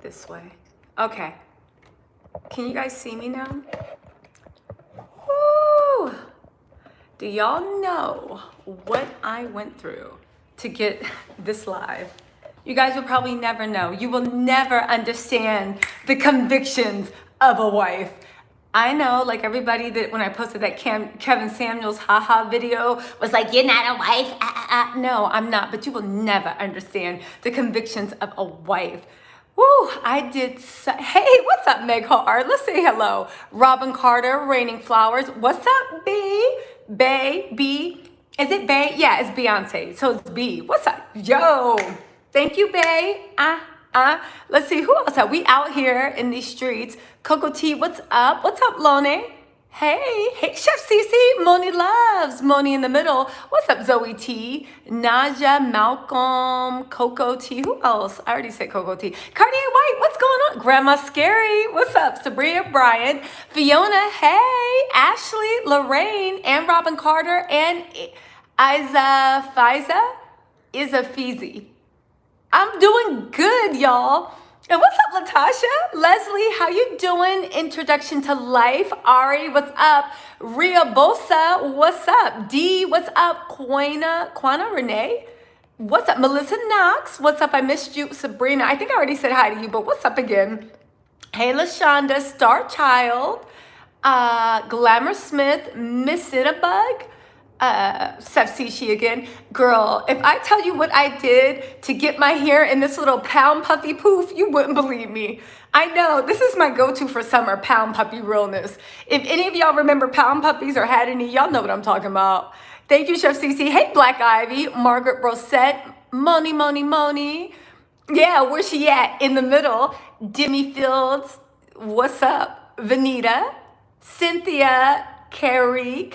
this way. Okay. Can you guys see me now? Woo! Do y'all know what I went through to get this live? You guys will probably never know. You will never understand the convictions of a wife. I know, like everybody that when I posted that Kevin Samuels haha video was like, you're not a wife. No, I'm not. But you will never understand the convictions of a wife. Woo, I did. Hey, what's up, Meg Hart? Let's say hello. Robin Carter, Raining Flowers. What's up, B? B? Is it Bay? Yeah, it's Beyonce. So it's B. What's up? Yo. Thank you, Bay. Let's see, who else are we out here in these streets? Coco T, what's up? What's up, Lone? Hey, Chef Cece. Moni loves Moni in the middle. What's up, Zoe T? Naja, Malcolm, Coco T. Who else? I already said Coco T. Cartier White, what's going on? Grandma Scary, what's up? Sabrina Bryant, Fiona, hey, Ashley, Lorraine, and Robin Carter, and Isa Feezy. I'm doing good, y'all. And what's up, Latasha? Leslie, how you doing? Introduction to Life. Ari, what's up? Ria Bosa, what's up? D, what's up? Quana Renee, what's up? Melissa Knox, what's up? I missed you. Sabrina, I think I already said hi to you, but what's up again? Hey, LaShonda, Star Child, Glamour Smith, Miss Ittabug, Sefsishi again. Girl, if I tell you what I did to get my hair in this little pound puffy poof, you wouldn't believe me. I know, this is my go-to for summer, pound puppy realness. If any of y'all remember pound puppies or had any, y'all know what I'm talking about. Thank you, Chef Cece. Hey, Black Ivy, Margaret Rosette, Moni. Yeah, where's she at? In the middle. Demi Fields, what's up? Vanita, Cynthia, Kyrie,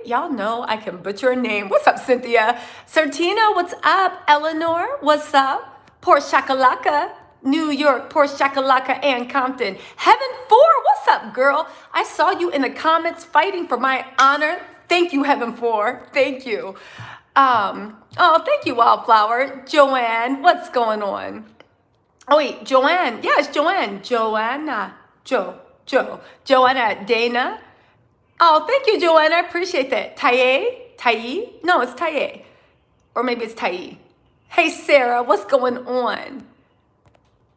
y'all know I can butcher a name. What's up, Cynthia? Sertina, what's up? Eleanor, what's up? Porsha Shakalaka, New York, Porsche Shakalaka, and Compton. Heaven 4, what's up, girl? I saw you in the comments fighting for my honor. Thank you, Heaven 4. Thank you. Thank you, Wildflower. Joanne, what's going on? Oh, wait, Joanne. Yeah, it's Joanne. Joanna. Joanna. Dana. Oh, thank you, Joanna. I appreciate that. Tai? No, it's Tai. Or maybe it's Tai. Hey, Sarah, what's going on?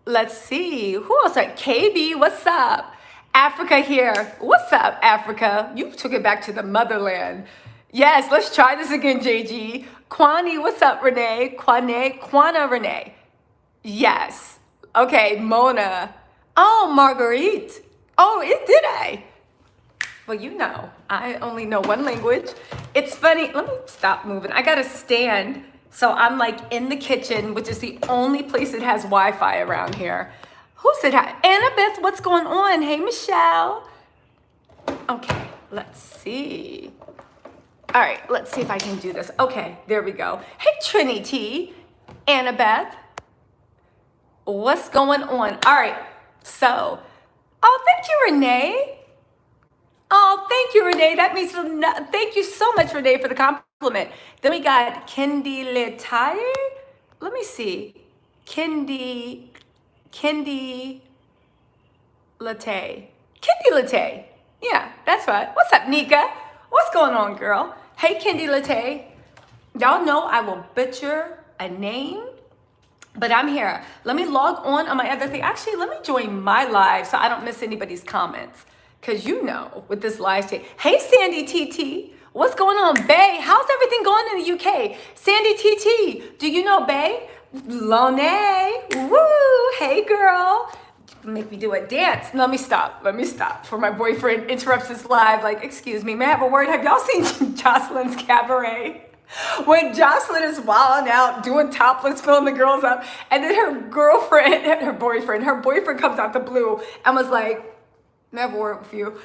Let's see. Who else? KB, what's up? Africa here. What's up, Africa? You took it back to the motherland. Yes, let's try this again, JG. Kwani, what's up, Renee? Kwana Renee. Yes. Okay, Mona. Oh, Marguerite. Oh, did I? Well, you know, I only know one language. It's funny. Let me stop moving. I got to stand. So I'm like in the kitchen, which is the only place that has Wi-Fi around here. Who said hi? Annabeth, what's going on? Hey, Michelle. Okay, let's see. All right, let's see if I can do this. Okay, there we go. Hey, Trinity, Annabeth. What's going on? All right, so, thank you, Renee. Oh, thank you, Renee. That means, thank you so much, Renee, for the compliment. Then we got Kendi Letaye. Let me see. Kendi Letaye. Yeah, that's right. What's up, Nika? What's going on, girl? Hey, Kendi Letaye. Y'all know I will butcher a name, but I'm here. Let me log on my other thing. Actually, let me join my live so I don't miss anybody's comments. Because you know, with this live stream. Hey, Sandy TT. What's going on, Bay? How's everything going in the UK? Sandy TT. Do you know Bay? Lone. Woo. Hey, girl. Make me do a dance. Let me stop. For my boyfriend interrupts this live. Like, excuse me, may I have a word? Have y'all seen Jocelyn's cabaret? When Jocelyn is wilding out, doing topless, filling the girls up, and then her boyfriend comes out the blue and was like, never work with you.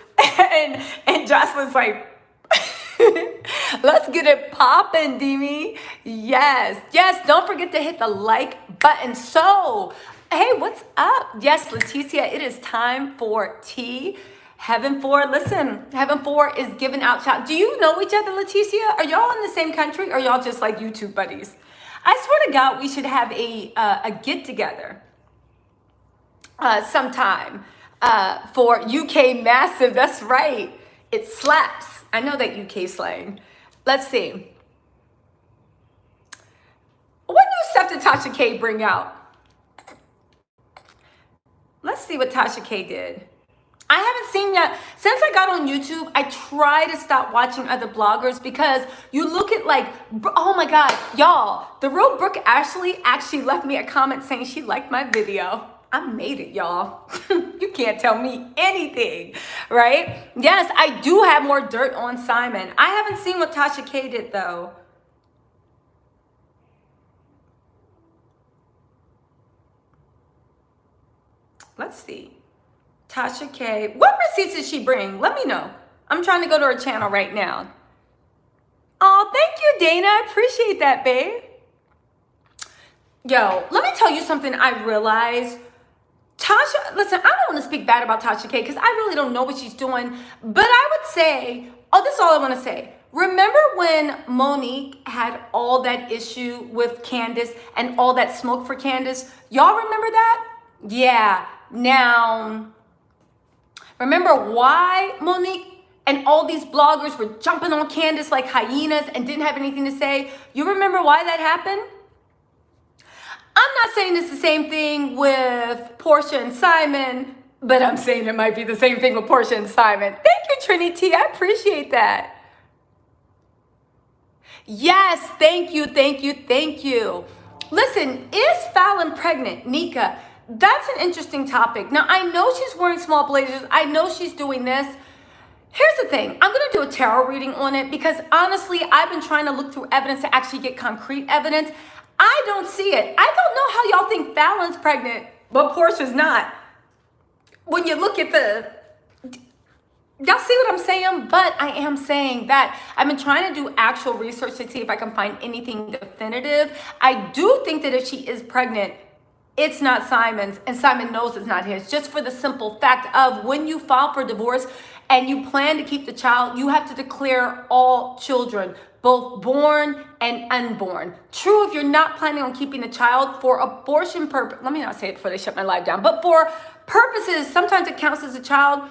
And Jocelyn's like, let's get it poppin', Demi. Yes. Don't forget to hit the like button. So, hey, what's up? Yes, Leticia, it is time for tea. Heaven 4, listen, Heaven 4 is giving out shout. Do you know each other, Leticia? Are y'all in the same country or y'all just like YouTube buddies? I swear to God, we should have a get together. sometime for UK Massive. That's right. It slaps. I know that UK slang. Let's see. What new stuff did Tasha K bring out? Let's see what Tasha K did. I haven't seen yet. Since I got on YouTube, I try to stop watching other bloggers because you look at like, oh my God, y'all, the real Brooke Ashley actually left me a comment saying she liked my video. I made it, y'all. You can't tell me anything, right? Yes, I do have more dirt on Simon. I haven't seen what Tasha K did though. Let's see. Tasha K. What receipts did she bring? Let me know. I'm trying to go to her channel right now. Oh, thank you, Dana. I appreciate that, babe. Yo, let me tell you something I realized. Tasha, listen, I don't want to speak bad about Tasha K because I really don't know what she's doing. But I would say, oh, this is all I want to say. Remember when Monique had all that issue with Candace and all that smoke for Candace? Y'all remember that? Yeah. Now, remember why Monique and all these bloggers were jumping on Candace like hyenas and didn't have anything to say? You remember why that happened? I'm not saying it's the same thing with Porsha and Simon, but I'm saying it might be the same thing with Porsha and Simon. Thank you, Trinity. I appreciate that. Yes, thank you, thank you, thank you. Listen, is Fallon pregnant, Nika? That's an interesting topic. Now, I know she's wearing small blazers. I know she's doing this. Here's the thing. I'm going to do a tarot reading on it because honestly, I've been trying to look through evidence to actually get concrete evidence. I don't see it. I don't know how y'all think Fallon's pregnant, but Porsha's not. When you look at y'all see what I'm saying? But I am saying that I've been trying to do actual research to see if I can find anything definitive. I do think that if she is pregnant, it's not Simon's, and Simon knows it's not his, just for the simple fact of when you file for divorce and you plan to keep the child, you have to declare all children, both born and unborn. True, if you're not planning on keeping the child for abortion purpose, let me not say it before they shut my live down, but for purposes, sometimes it counts as a child.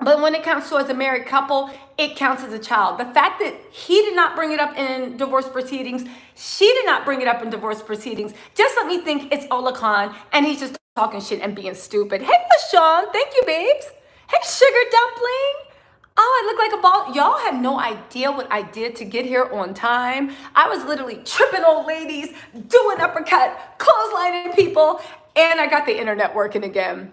But when it counts to as a married couple, it counts as a child. The fact that he did not bring it up in divorce proceedings, she did not bring it up in divorce proceedings, just let me think it's all a con and he's just talking shit and being stupid. Hey, LaShawn, thank you, babes. Hey, Sugar Dumpling. Oh, I look like a ball. Y'all have no idea what I did to get here on time. I was literally tripping old ladies, doing uppercut, clotheslining people, and I got the internet working again.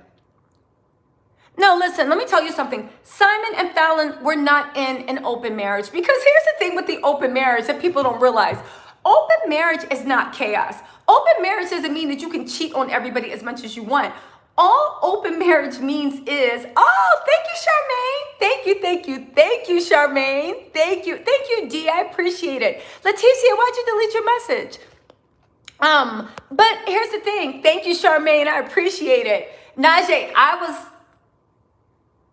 No, listen, let me tell you something. Simon and Fallon were not in an open marriage because here's the thing with the open marriage that people don't realize. Open marriage is not chaos. Open marriage doesn't mean that you can cheat on everybody as much as you want. All open marriage means is, oh, thank you, Charmaine. Thank you, thank you, thank you, Charmaine. Thank you, D, I appreciate it. Leticia, why'd you delete your message? But here's the thing. Thank you, Charmaine, I appreciate it. Najee,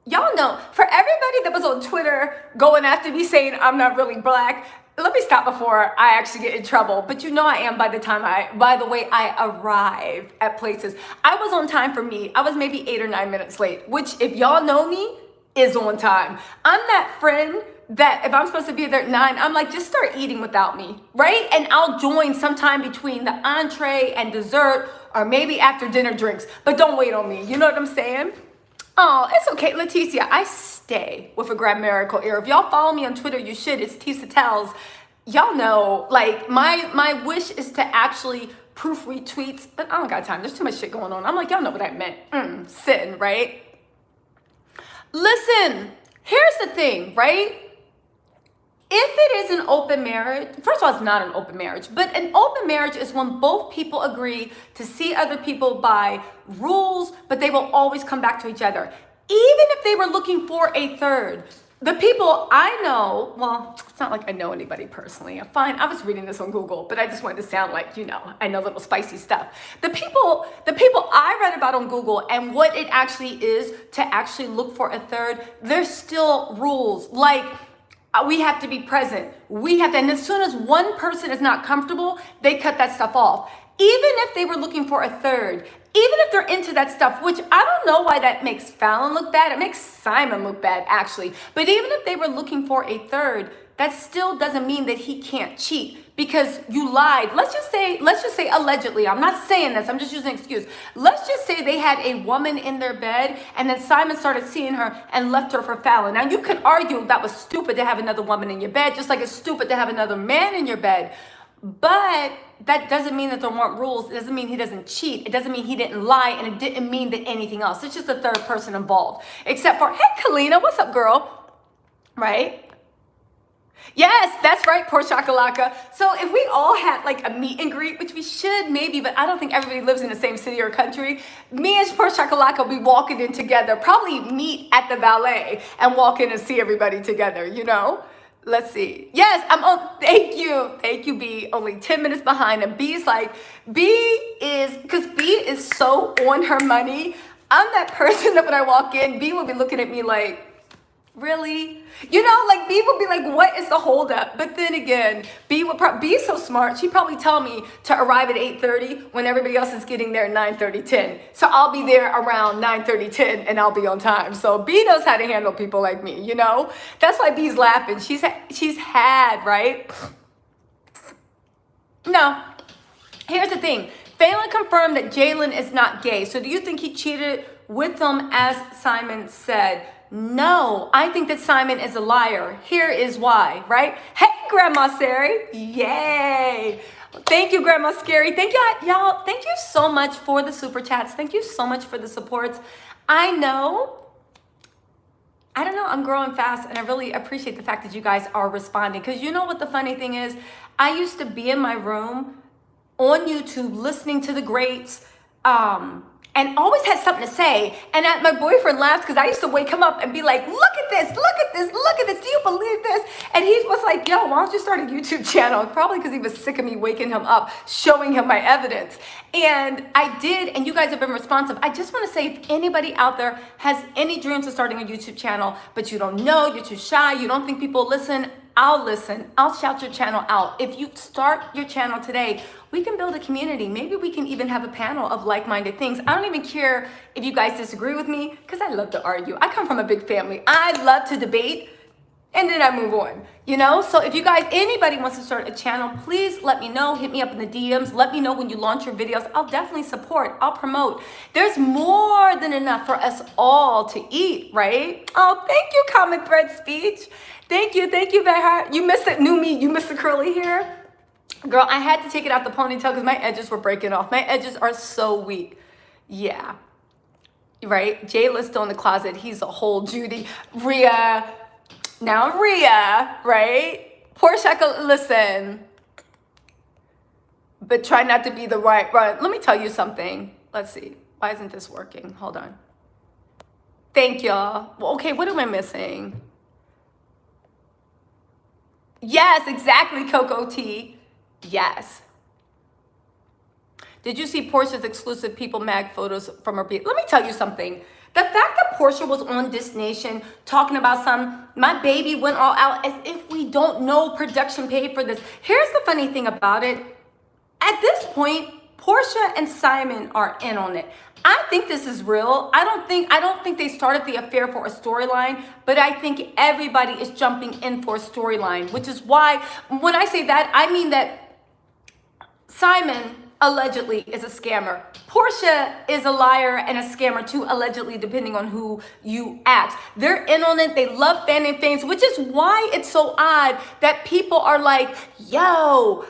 y'all know, for everybody that was on Twitter going after me saying I'm not really black, let me stop before I actually get in trouble. But you know I am by the way I arrive at places. I was on time for me. I was maybe 8 or 9 minutes late, which if y'all know me, is on time. I'm that friend that if I'm supposed to be there at 9, I'm like, just start eating without me, right? And I'll join sometime between the entree and dessert or maybe after dinner drinks, but don't wait on me. You know what I'm saying? Oh, it's okay, Leticia. I stay with a grammatical error. If y'all follow me on Twitter, you should. It's TisaTarots. Y'all know, like, my wish is to actually proofread tweets, but I don't got time. There's too much shit going on. I'm like, y'all know what I meant. Sitting, right? Listen, here's the thing, right? If it is an open marriage, first of all, it's not an open marriage, but an open marriage is when both people agree to see other people by rules, but they will always come back to each other. Even if they were looking for a third. The people I know, well, it's not like I know anybody personally. Fine, I was reading this on Google, but I just wanted to sound like, you know, I know little spicy stuff. The people I read about on Google and what it actually is to actually look for a third, there's still rules. Like, we have to be present. We have to, and as soon as one person is not comfortable, they cut that stuff off. even if they were looking for a third, even if they're into that stuff, which I don't know why that makes Fallon look bad. It makes Simon look bad, actually. But even if they were looking for a third, that still doesn't mean that he can't cheat because you lied. Let's just say allegedly. I'm not saying this. I'm just using an excuse. Let's just say they had a woman in their bed and then Simon started seeing her and left her for Fallon. Now, you could argue that was stupid to have another woman in your bed, just like it's stupid to have another man in your bed. But that doesn't mean that there weren't rules. It doesn't mean he doesn't cheat. It doesn't mean he didn't lie, and it didn't mean that anything else. It's just a third person involved. Except for, hey, Kalina, what's up, girl? Right? Yes, that's right, Porsha Shakalaka. So if we all had like a meet and greet, which we should maybe, but I don't think everybody lives in the same city or country, me and Porsha Shakalaka will be walking in together, probably meet at the valet and walk in and see everybody together, you know? Let's see. Yes, I'm on. Thank you, B. Only 10 minutes behind. And B's like, because B is so on her money. I'm that person that when I walk in, B will be looking at me like, really? You know, like B would be like, what is the holdup? But then again, B is so smart. She'd probably tell me to arrive at 8:30 when everybody else is getting there at 9:30, 10. So I'll be there around 9:30, 10 and I'll be on time. So B knows how to handle people like me, you know? That's why B's laughing. She's had, right? No. Here's the thing. Fallon confirmed that Jalen is not gay. So do you think he cheated with them as Simon said? No, I think that Simon is a liar. Here is why, right? Hey, Grandma Sari. Yay. Thank you, Grandma Scary. Thank y'all. Thank you so much for the super chats. Thank you so much for the supports. I don't know, I'm growing fast and I really appreciate the fact that you guys are responding. Because you know what the funny thing is? I used to be in my room on YouTube listening to the greats, and always had something to say. And my boyfriend laughed because I used to wake him up and be like, look at this, look at this, look at this. Do you believe this? And he was like, yo, why don't you start a YouTube channel? Probably because he was sick of me waking him up, showing him my evidence. And I did, and you guys have been responsive. I just want to say, if anybody out there has any dreams of starting a YouTube channel, but you don't know, you're too shy, you don't think people listen, I'll listen. I'll shout your channel out. If you start your channel today, we can build a community. Maybe we can even have a panel of like-minded things. I don't even care if you guys disagree with me because I love to argue. I come from a big family. I love to debate and then I move on, you know? So if you guys, anybody wants to start a channel, please let me know. Hit me up in the DMs. Let me know when you launch your videos. I'll definitely support. I'll promote. There's more than enough for us all to eat, right? Oh, thank you, Common Thread Speech. Thank you, Behar. You missed it, new me. You missed the curly hair. Girl, I had to take it out the ponytail because my edges were breaking off. My edges are so weak. Yeah. Right? Jayla's still in the closet. He's a whole Judy. Rhea, right? Porsha, listen. But try not to be the right. Let me tell you something. Let's see. Why isn't this working? Hold on. Thank y'all. Well, okay, what am I missing? Yes, exactly, Coco T. Yes. Did you see Porsha's exclusive People Mag photos from her? Let me tell you something. The fact that Porsha was on This Nation talking about my baby went all out as if we don't know production paid for this. Here's the funny thing about it. At this point, Porsha and Simon are in on it. I think this is real. I don't think they started the affair for a storyline, but I think everybody is jumping in for a storyline, which is why when I say that, I mean that Simon allegedly is a scammer. Porsha is a liar and a scammer too, allegedly, depending on who you ask. They're in on it. They love fanning things, which is why it's so odd that people are like, yo,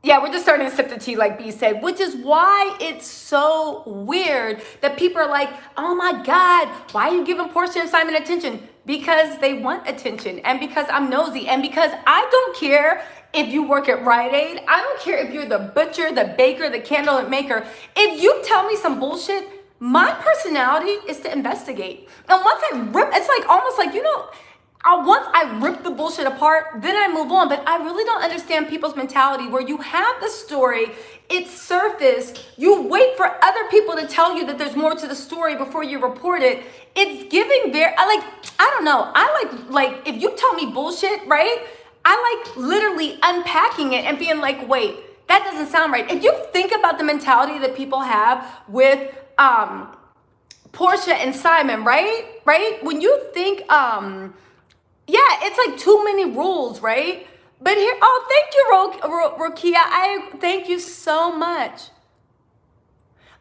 yeah, we're just starting to sip the tea, like B said, which is why it's so weird that people are like, oh my God, why are you giving Porsha and Simon attention? Because they want attention and because I'm nosy and because I don't care if you work at Rite Aid. I don't care if you're the butcher, the baker, the candle maker. If you tell me some bullshit, my personality is to investigate. And once I rip, it's like almost like, you know, once I rip the bullshit apart, then I move on. But I really don't understand people's mentality where you have the story, it's surfaced, you wait for other people to tell you that there's more to the story before you report it. It's giving I don't know. I like if you tell me bullshit, right? I like literally unpacking it and being like, wait, That doesn't sound right. If you think about the mentality that people have with Porsha and Simon, right? When you think, yeah, it's like too many rules, right? But here, oh, thank you, Rokia. I thank you so much.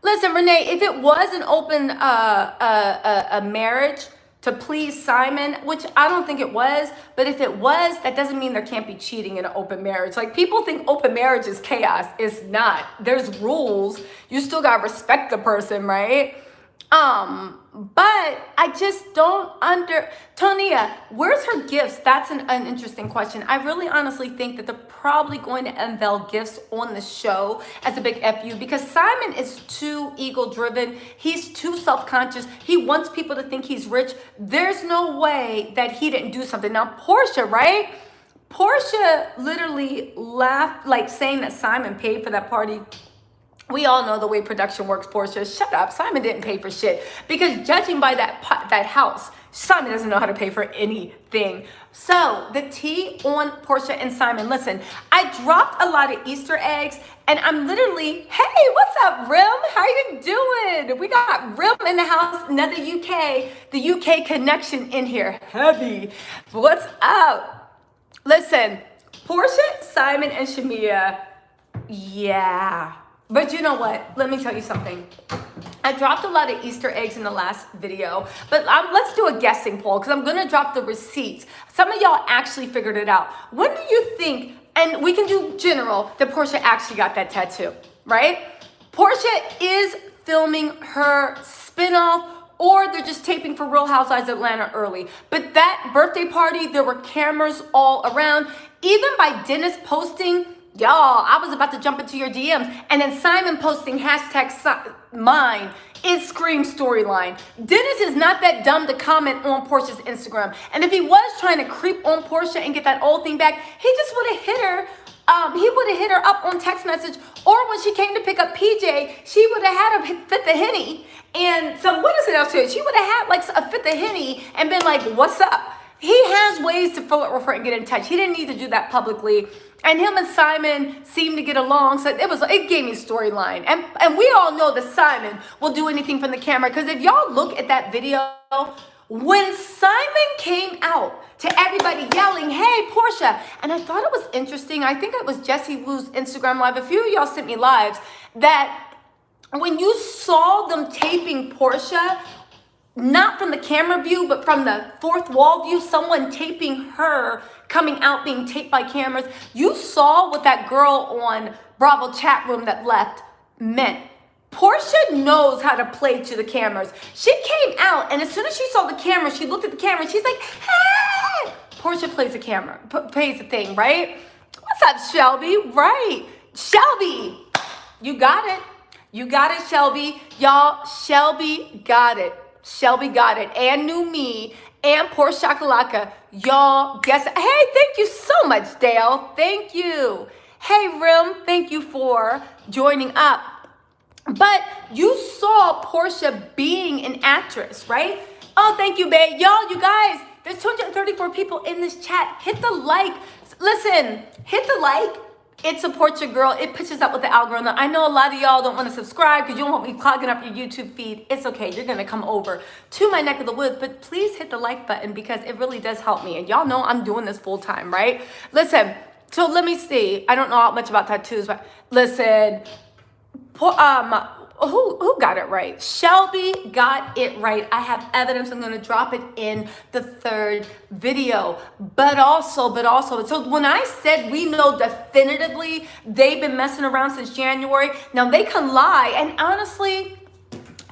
Listen, Renee, if it was an open a marriage to please Simon, which I don't think it was, but if it was, that doesn't mean there can't be cheating in an open marriage. Like, people think open marriage is chaos. It's not. There's rules. You still gotta respect the person, right? But I just don't Tonia, where's her gifts? That's an interesting question. I really honestly think that they're probably going to unveil gifts on the show as a big FU, because Simon is too ego driven. He's too self-conscious. He wants people to think he's rich. There's no way that he didn't do something. Now, Porsha, right? Porsha literally laughed, like saying that Simon paid for that party. We all know the way production works, Porsha. Shut up. Simon didn't pay for shit. Because judging by that house, Simon doesn't know how to pay for anything. So the tea on Porsha and Simon. Listen, I dropped a lot of Easter eggs, and I'm literally, hey, what's up, Rim? How you doing? We got Rim in the house, another the UK connection in here. Heavy. What's up? Listen, Porsha, Simon, and Shamia, yeah. But you know what? Let me tell you something. I dropped a lot of Easter eggs in the last video, but let's do a guessing poll, because I'm going to drop the receipts. Some of y'all actually figured it out. When do you think, and we can do general, that Porsha actually got that tattoo, right? Porsha is filming her spinoff, or they're just taping for Real Housewives of Atlanta early. But that birthday party, there were cameras all around. Even by Dennis posting, y'all, I was about to jump into your DMs. And then Simon posting hashtag mine. It screams storyline. Dennis is not that dumb to comment on Porsha's Instagram. And if he was trying to creep on Porsha and get that old thing back, he just would have hit her. He would have hit her up on text message. Or when she came to pick up PJ, she would have had a fifth of Henny. And so what is it else to it? She would have had like a fifth of Henny and been like, what's up? He has ways to flirt with her and get in touch. He didn't need to do that publicly. And him and Simon seemed to get along, so it gave me storyline. And we all know that Simon will do anything from the camera, because if y'all look at that video, when Simon came out to everybody yelling, hey, Porsha, and I thought it was interesting, I think it was Jessie Woo's Instagram live, a few of y'all sent me lives, that when you saw them taping Porsha, not from the camera view, but from the fourth wall view, someone taping her coming out, being taped by cameras. You saw what that girl on Bravo chat room that left meant. Porsha knows how to play to the cameras. She came out, and as soon as she saw the camera, she looked at the camera, and she's like, hey! Porsha plays the camera, plays the thing, right? What's up, Shelby? Right. Shelby, you got it. You got it, Shelby. Y'all, Shelby got it. Shelby got it, and New Me, and Porsha Shakalaka. Y'all guess. Hey, thank you so much, Dale. Thank you. Hey, Rim, thank you for joining up. But you saw Porsha being an actress, right? Oh, thank you, babe. Y'all, you guys, there's 234 people in this chat. Hit the like. Listen, hit the like. It supports your girl. It pitches up with the algorithm. I know a lot of y'all don't want to subscribe because you don't want me clogging up your YouTube feed. It's okay. You're going to come over to my neck of the woods, but please hit the like button because it really does help me. And y'all know I'm doing this full time, right? Listen, so let me see. I don't know much about tattoos, but listen, who got it right? Shelby got it right. I have evidence. I'm going to drop it in the third video. But also, so when I said we know definitively they've been messing around since January, now they can lie. And honestly,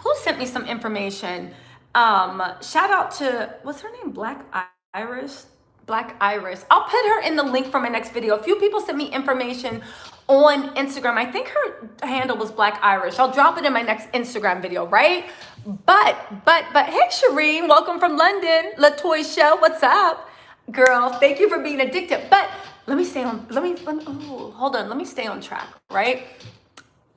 who sent me some information? Shout out to, what's her name? Black Iris. I'll put her in the link for my next video. A few people sent me information on Instagram. I think her handle was Black Irish. I'll drop it in my next Instagram video, right? But, hey, Shireen, welcome from London. LaToysha, what's up? Girl, thank you for being addicted. But let me stay on track, right?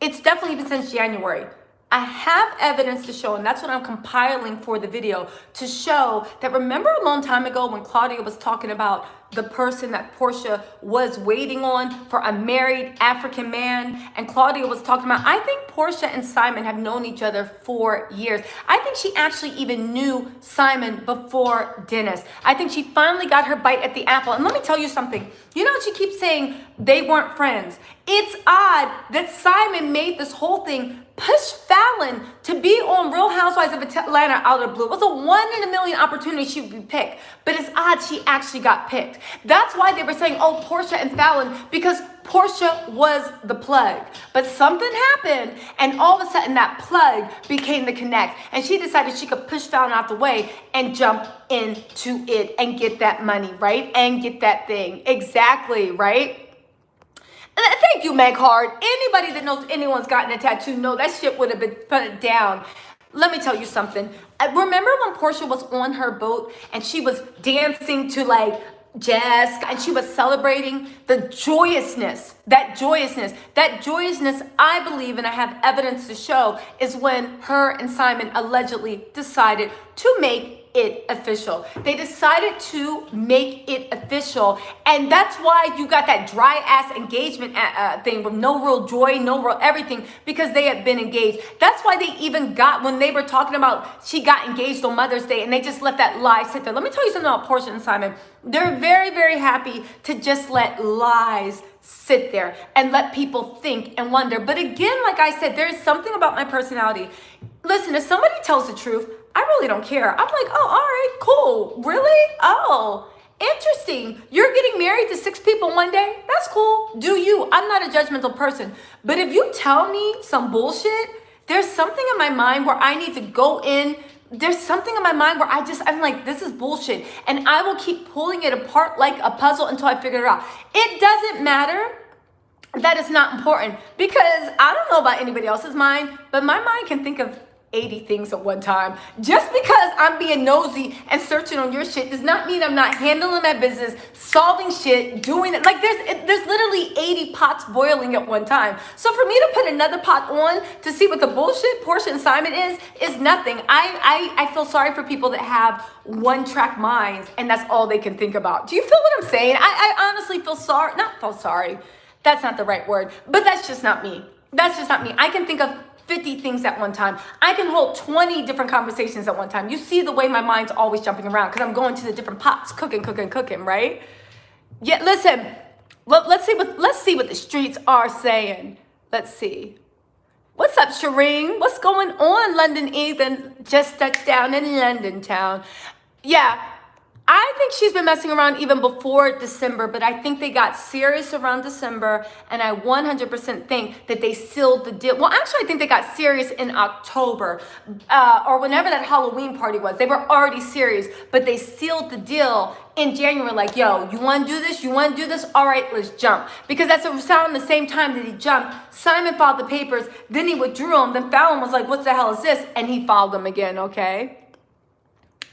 It's definitely been since January. I have evidence to show, and that's what I'm compiling for the video, to show that, remember a long time ago when Claudia was talking about the person that Porsha was waiting on for a married African man, and Claudia was talking about, I think Porsha and Simon have known each other for years. I think she actually even knew Simon before Dennis. I think she finally got her bite at the apple. And let me tell you something. You know, she keeps saying they weren't friends. It's odd that Simon made this whole thing push Fallon to be on Real Housewives of Atlanta out of the blue. It was a 1 in a million opportunity she would be picked. But it's odd she actually got picked. That's why they were saying, oh, Porsha and Fallon, because Porsha was the plug. But something happened, and all of a sudden that plug became the connect. And she decided she could push Fallon out the way and jump into it and get that money, right? And get that thing. Exactly, right? Thank you, Meg Hard. Anybody that knows anyone's gotten a tattoo, know that shit would have been put down. Let me tell you something. Remember when Porsha was on her boat and she was dancing to like jazz and she was celebrating the joyousness, that joyousness, I believe, and I have evidence to show, is when her and Simon allegedly decided to make it official. They decided to make it official, and that's why you got that dry ass engagement thing with no real joy, no real everything, because they had been engaged. That's why they even got, when they were talking about she got engaged on Mother's Day, and they just let that lie sit there. Let me tell you something about Porsha and Simon. They're very, very happy to just let lies sit there and let people think and wonder. But again, like I said, there is something about my personality. Listen, if somebody tells the truth, I really don't care. I'm like, oh, all right, cool. Really? Oh, interesting. You're getting married to 6 people one day? That's cool. Do you? I'm not a judgmental person. But if you tell me some bullshit, there's something in my mind where I need to go in. There's something in my mind where I'm like, this is bullshit. And I will keep pulling it apart like a puzzle until I figure it out. It doesn't matter that it's not important, because I don't know about anybody else's mind, but my mind can think of 80 things at one time. Just because I'm being nosy and searching on your shit does not mean I'm not handling my business, solving shit, doing it. Like there's literally 80 pots boiling at one time. So for me to put another pot on to see what the bullshit Porsha and Simon is nothing. I feel sorry for people that have one-track minds and that's all they can think about. Do you feel what I'm saying? I honestly feel sorry. Not feel sorry. That's not the right word. But that's just not me. That's just not me. I can think of 50 things at one time. I can hold 20 different conversations at one time. You see the way my mind's always jumping around because I'm going to the different pots, cooking, right? Yeah, listen. Let's see what the streets are saying. Let's see. What's up, Shireen? What's going on, London Ethan? Just touched down in London town. Yeah. I think she's been messing around even before December, but I think they got serious around December, and I 100% think that they sealed the deal. Well, actually, I think they got serious in October, or whenever that Halloween party was. They were already serious, but they sealed the deal in January, like, yo, you want to do this? You want to do this? All right, let's jump. Because that's around the same time that he jumped, Simon filed the papers, then he withdrew them, then Fallon was like, what the hell is this? And he filed them again, okay?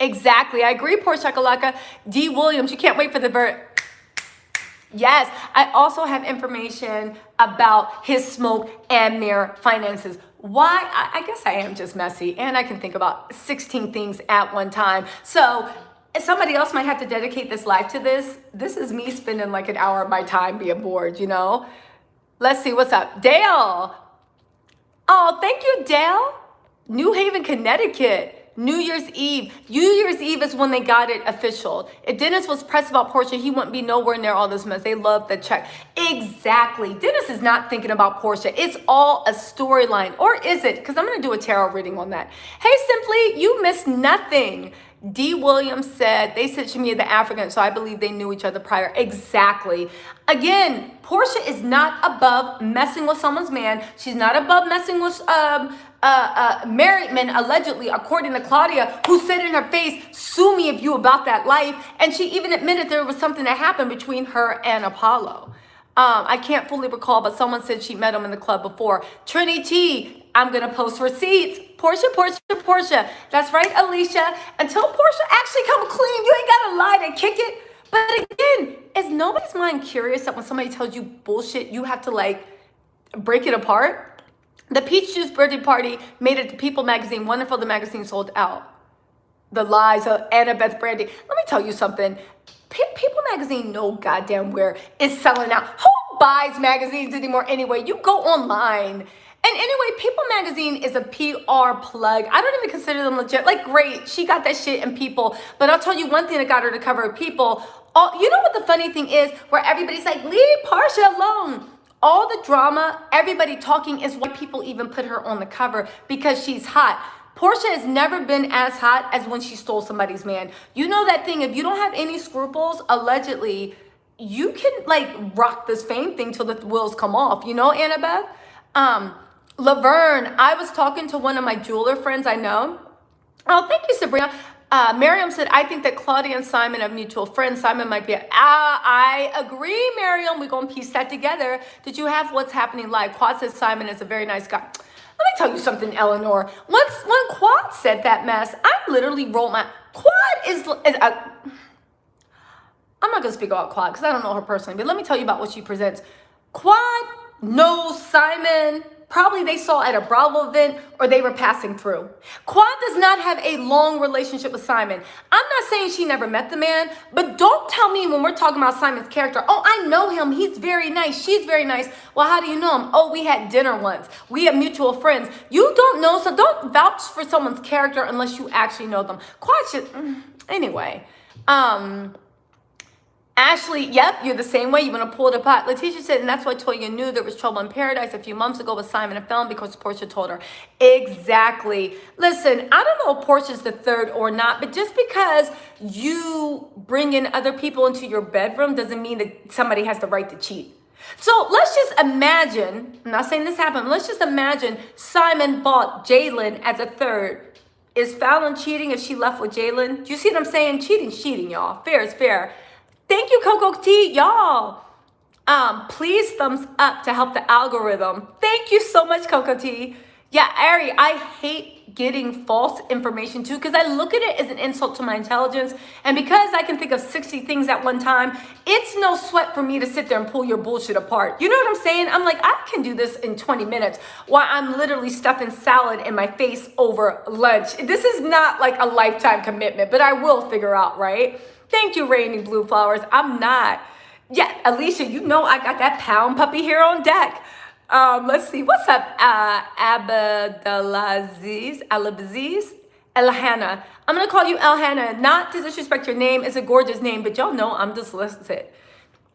Exactly. I agree, poor Shakalaka. D. Williams, you can't wait for the verdict. Yes. I also have information about his smoke and mirror finances. Why? I guess I am just messy, and I can think about 16 things at one time. So somebody else might have to dedicate this life to this. This is me spending like an hour of my time being bored, you know? Let's see. What's up? Dale. Oh, thank you, Dale. New Haven, Connecticut. New Year's Eve. New Year's Eve is when they got it official. If Dennis was pressed about Porsha, he wouldn't be nowhere near all this mess. They love the check. Exactly. Dennis is not thinking about Porsha. It's all a storyline. Or is it? Because I'm going to do a tarot reading on that. Hey, Simply, you missed nothing. D. Williams said, they said Shamia the African, so I believe they knew each other prior. Exactly. Again, Porsha is not above messing with someone's man. She's not above messing with married men, allegedly, according to Claudia, who said in her face, sue me if you about that life. And she even admitted there was something that happened between her and Apollo. I can't fully recall, but someone said she met him in the club before. Trinity T, I'm going to post receipts. Porsha. That's right, Alicia. Until Porsha actually come clean, you ain't got to lie to kick it. But again, is nobody's mind curious that when somebody tells you bullshit, you have to like break it apart? The Peach Juice birthday party made it to People magazine. Wonderful, the magazine sold out. The lies of Annabeth Brandy. Let me tell you something. People magazine, no goddamn where, is selling out. Who buys magazines anymore anyway? You go online. And anyway, People magazine is a PR plug. I don't even consider them legit. Like, great, she got that shit in People. But I'll tell you one thing that got her to cover People. You know what the funny thing is? Where everybody's like, leave Porsha alone. All the drama, everybody talking is why people even put her on the cover, because she's hot. Porsha has never been as hot as when she stole somebody's man. You know that thing, if you don't have any scruples, allegedly, you can like rock this fame thing till the wheels come off. You know, Annabeth? Laverne, I was talking to one of my jeweler friends I know. Oh, thank you, Sabrina. Miriam said, I think that Claudia and Simon have mutual friends. Simon might be I agree, Miriam. We're going to piece that together. Did you have What's Happening Live? Quad says Simon is a very nice guy. Let me tell you something, Eleanor. When Quad said that mess, I literally rolled my... Quad is I'm not going to speak about Quad because I don't know her personally, but let me tell you about what she presents. Quad knows Simon. Probably they saw at a Bravo event or they were passing through. Quad does not have a long relationship with Simon. I'm not saying she never met the man, but don't tell me when we're talking about Simon's character, oh, I know him. He's very nice. She's very nice. Well, how do you know him? Oh, we had dinner once. We have mutual friends. You don't know, so don't vouch for someone's character unless you actually know them. Quad should, anyway. Ashley, yep, you're the same way. You want to pull it apart. Letitia said, and that's why Toya knew there was trouble in paradise a few months ago with Simon and Fallon because Porsha told her. Exactly. Listen, I don't know if Portia's the third or not, but just because you bring in other people into your bedroom doesn't mean that somebody has the right to cheat. So let's just imagine, I'm not saying this happened, let's just imagine Simon bought Jalen as a third. Is Fallon cheating if she left with Jalen? Do you see what I'm saying? Cheating's cheating, y'all. Fair is fair. Thank you, Coco T. Y'all, please thumbs up to help the algorithm. Thank you so much, Coco T. Yeah, Ari, I hate getting false information too because I look at it as an insult to my intelligence. And because I can think of 60 things at one time, it's no sweat for me to sit there and pull your bullshit apart. You know what I'm saying? I'm like, I can do this in 20 minutes while I'm literally stuffing salad in my face over lunch. This is not like a lifetime commitment, but I will figure out, right? Thank you, Rainy Blue Flowers. I'm not. Yeah, Alicia, you know I got that pound puppy here on deck. Let's see. What's up, Abdelaziz? Elhana. I'm going to call you Elhana. Not to disrespect your name. It's a gorgeous name, but y'all know I'm dyslexic.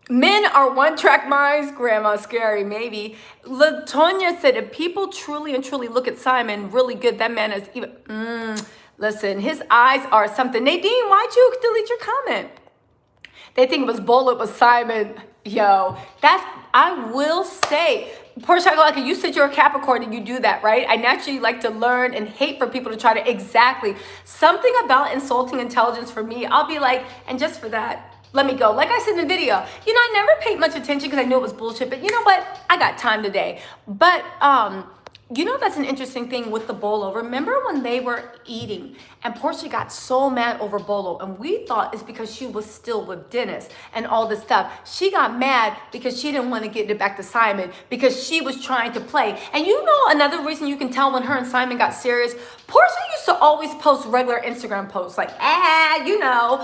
Men are one-track minds. Grandma scary, maybe. LaTonya said, if people truly and truly look at Simon really good, that man is even... Listen, his eyes are something. Nadine, why'd you delete your comment? They think it was Bullet with Simon. Yo, I will say, Porsha, like you said you're a Capricorn and you do that, right? I naturally like to learn and hate for people to try to exactly. Something about insulting intelligence for me, I'll be like, and just for that, let me go. Like I said in the video, you know, I never paid much attention because I knew it was bullshit, but you know what? I got time today. But, you know, that's an interesting thing with the bolo. Remember when they were eating and Porsha got so mad over bolo and we thought it's because she was still with Dennis and all this stuff. She got mad because she didn't want to get it back to Simon because she was trying to play. And you know another reason you can tell when her and Simon got serious? Porsha used to always post regular Instagram posts like, you know,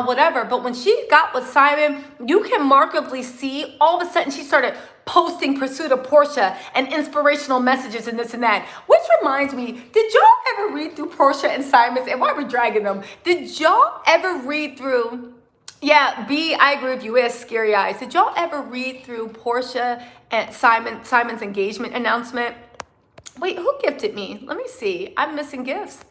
whatever. But when she got with Simon, you can markedly see all of a sudden she started posting pursuit of Porsha and inspirational messages and this and that. Which reminds me, did y'all ever read through Porsha and Simon's, and why we're dragging them? Did y'all ever read through, yeah, B, I agree with you, it's scary eyes. Did y'all ever read through Porsha and Simon's engagement announcement? Wait, who gifted me? Let me see. I'm missing gifts.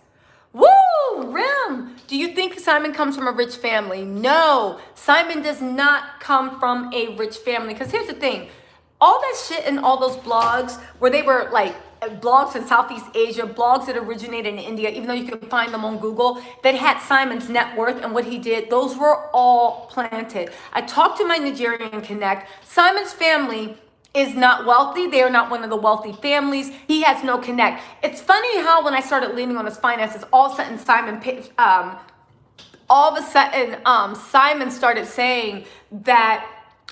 Woo, Rim. Do you think Simon comes from a rich family? No, Simon does not come from a rich family. Because here's the thing. All that shit in all those blogs where they were like blogs in Southeast Asia, blogs that originated in India, even though you could find them on Google, that had Simon's net worth and what he did, those were all planted. I talked to my Nigerian connect. Simon's family is not wealthy. They are not one of the wealthy families. He has no connect. It's funny how when I started leaning on his finances, all of a sudden Simon started saying that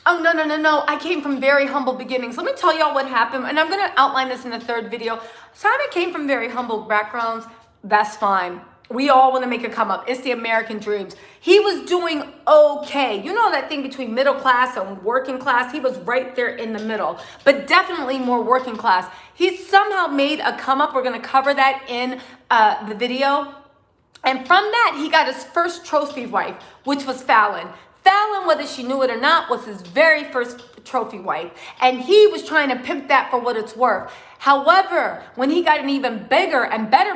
Oh, no, no, no, no. I came from very humble beginnings. Let me tell y'all what happened. And I'm going to outline this in the third video. Simon came from very humble backgrounds. That's fine. We all want to make a come up. It's the American dreams. He was doing okay. You know that thing between middle class and working class? He was right there in the middle, but definitely more working class. He somehow made a come up. We're going to cover that in the video. And from that, he got his first trophy wife, which was Fallon. Fallon, whether she knew it or not, was his very first trophy wife. And he was trying to pimp that for what it's worth. However, when he got an even bigger and better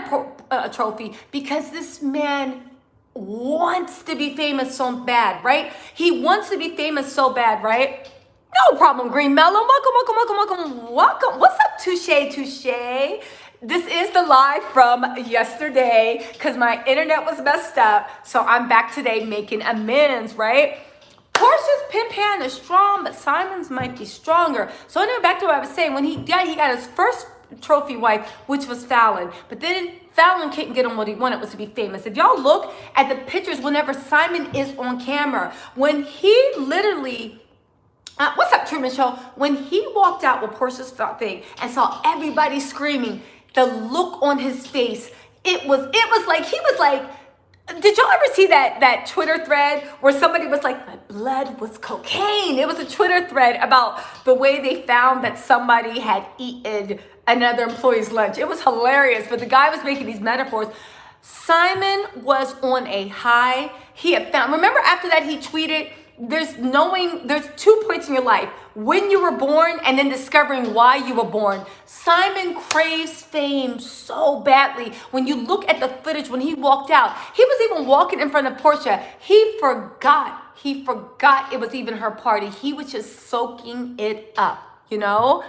trophy, because this man wants to be famous so bad, right? He wants to be famous so bad, right? No problem, Green Mellow. Welcome, welcome, welcome, welcome, welcome. What's up, Touche, Touche? This is the live from yesterday because my internet was messed up. So I'm back today making amends, right? Porsha's pimp hand is strong, but Simon's might be stronger. So anyway, back to what I was saying. When he got his first trophy wife, which was Fallon. But then Fallon couldn't get him what he wanted, was to be famous. If y'all look at the pictures whenever Simon is on camera, when he literally... what's up, Truman Show? When he walked out with Porsha's thing and saw everybody screaming, the look on his face, it was like, he was like, did y'all ever see that Twitter thread where somebody was like, my blood was cocaine? It was a Twitter thread about the way they found that somebody had eaten another employee's lunch. It was hilarious, but the guy was making these metaphors. Simon was on a high. He had found, remember after that he tweeted, there's 2 points in your life: when you were born and then discovering why you were born. Simon craves fame so badly. When you look at the footage when he walked out, he was even walking in front of Porsha. He forgot it was even her party. He was just soaking it up, you know?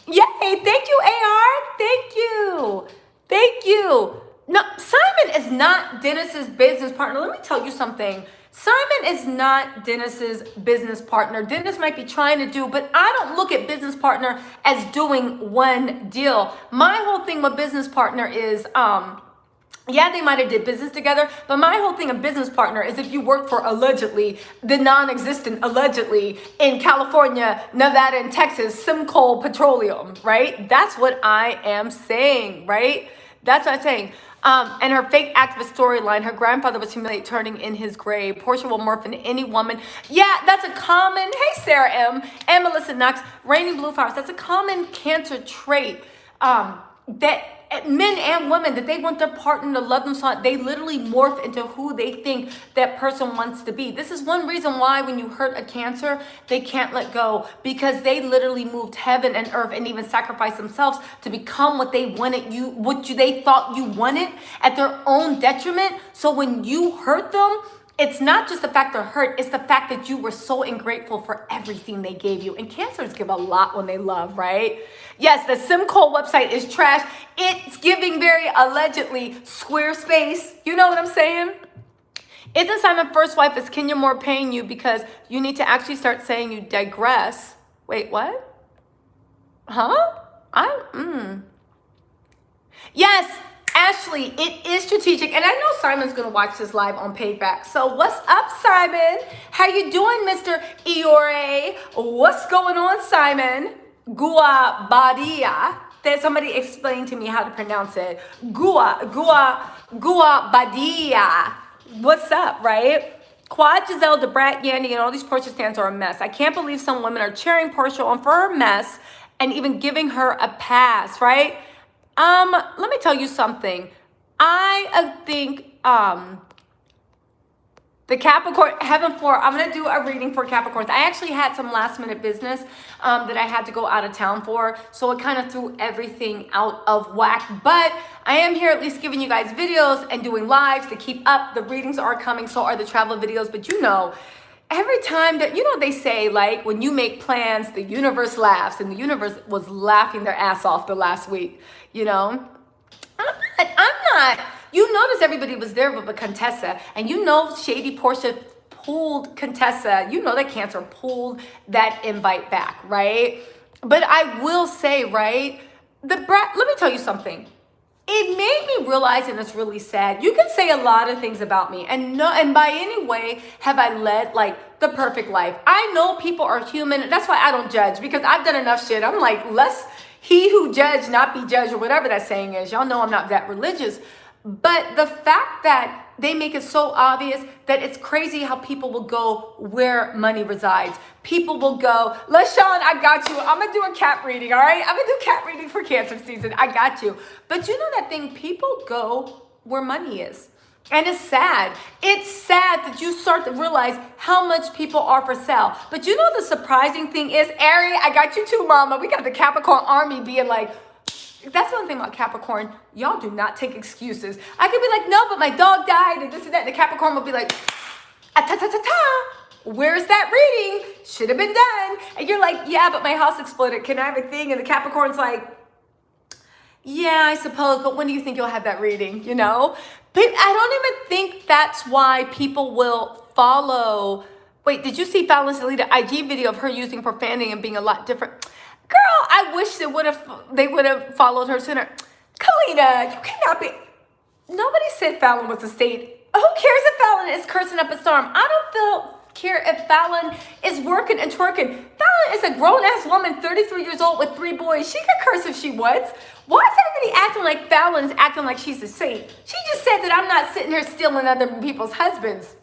Yay, thank you, AR. Thank you. No, Simon is not Dennis's business partner. Let me tell you something. Simon is not Dennis's business partner. Dennis might be trying to do, but I don't look at business partner as doing one deal. My whole thing with business partner is, yeah, they might have did business together, but my whole thing of business partner is if you work for allegedly, the non-existent allegedly in California, Nevada, and Texas, Simcoe Petroleum, right? That's what I am saying, right? That's what I'm saying. And her fake activist storyline, her grandfather was humiliated, turning in his grave. Porsha will morph into any woman. Yeah, that's a common, hey Sarah M. and Melissa Knox, Rainy Blue Flowers. That's a common Cancer trait that men and women, that they want their partner to love them so they literally morph into who they think that person wants to be. This is one reason why when you hurt a Cancer, they can't let go, because they literally moved heaven and earth and even sacrificed themselves to become what they wanted they thought you wanted at their own detriment. So when you hurt them, it's not just the fact they're hurt, it's the fact that you were so ungrateful for everything they gave you. And Cancers give a lot when they love, right? Yes, the Simcoe website is trash. It's giving very allegedly Squarespace. You know what I'm saying? Isn't Simon's first wife, is Kenya Moore paying you because you need to actually start saying you digress? Wait, what? Huh? Yes. Ashley, it is strategic, and I know Simon's gonna watch this live on Payback. So what's up, Simon? How you doing, Mr. Eore? What's going on, Simon? Gua Badia. There's somebody explain to me how to pronounce it. Gua Badia. What's up, right? Quad, Giselle, DeBrat, Yandy, and all these Porsha stands are a mess. I can't believe some women are cheering Porsha on for her mess and even giving her a pass, right? Let me tell you something. I think, the Capricorn, I'm going to do a reading for Capricorns. I actually had some last minute business, that I had to go out of town for. So it kind of threw everything out of whack, but I am here at least giving you guys videos and doing lives to keep up. The readings are coming. So are the travel videos, but you know, every time that, you know, they say like when you make plans, the universe laughs, and the universe was laughing their ass off the last week, you know. I'm not. You notice everybody was there with a Contessa, and you know Shady Porsha pulled Contessa. You know that Cancer pulled that invite back, right? But I will say, right, let me tell you something. it made me realize, and it's really sad, you can say a lot of things about me, and by any way have I led like the perfect life. I know people are human. That's why I don't judge, because I've done enough shit. I'm like, lest he who judge not be judged, or whatever that saying is. Y'all know I'm not that religious. But the fact that they make it so obvious that it's crazy how people will go where money resides. People will go, LaShawn, I got you. I'm going to do a cat reading, all right? I'm going to do cat reading for Cancer season. I got you. But you know that thing, people go where money is. And it's sad. It's sad that you start to realize how much people are for sale. But you know the surprising thing is, Ari, I got you too, mama. We got the Capricorn army being like, that's one thing about Capricorn. Y'all do not take excuses. I could be like, no, but my dog died and this and that. And the Capricorn will be like, where's that reading? Should have been done. And you're like, yeah, but my house exploded. Can I have a thing? And the Capricorn's like, yeah, I suppose. But when do you think you'll have that reading? You know? But I don't even think that's why people will follow. Wait, did you see Fallon's deleted IG video of her using profanity and being a lot different? Girl, I wish they would have followed her sooner. Kalina, you cannot be. Nobody said Fallon was a state. Who cares if Fallon is cursing up a storm? I don't care if Fallon is working and twerking. Fallon is a grown-ass woman, 33 years old with 3 boys. She could curse if she wants. Why is everybody acting like Fallon is acting like she's a saint? She just said that I'm not sitting here stealing other people's husbands.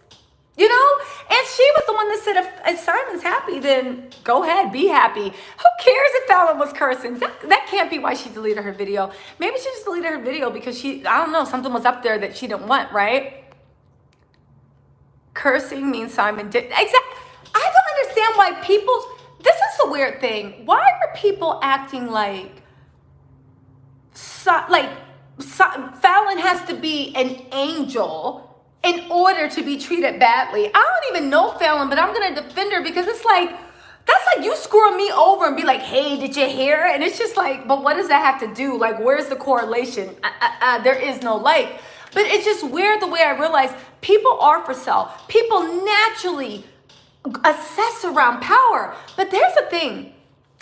You know? And she was the one that said, if Simon's happy, then go ahead, be happy. Who cares if Fallon was cursing? That can't be why she deleted her video. Maybe she just deleted her video because I don't know, something was up there that she didn't want, right? Cursing means Simon did. Exactly. I don't understand why this is the weird thing. Why are people acting like Fallon has to be an angel in order to be treated badly? I don't even know Fallon, but I'm going to defend her because it's like, that's like you screwing me over and be like, hey, did you hear? And it's just like, but what does that have to do? Like, where's the correlation? There is no like. But it's just weird the way I realize people are for sale. People naturally assess around power. But there's the thing.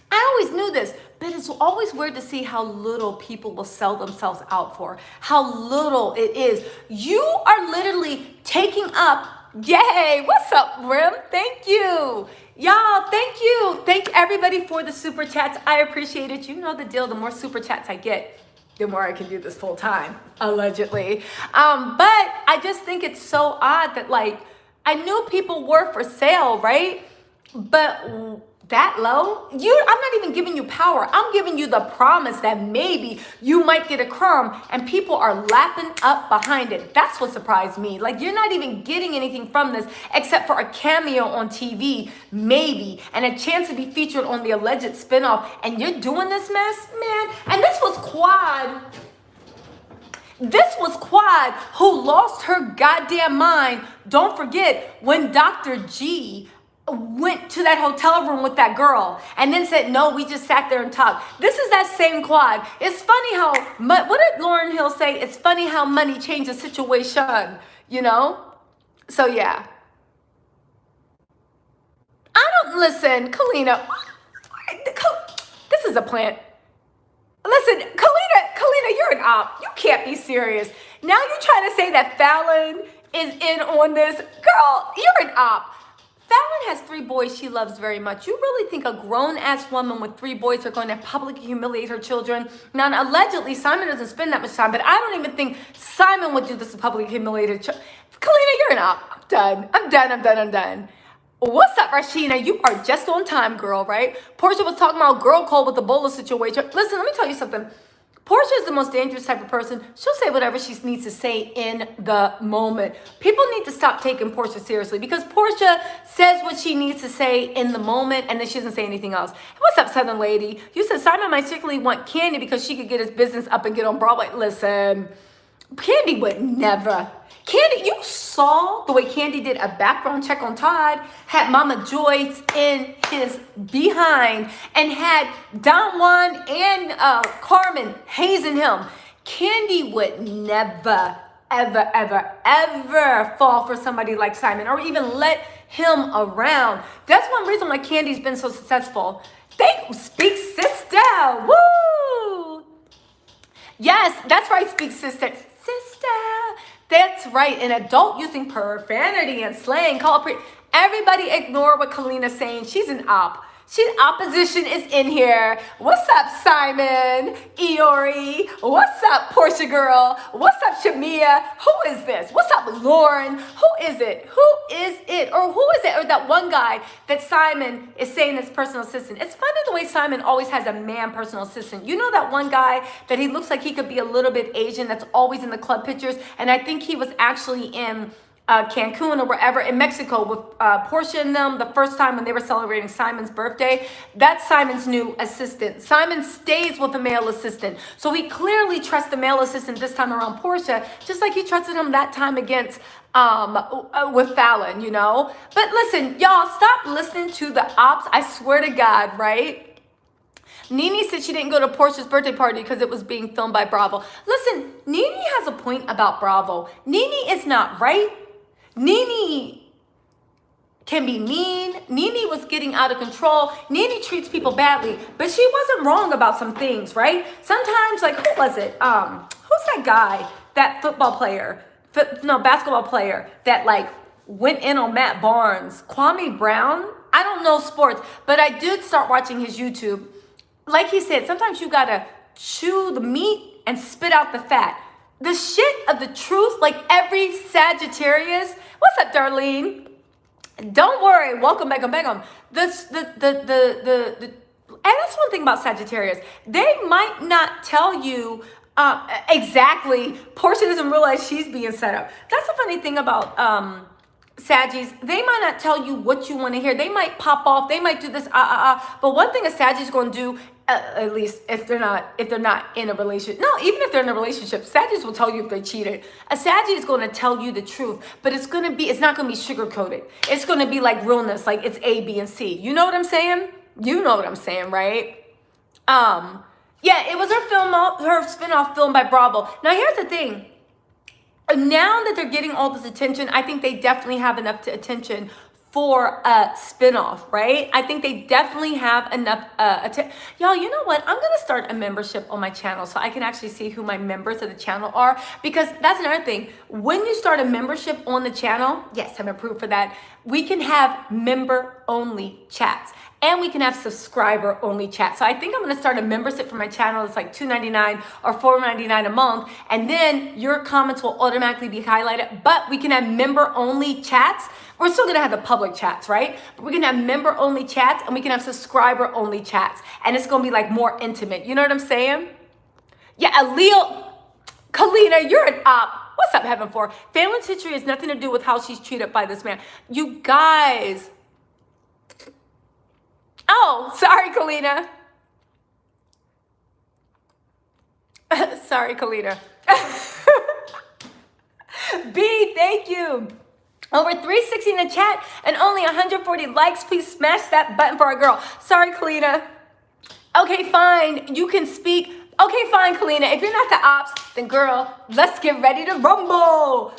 I always knew this, but it's always weird to see how little people will sell themselves out for. How little it is. You are literally taking up, yay, what's up, Rim? Thank you. Y'all, thank you. Thank everybody for the super chats. I appreciate it. You know the deal. The more super chats I get, the more I can do this full time, allegedly. But I just think it's so odd that, like, I knew people were for sale, right? But that low? I'm not even giving you power. I'm giving you the promise that maybe you might get a crumb, and people are lapping up behind it. That's what surprised me. Like, you're not even getting anything from this except for a cameo on TV, maybe, and a chance to be featured on the alleged spinoff. And you're doing this mess, man? And this was Quad. This was Quad who lost her goddamn mind. Don't forget when Dr. G went to that hotel room with that girl and then said, no, we just sat there and talked. This is that same Quad. It's funny how, what did Lauryn Hill say? It's funny how money changes situation, you know? So yeah. Listen, Kalina, this is a plant. Listen, Kalina, you're an op. You can't be serious. Now you're trying to say that Fallon is in on this. Girl, you're an op. Fallon has 3 boys she loves very much. You really think a grown-ass woman with 3 boys are going to publicly humiliate her children? Now, allegedly, Simon doesn't spend that much time, but I don't even think Simon would do this to publicly humiliate her children. Kalina, you're an op. I'm done. What's up, Rashina? You are just on time, girl, right? Porsha was talking about girl code with the Bola situation. Listen, let me tell you something. Porsha is the most dangerous type of person. She'll say whatever she needs to say in the moment. People need to stop taking Porsha seriously because Porsha says what she needs to say in the moment and then she doesn't say anything else. What's up, Southern Lady? You said Simon might secretly want Candy because she could get his business up and get on Broadway. Listen, Candy would never. Candy, you saw the way Candy did a background check on Todd, had Mama Joyce in his behind, and had Don Juan and Carmen hazing him. Candy would never, ever fall for somebody like Simon or even let him around. That's one reason why Candy's been so successful. Speak, sister. Woo! Yes, that's right, speak sister. Sister. That's right. An adult using profanity and slang. Everybody ignore what Kalina's saying. She's an op. Opposition is in here. What's up, Simon? Eori? What's up, Porsha girl? What's up, Shamia? Who is this? What's up, Lauren? Who is it? Who is it? Or who is it? Or that one guy that Simon is saying is personal assistant. It's funny the way Simon always has a man personal assistant. You know that one guy that he looks like he could be a little bit Asian that's always in the club pictures? And I think he was actually in Cancun or wherever in Mexico with Porsha and them the first time when they were celebrating Simon's birthday. That's Simon's new assistant. Simon stays with a male assistant. So he clearly trusts the male assistant this time around Porsha, just like he trusted him that time against with Fallon, you know? But listen, y'all, stop listening to the ops. I swear to God, right? Nene said she didn't go to Porsha's birthday party because it was being filmed by Bravo. Listen, Nene has a point about Bravo. Nene is not right. Nene can be mean. Nene was getting out of control. Nene treats people badly, but she wasn't wrong about some things, right? Sometimes, like, who was it? Who's that guy? That basketball player that like went in on Matt Barnes, Kwame Brown. I don't know sports, but I did start watching his YouTube. Like he said, sometimes you gotta chew the meat and spit out the fat. The shit of the truth, like every Sagittarius. What's up, Darlene? Don't worry. Welcome back. And that's one thing about Sagittarius. They might not tell you exactly. Porsha doesn't realize she's being set up. That's the funny thing about Saggies. They might not tell you what you want to hear. They might pop off. They might do this. But one thing a Saggie's going to do, at least if they're not in a relationship. No, even if they're in a relationship, Saggies will tell you if they cheated. A Saggie is going to tell you the truth, but it's not going to be sugar coated. It's going to be like realness, like it's A, B, and C. You know what I'm saying? You know what I'm saying, right? Yeah, it was her spinoff film by Bravo. Now here's the thing. Now that they're getting all this attention, I think they definitely have enough attention for a spinoff, right? I think they definitely have enough y'all, you know what? I'm gonna start a membership on my channel so I can actually see who my members of the channel are, because that's another thing. When you start a membership on the channel, yes, I'm approved for that, we can have member-only chats. And we can have subscriber-only chat. So I think I'm gonna start a membership for my channel. It's like $2.99 or $4.99 a month. And then your comments will automatically be highlighted. But we can have member-only chats. We're still gonna have the public chats, right? But we're gonna have member-only chats and we can have subscriber-only chats. And it's gonna be like more intimate. You know what I'm saying? Yeah, Kalina, you're an op. What's up, Heaven 4? Fallon's history has nothing to do with how she's treated by this man. You guys. Oh, sorry, Kalina. Sorry, Kalina. B, thank you. Over 360 in the chat and only 140 likes. Please smash that button for our girl. Sorry, Kalina. Okay, fine. You can speak. Okay, fine, Kalina. If you're not the ops, then girl, let's get ready to rumble.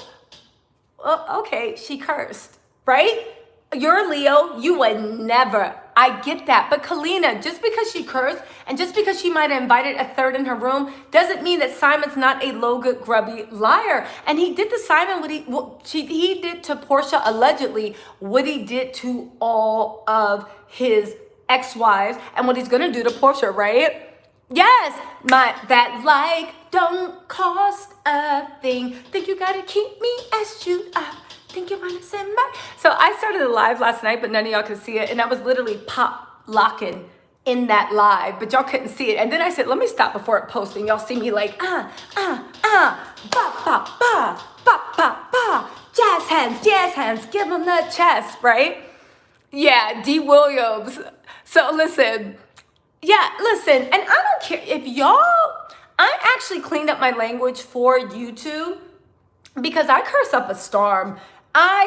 Okay, she cursed, right? You're a Leo. You would never. I get that. But Kalina, just because she cursed and just because she might have invited a third in her room doesn't mean that Simon's not a low good grubby liar. And he did to Simon he did to Porsha allegedly what he did to all of his ex-wives and what he's gonna do to Porsha, right? Yes, that like don't cost a thing. Think you gotta keep me as you are. Think you wanna send back? So I started a live last night, but none of y'all could see it. And I was literally pop locking in that live, but y'all couldn't see it. And then I said, let me stop before it posts. And y'all see me like, ba, ba, ba, ba, ba, ba. Jazz hands, give them the chest, right? Yeah, D. Williams. So listen, and I don't care if I actually cleaned up my language for YouTube because I curse up a storm. I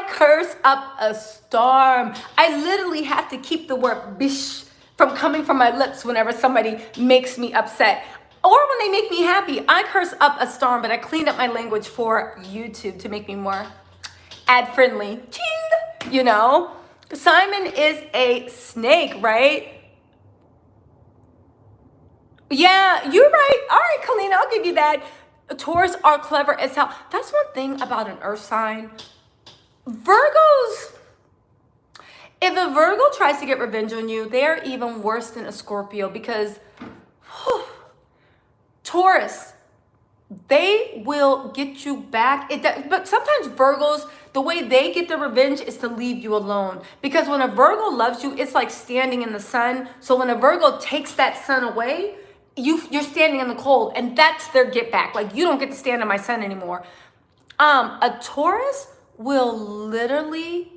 literally have to keep the word bish from coming from my lips whenever somebody makes me upset. Or when they make me happy, I curse up a storm, but I cleaned up my language for YouTube to make me more ad-friendly. Ching! You know? Simon is a snake, right? Yeah, you're right. All right, Kalina, I'll give you that. Taurus are clever as hell. That's one thing about an earth sign. Virgos, if a Virgo tries to get revenge on you, they are even worse than a Scorpio because Taurus, they will get you back. But sometimes Virgos, the way they get their revenge is to leave you alone. Because when a Virgo loves you, it's like standing in the sun. So when a Virgo takes that sun away, you're standing in the cold, and that's their get back. Like, you don't get to stand in my sun anymore. A Taurus will literally,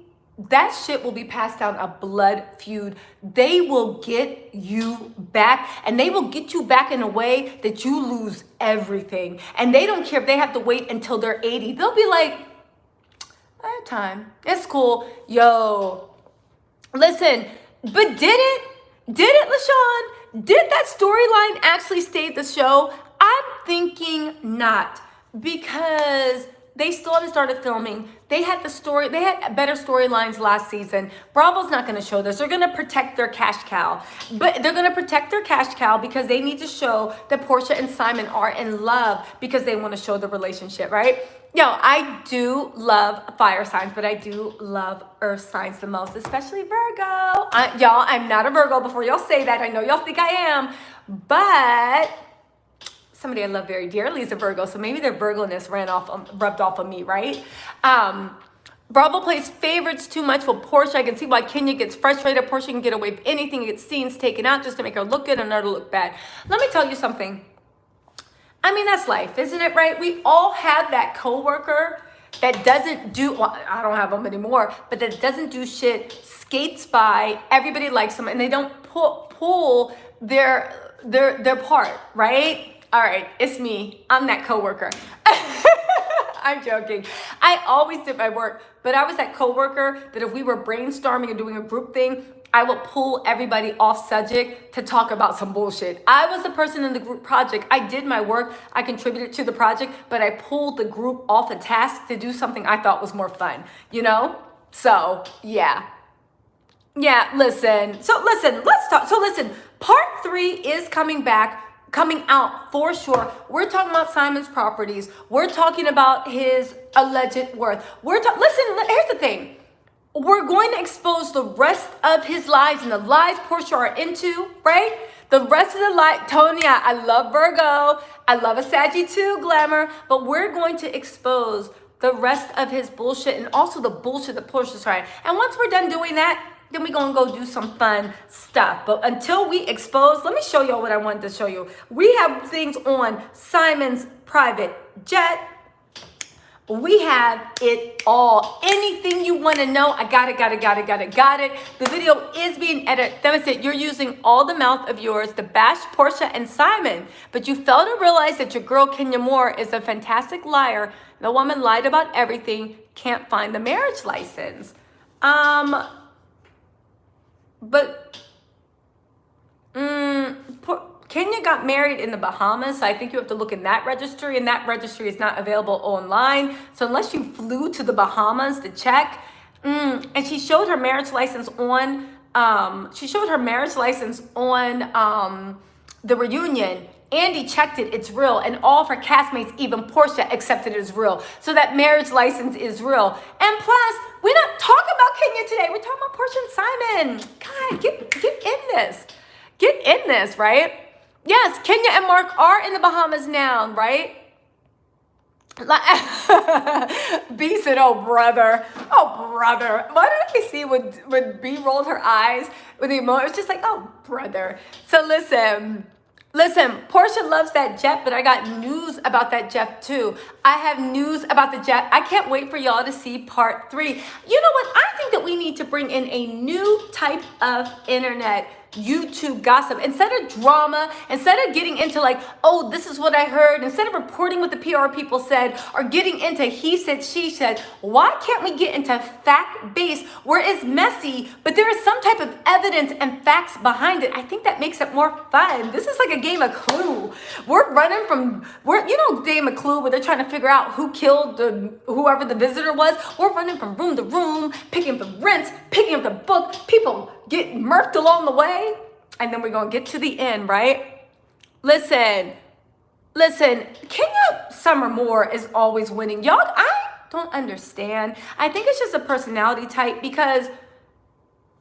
that shit will be passed down a blood feud. They will get you back, and they will get you back in a way that you lose everything. And they don't care if they have to wait until they're 80. They'll be like, I have time. It's cool. Yo, listen, but did it, LaShawn? Did that storyline actually stay the show? I'm thinking not, because they still haven't started filming. They had better storylines last season. Bravo's not going to show this. They're going to protect their cash cow. But they're going to protect their cash cow because they need to show that Porsha and Simon are in love, because they want to show the relationship, right? Yo, I do love fire signs, but I do love earth signs the most, especially Virgo. Y'all, I'm not a Virgo. Before y'all say that, I know y'all think I am, but somebody I love very dearly is a Virgo, so maybe their Virgo-ness rubbed off on me, right? Bravo plays favorites too much for Porsha. I can see why Kenya gets frustrated. Porsha can get away with anything, get scenes taken out just to make her look good and her to look bad. Let me tell you something. I mean, that's life, isn't it, right? We all have that coworker that doesn't do, well, I don't have them anymore, but that doesn't do shit, skates by, everybody likes them, and they don't pull their part, right? All right, it's me. I'm that coworker. I'm joking. I always did my work, but I was that coworker that if we were brainstorming and doing a group thing, I would pull everybody off subject to talk about some bullshit. I was the person in the group project. I did my work. I contributed to the project, but I pulled the group off a task to do something I thought was more fun, you know? So, yeah. Yeah, listen. So, listen, let's talk. So, listen, part 3 is coming out for sure. We're talking about Simon's properties. We're talking about his alleged worth. Listen, here's the thing. We're going to expose the rest of his lies and the lies Porsha are into, right? The rest of the lies, Tonya, I love Virgo. I love a Saggy too, Glamour. But we're going to expose the rest of his bullshit and also the bullshit that Porsha's trying. And once we're done doing that, then we're going to go do some fun stuff. But until we expose, let me show y'all what I wanted to show you. We have things on Simon's private jet. We have it all. Anything you want to know, I got it. The video is being edited. That said, you're using all the mouth of yours to bash Porsha and Simon, but you fail to realize that your girl Kenya Moore is a fantastic liar. The woman lied about everything, can't find the marriage license. Kenya got married in the Bahamas, so I think you have to look in that registry, and that registry is not available online. So unless you flew to the Bahamas to check, and she showed her marriage license on, the reunion. Andy checked it, it's real, and all of her castmates, even Porsha, accepted it as real. So that marriage license is real. And plus, we're not talking about Kenya today. We're talking about Porsha and Simon. God, get in this. Get in this, right? Yes, Kenya and Mark are in the Bahamas now, right? B said, oh, brother. Why did I see when B rolled her eyes with the emoji? It's just like, oh, brother. So listen, Porsha loves that jet, but I got news about that jet too. I have news about the jet. I can't wait for y'all to see part 3. You know what? I think that we need to bring in a new type of internet YouTube gossip. Instead of drama, instead of getting into like, oh, this is what I heard, instead of reporting what the PR people said or getting into he said, she said, why can't we get into fact-based where it's messy, but there is some type of evidence and facts behind it? I think that makes it more fun. This is like a game of Clue. You know game of Clue where they're trying to figure out who killed whoever the visitor was? We're running from room to room, picking up the rents, picking up the book, people get murked along the way, and then we're gonna get to the end, right? Listen, Kenya Summer Moore is always winning. Y'all, I don't understand. I think it's just a personality type because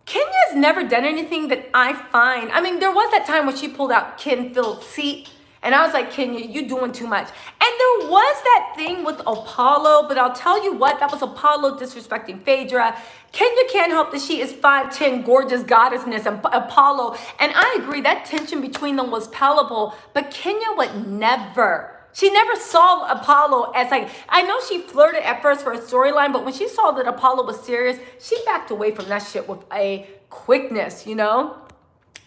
Kenya's never done anything that I find. I mean, there was that time when she pulled out Ken Phillips' seat, and I was like, Kenya, you doing too much. And there was that thing with Apollo, but I'll tell you what, that was Apollo disrespecting Phaedra. Kenya can't help that she is 5'10", gorgeous goddessness, and Apollo. And I agree, that tension between them was palpable, but Kenya would never. She never saw Apollo as like, I know she flirted at first for a storyline, but when she saw that Apollo was serious, she backed away from that shit with a quickness, you know?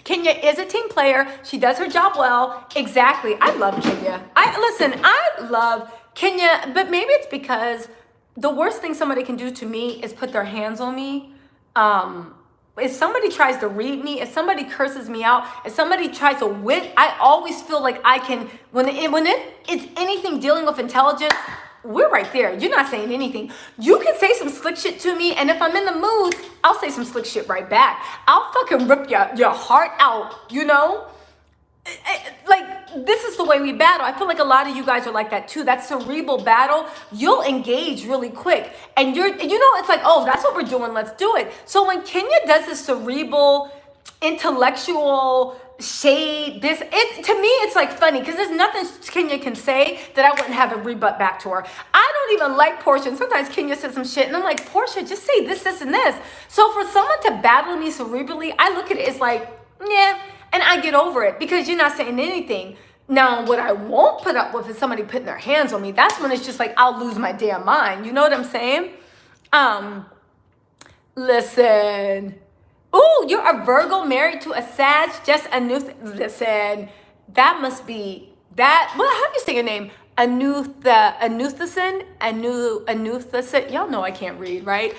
Kenya is a team player. She does her job well. Exactly. I love Kenya. I love Kenya, but maybe it's because the worst thing somebody can do to me is put their hands on me. If somebody tries to read me, if somebody curses me out, if somebody tries to wit, I always feel like I can, when it's anything dealing with intelligence, we're right there. You're not saying anything. You can say some slick shit to me, and if I'm in the mood, I'll say some slick shit right back. I'll fucking rip your heart out, you know? Like, this is the way we battle. I feel like a lot of you guys are like that too. That cerebral battle, you'll engage really quick. And it's like, oh, that's what we're doing. Let's do it. So when Kenya does this cerebral, intellectual shade, to me, it's like funny because there's nothing Kenya can say that I wouldn't have a rebut back to her. I don't even like Porsha, and sometimes Kenya says some shit, and I'm like, Porsha, just say this, and this. So for someone to battle me cerebrally, I look at it as like, yeah, and I get over it because you're not saying anything. Now, what I won't put up with is somebody putting their hands on me. That's when it's just like, I'll lose my damn mind. You know what I'm saying? Listen. Ooh, you're a Virgo married to a Sag, just a new, listen, that must be, that, well, how do you say your name? Anuthason? Y'all know I can't read, right?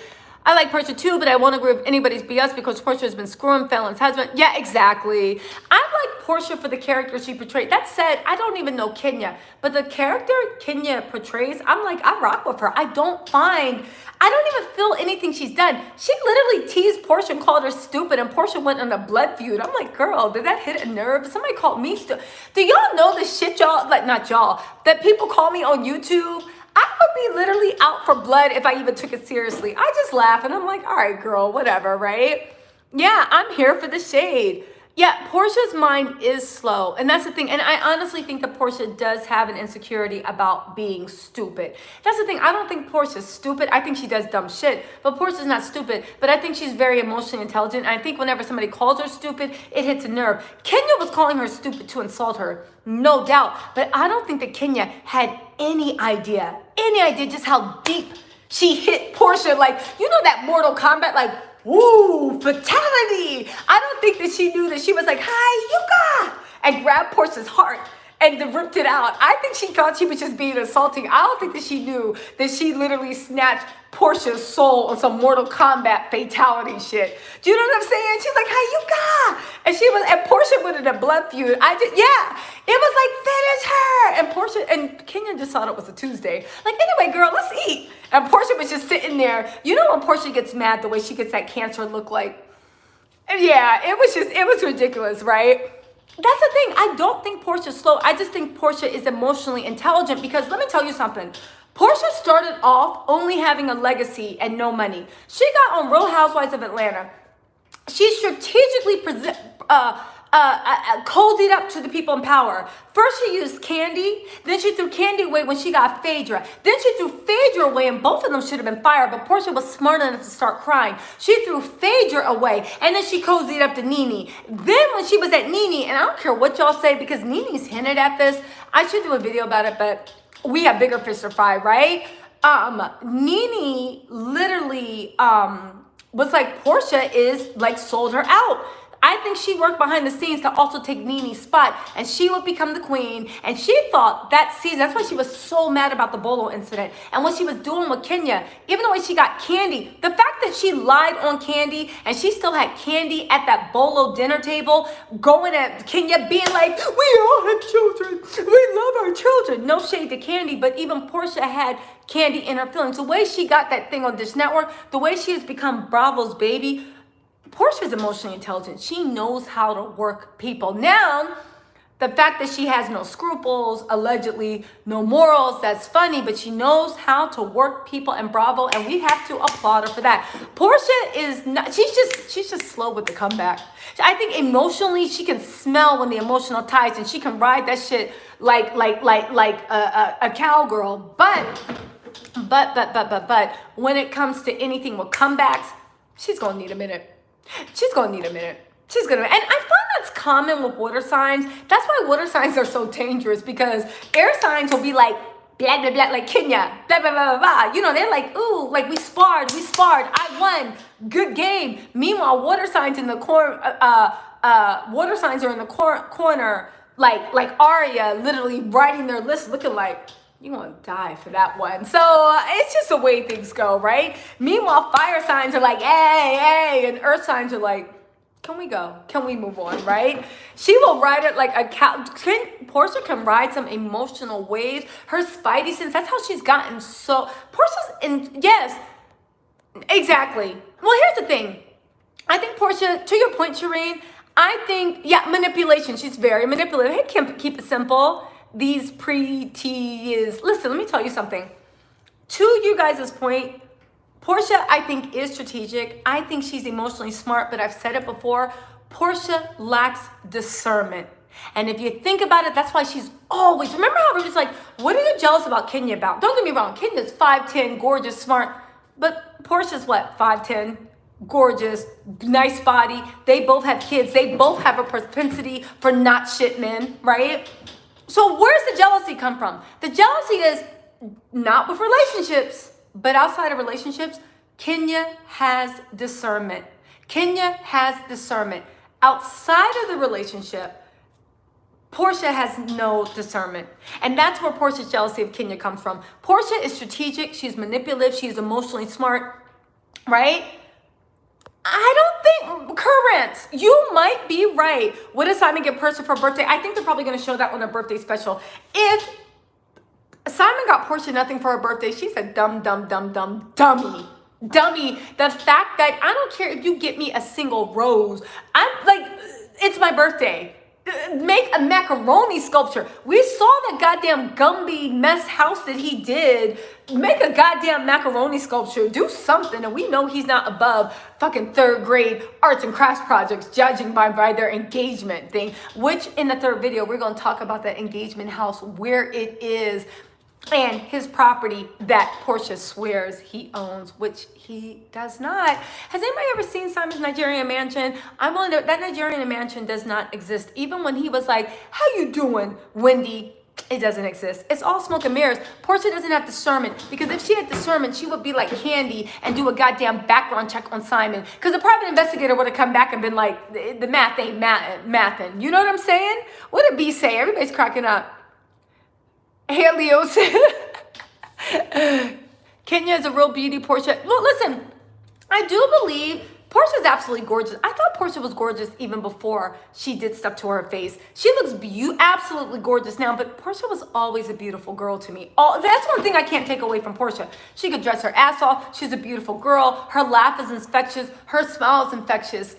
I like Porsha too, but I won't agree with anybody's BS because Porsha has been screwing Fallon's husband. Yeah, exactly. I like Porsha for the character she portrayed. That said, I don't even know Kenya, but the character Kenya portrays, I'm like, I rock with her. I don't even feel anything she's done. She literally teased Porsha and called her stupid, and Porsha went on a blood feud. I'm like, girl, did that hit a nerve? Somebody called me stupid. Do y'all know the shit y'all, like not y'all, that people call me on YouTube? I would be literally out for blood if I even took it seriously. I just laugh and I'm like, all right, girl, whatever, right? Yeah, I'm here for the shade. Yeah, Porsha's mind is slow. And that's the thing. And I honestly think that Porsha does have an insecurity about being stupid. That's the thing. I don't think Porsha's stupid. I think she does dumb shit. But Porsha's not stupid. But I think she's very emotionally intelligent. And I think whenever somebody calls her stupid, it hits a nerve. Kenya was calling her stupid to insult her. No doubt. But I don't think that Kenya had any idea just how deep she hit Porsha. Like, you know that Mortal Kombat, like, woo, fatality. I don't think that she knew that she was like, hi, Yuka, and grabbed Porsha's heart and ripped it out. I think she thought she was just being assaulting. I don't think that she knew that she literally snatched Porsha's soul on some Mortal Kombat fatality shit. Do you know what I'm saying? She's like, hi, Yuka. And Porsha went in a blood feud. It was like, finish her. And Porsha, and Kenya just thought it was a Tuesday. Like, anyway, girl, let's eat. And Porsha was just sitting there. You know when Porsha gets mad, the way she gets that cancer look like? Yeah, it was ridiculous, right? That's the thing. I don't think Porsha's slow. I just think Porsha is emotionally intelligent because let me tell you something. Porsha started off only having a legacy and no money. She got on Real Housewives of Atlanta. She strategically cozied up to the people in power. First she used Candy, then she threw Candy away when she got Phaedra. Then she threw Phaedra away and both of them should have been fired, but Porsha was smart enough to start crying. She threw Phaedra away and then she cozied up to Nene. Then when she was at Nene, and I don't care what y'all say because Nene's hinted at this. I should do a video about it, but we have bigger fish to fry, right? Nene literally was like, Porsha is like sold her out. I think she worked behind the scenes to also take Nene's spot and she would become the queen. And she thought that season, that's why she was so mad about the Bolo incident. And what she was doing with Kenya, even the way she got Candy, the fact that she lied on Candy and she still had Candy at that Bolo dinner table, going at Kenya being like, we all have children. We love our children. No shade to Candy, but even Porsha had Candy in her feelings. The way she got that thing on Dish Network, the way she has become Bravo's baby, Porsha's emotionally intelligent. She knows how to work people. Now, The fact that she has no scruples, allegedly no morals, that's funny, but she knows how to work people, and bravo, and we have to applaud her for that. Porsha is not, she's just slow with the comeback. I think emotionally, she can smell when the emotional tides, and she can ride that shit like a cowgirl. But when it comes to anything with comebacks, she's gonna need a minute. She's gonna need a minute. She's gonna, and I find that's common with water signs. That's why water signs are so dangerous, because air signs will be like, blah, blah, blah, like Kenya, blah, blah, blah, blah, blah. You know, they're like, ooh, like we sparred, I won, good game. Meanwhile, water signs in the corner, water signs are in the corner, like Arya, literally writing their list, looking like, you gonna die for that one. So it's just the way things go, right? Meanwhile, fire signs are like, hey, and earth signs are like, can we go? Can we move on, right? She will ride it like a cow. Porsha can ride some emotional waves. Her spidey sense, that's how she's gotten so... Porsha's in... Yes, exactly. Well, here's the thing. I think Porsha, to your point, Shireen, I think, yeah, manipulation. She's very manipulative. Hey, Kim, keep it simple. These pre-T Listen, let me tell you something. To you guys' point, Porsha, I think, is strategic. I think she's emotionally smart, but I've said it before. Porsha lacks discernment. And if you think about it, that's why she's always... Remember how we were just like, what are you jealous about Kenya about? Don't get me wrong. Kenya's 5'10", gorgeous, smart. But Porsha's what? 5'10", gorgeous, nice body. They both have kids. They both have a propensity for not shit men, right? So where's the jealousy come from? The jealousy is not with relationships. But outside of relationships, Kenya has discernment. Kenya has discernment. Outside of the relationship, Porsha has no discernment. And that's where Porsha's jealousy of Kenya comes from. Porsha is strategic. She's manipulative. She's emotionally smart, right? I don't think, current, you might be right. What does Simon get Porsha for her birthday? I think they're probably going to show that on her birthday special. If Simon got Porsha nothing for her birthday, she's a dummy. The fact that I don't care if you get me a single rose. I'm like, it's my birthday. Make a macaroni sculpture. We saw the goddamn Gumby mess house that he did. Make a goddamn macaroni sculpture. Do something. And we know he's not above fucking third grade arts and crafts projects, judging by their engagement thing. Which in the third video, we're going to talk about the engagement house, where it is, and his property that Porsha swears he owns, which he does not. Has anybody ever seen Simon's Nigerian mansion? I'm willing to, that Nigerian mansion does not exist. Even when he was like, how you doing, Wendy? It doesn't exist. It's all smoke and mirrors. Porsha doesn't have discernment, because if she had discernment, she would be like Candy and do a goddamn background check on Simon. Because the private investigator would have come back and been like, the math ain't mathin'. You know what I'm saying? What did B say? Everybody's cracking up. Helios. Kenya is a real beauty. Porsha. Well, listen, I do believe Porsha's absolutely gorgeous. I thought Porsha was gorgeous even before she did stuff to her face. She looks absolutely gorgeous now, but Porsha was always a beautiful girl to me. That's one thing I can't take away from Porsha. She could dress her ass off. She's a beautiful girl. Her laugh is infectious. Her smile is infectious.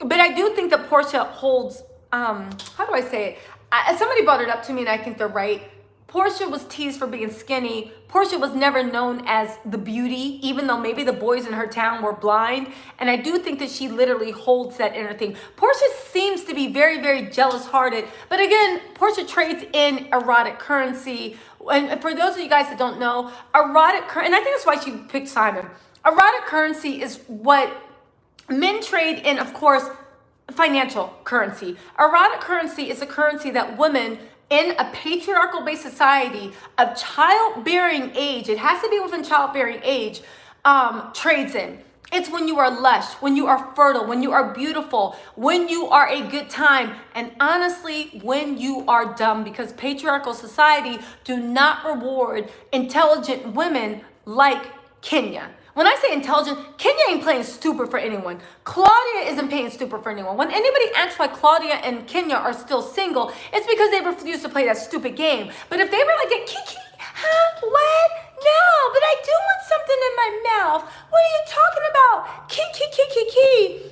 But I do think that Porsha holds, how do I say it? Somebody brought it up to me, and I think they're right. Porsha was teased for being skinny. Porsha was never known as the beauty, even though maybe the boys in her town were blind. And I do think that she literally holds that inner thing. Porsha seems to be very, very jealous-hearted. But again, Porsha trades in erotic currency. And for those of you guys that don't know, erotic currency, and I think that's why she picked Simon. Erotic currency is what men trade in, of course, financial currency. Erotic currency is a currency that women in a patriarchal-based society of childbearing age, it has to be within childbearing age, trades in. It's when you are lush, when you are fertile, when you are beautiful, when you are a good time, and honestly, when you are dumb, because patriarchal society do not reward intelligent women like Kenya. When I say intelligent, Kenya ain't playing stupid for anyone. Claudia isn't playing stupid for anyone. When anybody asks why Claudia and Kenya are still single, it's because they refuse to play that stupid game. But if they were like, Kiki, huh? What? No, but I do want something in my mouth. What are you talking about? Kiki.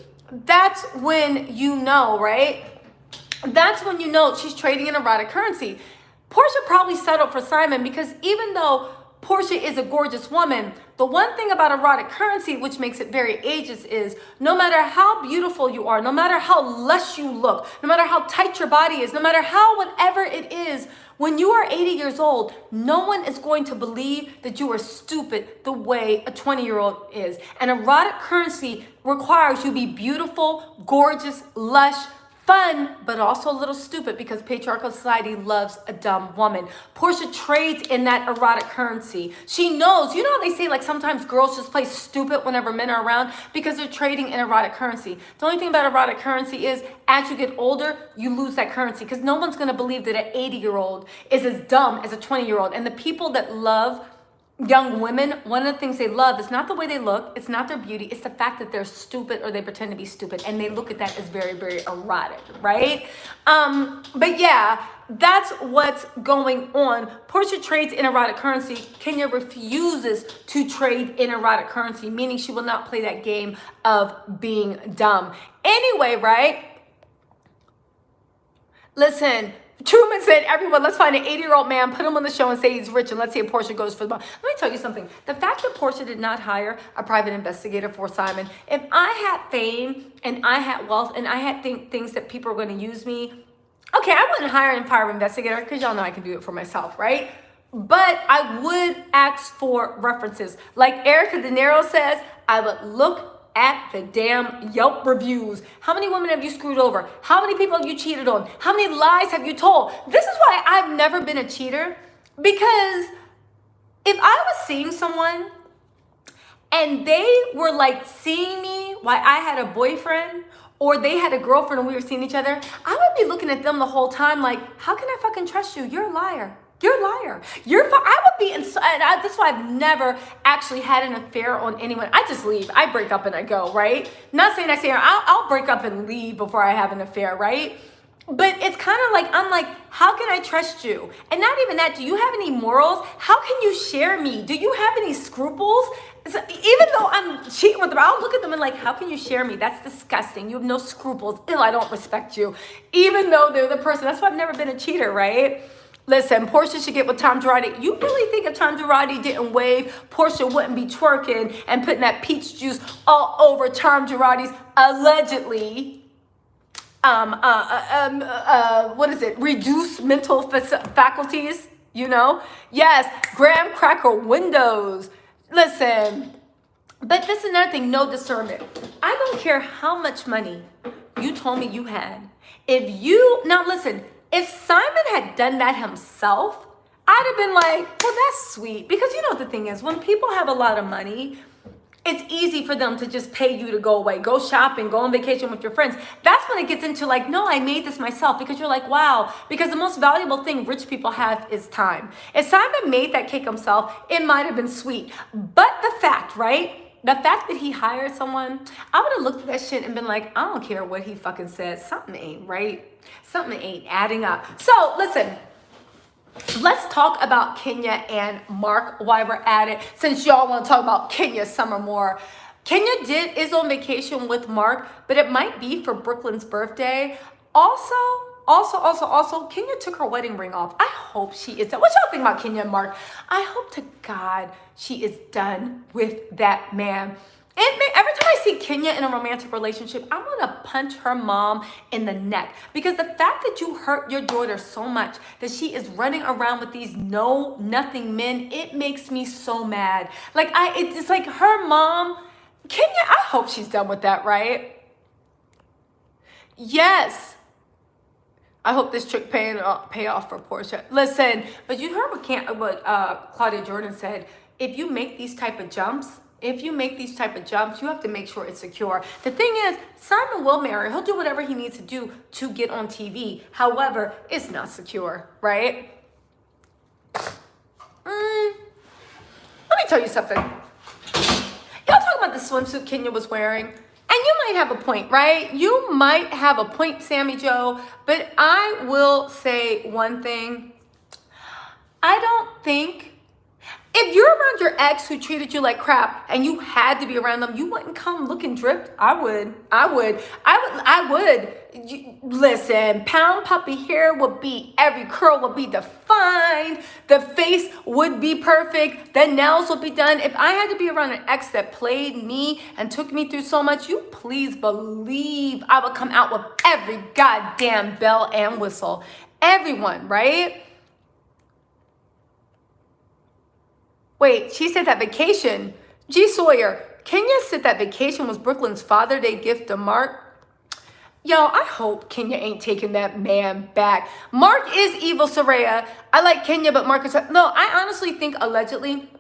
That's when you know, right? that's when you know she's trading in erotic currency. Porsha probably settled for Simon because even though Porsha is a gorgeous woman, the one thing about erotic currency, which makes it very ageist, is no matter how beautiful you are, no matter how lush you look, no matter how tight your body is, no matter how whatever it is, when you are 80 years old, no one is going to believe that you are stupid the way a 20-year-old is. And erotic currency requires you be beautiful, gorgeous, lush, fun, but also a little stupid because patriarchal society loves a dumb woman. Porsha trades in that erotic currency. She knows, you know how they say like sometimes girls just play stupid whenever men are around because they're trading in erotic currency. The only thing about erotic currency is as you get older, you lose that currency because no one's gonna believe that an 80-year-old is as dumb as a 20-year-old. And the people that love young women, one of the things they love is not the way they look, it's not their beauty, it's the fact that they're stupid or they pretend to be stupid, and they look at that as very, very erotic, right? But yeah, that's what's going on. Porsha trades in erotic currency. Kenya refuses to trade in erotic currency, meaning she will not play that game of being dumb. Anyway, right? Listen, Truman said, everyone, let's find an 80-year-old man, put him on the show and say he's rich, and let's see if Porsha goes for the money. Let me tell you something. The fact that Porsha did not hire a private investigator for Simon, if I had fame and I had wealth and I had things that people are going to use me, okay, I wouldn't hire a private investigator because y'all know I can do it for myself, right? But I would ask for references. Like Erica De Niro says, I would look at the damn Yelp reviews. How many women have you screwed over? How many people have you cheated on? How many lies have you told? This is why I've never been a cheater, because if I was seeing someone and they were like seeing me while I had a boyfriend or they had a girlfriend and we were seeing each other, I would be looking at them the whole time like, how can I fucking trust you? You're a liar. You're a liar. I would be inside. That's why I've never actually had an affair on anyone. I just leave. I break up and I go, right? Not saying I'll break up and leave before I have an affair, right? But it's kind of like, I'm like, how can I trust you? And not even that, do you have any morals? How can you share me? Do you have any scruples? So even though I'm cheating with them, I'll look at them and like, how can you share me? That's disgusting. You have no scruples. Ew, I don't respect you. Even though they're the person. That's why I've never been a cheater, right? Listen, Porsha should get with Tom Girardi. You really think if Tom Girardi didn't wave, Porsha wouldn't be twerking and putting that peach juice all over Tom Girardi's allegedly, reduced mental faculties, you know? Yes, graham cracker windows. Listen, but this is another thing, no discernment. I don't care how much money you told me you had. If Simon had done that himself, I'd have been like, well, that's sweet. Because you know what the thing is, when people have a lot of money, it's easy for them to just pay you to go away, go shopping, go on vacation with your friends. That's when it gets into like, no, I made this myself, because you're like, wow, because the most valuable thing rich people have is time. If Simon made that cake himself, it might have been sweet. But the fact, right? The fact that he hired someone, I would have looked at that shit and been like, I don't care what he fucking says. Something ain't right. Something ain't adding up. So listen, let's talk about Kenya and Mark while we're at it. Since y'all want to talk about Kenya summer more. Kenya is on vacation with Mark, but it might be for Brooklyn's birthday. Also, Kenya took her wedding ring off. I hope she is done. What y'all think about Kenya and Mark? I hope to God she is done with that man. Every time I see Kenya in a romantic relationship, I want to punch her mom in the neck. Because the fact that you hurt your daughter so much that she is running around with these nothing men, it makes me so mad. Like, it's like her mom, Kenya, I hope she's done with that, right? Yes. I hope this trick pay off for Porsha. Listen, but you heard what Claudia Jordan said. If you make these type of jumps, you have to make sure it's secure. The thing is, Simon will marry. He'll do whatever he needs to do to get on TV. However, it's not secure, right? Let me tell you something. Y'all talking about the swimsuit Kenya was wearing? And you might have a point, right? You might have a point, Sammy Joe. But I will say one thing. I don't think, if you're around your ex who treated you like crap and you had to be around them, you wouldn't come looking dripped. I would. listen, pound puppy hair would be, every curl would be defined. The face would be perfect. The nails would be done. If I had to be around an ex that played me and took me through so much, you please believe I would come out with every goddamn bell and whistle. Everyone, right? Wait, she said that vacation. G. Sawyer, Kenya said that vacation was Brooklyn's Father's Day gift to Mark. Yo, I hope Kenya ain't taking that man back. Mark is evil, Soraya. I like Kenya, but Mark is... No, I honestly think, allegedly,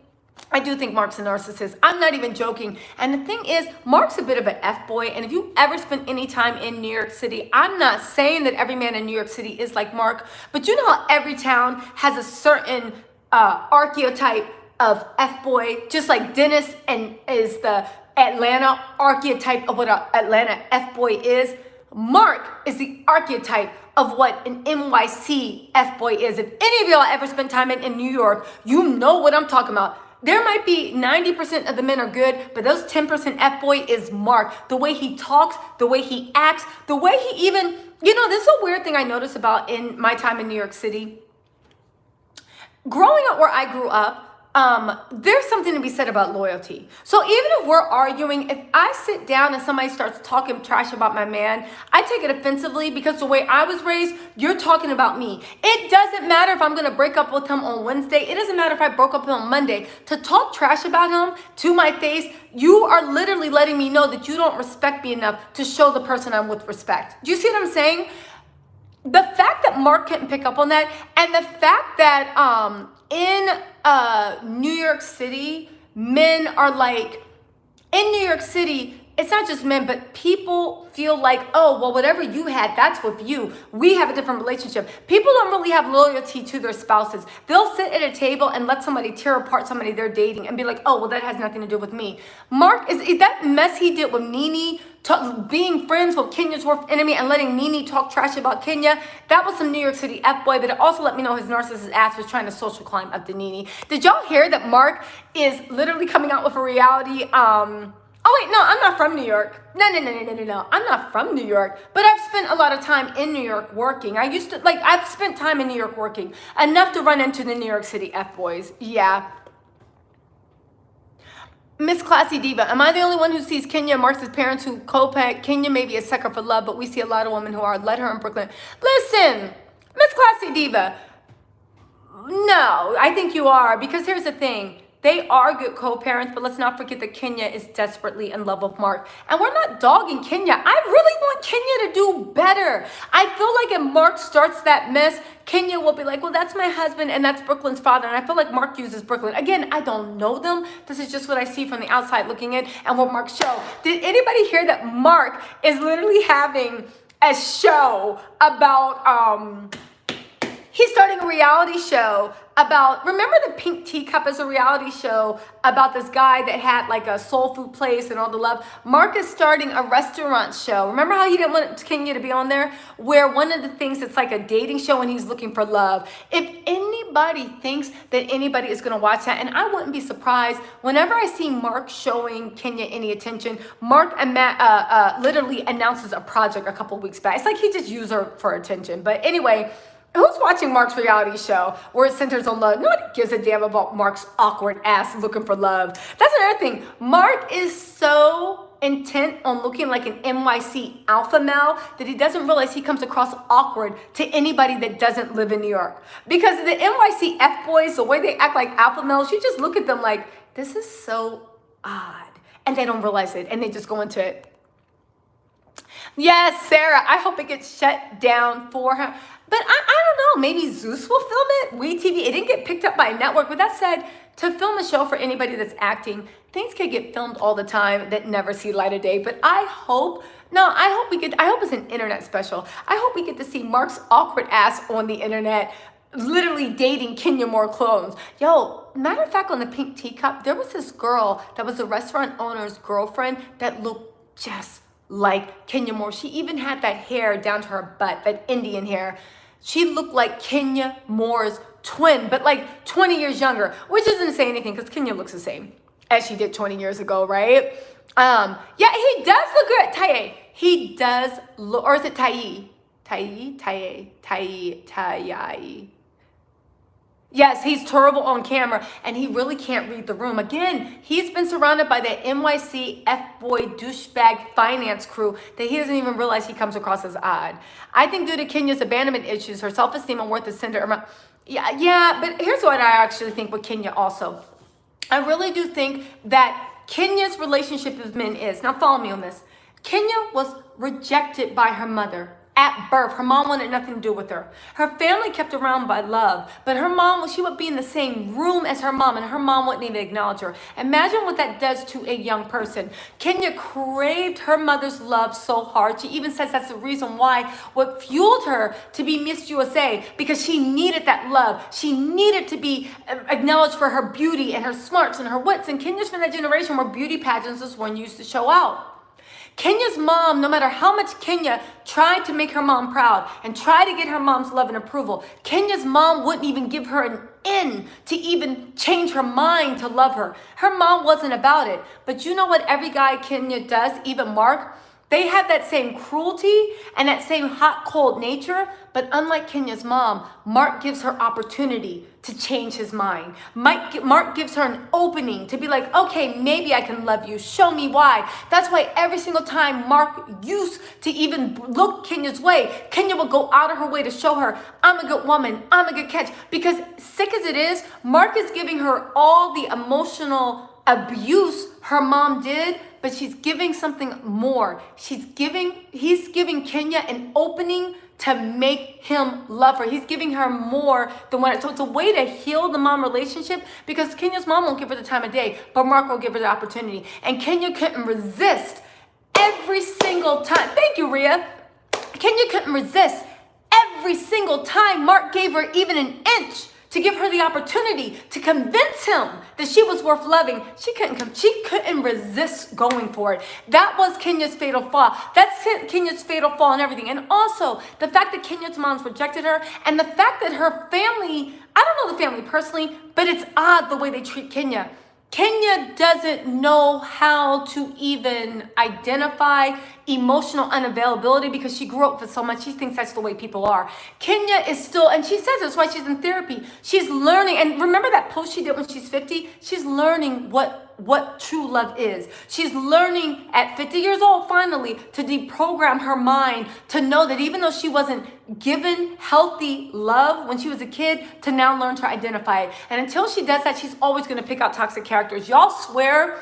I do think Mark's a narcissist. I'm not even joking. And the thing is, Mark's a bit of an F-boy. And if you ever spent any time in New York City, I'm not saying that every man in New York City is like Mark, but you know how every town has a certain archetype of F-boy, just like Dennis and is the Atlanta archetype of what an Atlanta F-boy is. Mark is the archetype of what an NYC F-boy is. If any of y'all ever spent time in New York, you know what I'm talking about. There might be 90% of the men are good, but those 10% F-boy is Mark. The way he talks, the way he acts, the way he even, you know, this is a weird thing I noticed about in my time in New York City. Growing up where I grew up, there's something to be said about loyalty. So even if we're arguing, if I sit down and somebody starts talking trash about my man, I take it offensively because the way I was raised, you're talking about me. It doesn't matter if I'm going to break up with him on Wednesday. It doesn't matter if I broke up with him on Monday. To talk trash about him to my face, you are literally letting me know that you don't respect me enough to show the person I'm with respect. Do you see what I'm saying? The fact that Mark couldn't pick up on that, and the fact that in New York City, men are like, in New York City, it's not just men, but people feel like, oh, well, whatever you had, that's with you. We have a different relationship. People don't really have loyalty to their spouses. They'll sit at a table and let somebody tear apart somebody they're dating and be like, oh, well, that has nothing to do with me. Mark, is that mess he did with Nene, being friends with Kenya's worst enemy and letting Nene talk trash about Kenya, that was some New York City F-boy, but it also let me know his narcissist ass was trying to social climb up to Nene. Did y'all hear that Mark is literally coming out with a reality, oh wait, no, I'm not from New York. No. I'm not from New York, but I've spent a lot of time in New York working. I've spent time in New York working enough to run into the New York City F-boys. Yeah. Miss Classy Diva, am I the only one who sees Kenya and Mark's parents who co-parent? Kenya may be a sucker for love, but we see a lot of women who are. Let her in Brooklyn. Listen, Miss Classy Diva, no, I think you are, because here's the thing. They are good co-parents, but let's not forget that Kenya is desperately in love with Mark. And we're not dogging Kenya. I really want Kenya to do better. I feel like if Mark starts that mess, Kenya will be like, well, that's my husband and that's Brooklyn's father. And I feel like Mark uses Brooklyn. Again, I don't know them. This is just what I see from the outside looking in and what Mark's show. Did anybody hear that Mark is literally having a show about, he's starting a reality show about, remember the Pink Teacup as a reality show about this guy that had like a soul food place and all the love? Mark is starting a restaurant show. Remember how he didn't want Kenya to be on there? Where one of the things, it's like a dating show and he's looking for love. If anybody thinks that anybody is gonna watch that, and I wouldn't be surprised, whenever I see Mark showing Kenya any attention, Mark and Matt literally announces a project a couple weeks back. It's like he just used her for attention. But anyway, who's watching Mark's reality show where it centers on love? Nobody gives a damn about Mark's awkward ass looking for love. That's another thing. Mark is so intent on looking like an NYC alpha male that he doesn't realize he comes across awkward to anybody that doesn't live in New York. Because the NYC F-boys, the way they act like alpha males, you just look at them like, this is so odd. And they don't realize it, and they just go into it. Yes, Sarah, I hope it gets shut down for her. But I don't know, maybe Zeus will film it. WeTV, it didn't get picked up by a network. But that said, to film a show for anybody that's acting, things can get filmed all the time that never see light of day. But I hope it's an internet special. I hope we get to see Mark's awkward ass on the internet, literally dating Kenya Moore clones. Yo, matter of fact, on the Pink Teacup, there was this girl that was the restaurant owner's girlfriend that looked just like Kenya Moore. She even had that hair down to her butt, that Indian hair. She looked like Kenya Moore's twin, but like 20 years younger, which doesn't say anything because Kenya looks the same as she did 20 years ago, right? Yeah, he does look good. Taye, He does, or is it Tai? Tai. Yes, he's terrible on camera, and he really can't read the room. Again, he's been surrounded by the NYC F-boy douchebag finance crew that he doesn't even realize he comes across as odd. I think due to Kenya's abandonment issues, her self-esteem and worth is centered around... Yeah, but here's what I actually think with Kenya also. I really do think that Kenya's relationship with men is... Now follow me on this. Kenya was rejected by her mother. At birth, her mom wanted nothing to do with her. Her family kept her around by love, but her mom, she would be in the same room as her mom, and her mom wouldn't even acknowledge her. Imagine what that does to a young person. Kenya craved her mother's love so hard. She even says that's the reason why, what fueled her to be Miss USA, because she needed that love. She needed to be acknowledged for her beauty and her smarts and her wits. And Kenya's from that generation where beauty pageants is one used to show out. Kenya's mom, no matter how much Kenya tried to make her mom proud and try to get her mom's love and approval, Kenya's mom wouldn't even give her an in to even change her mind to love her. Her mom wasn't about it. But you know what every guy Kenya does, even Mark? They have that same cruelty and that same hot, cold nature, but unlike Kenya's mom, Mark gives her opportunity to change his mind. Mark gives her an opening to be like, okay, maybe I can love you. Show me why. That's why every single time Mark used to even look Kenya's way, Kenya would go out of her way to show her, I'm a good woman, I'm a good catch. Because sick as it is, Mark is giving her all the emotional abuse her mom did, but she's giving something more. He's giving Kenya an opening to make him love her. He's giving her more than what. So it's a way to heal the mom relationship, because Kenya's mom won't give her the time of day, but Mark will give her the opportunity. And Kenya couldn't resist every single time. Thank you, Rhea. Kenya couldn't resist every single time Mark gave her even an inch to give her the opportunity to convince him that she was worth loving. She couldn't resist going for it. That was Kenya's fatal flaw. That's Kenya's fatal flaw and everything. And also the fact that Kenya's mom's rejected her, and the fact that her family, I don't know the family personally, but it's odd the way they treat Kenya. Kenya doesn't know how to even identify emotional unavailability because she grew up with so much. She thinks that's the way people are. Kenya is still, and she says that's why she's in therapy. She's learning, and remember that post she did when she's 50? She's learning what true love is. She's learning at 50 years old, finally, to deprogram her mind, to know that even though she wasn't given healthy love when she was a kid, to now learn to identify it. And until she does that, she's always going to pick out toxic characters. Y'all swear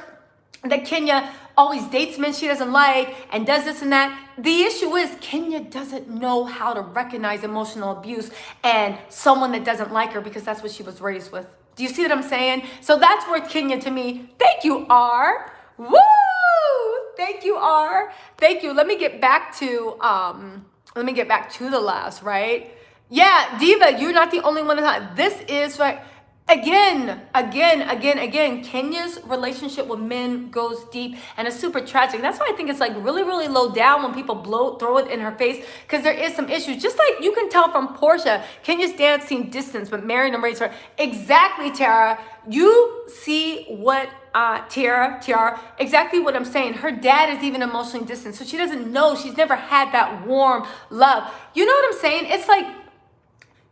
that Kenya always dates men she doesn't like and does this and that. The issue is Kenya doesn't know how to recognize emotional abuse and someone that doesn't like her, because that's what she was raised with. Do you see what I'm saying? So that's where Kenya, to me, thank you, R. Woo! Thank you, R. Thank you. Let me get back to the last, right? Yeah, Diva, you're not the only one. This is right. Again, Kenya's relationship with men goes deep, and it's super tragic. That's why I think it's like really, really low down when people throw it in her face, because there is some issues. Just like you can tell from Porsha, Kenya's dad seemed distant, but married and raised her. Exactly, Tara. You see what, Tiara, exactly what I'm saying. Her dad is even emotionally distant, so she doesn't know. She's never had that warm love. You know what I'm saying? It's like,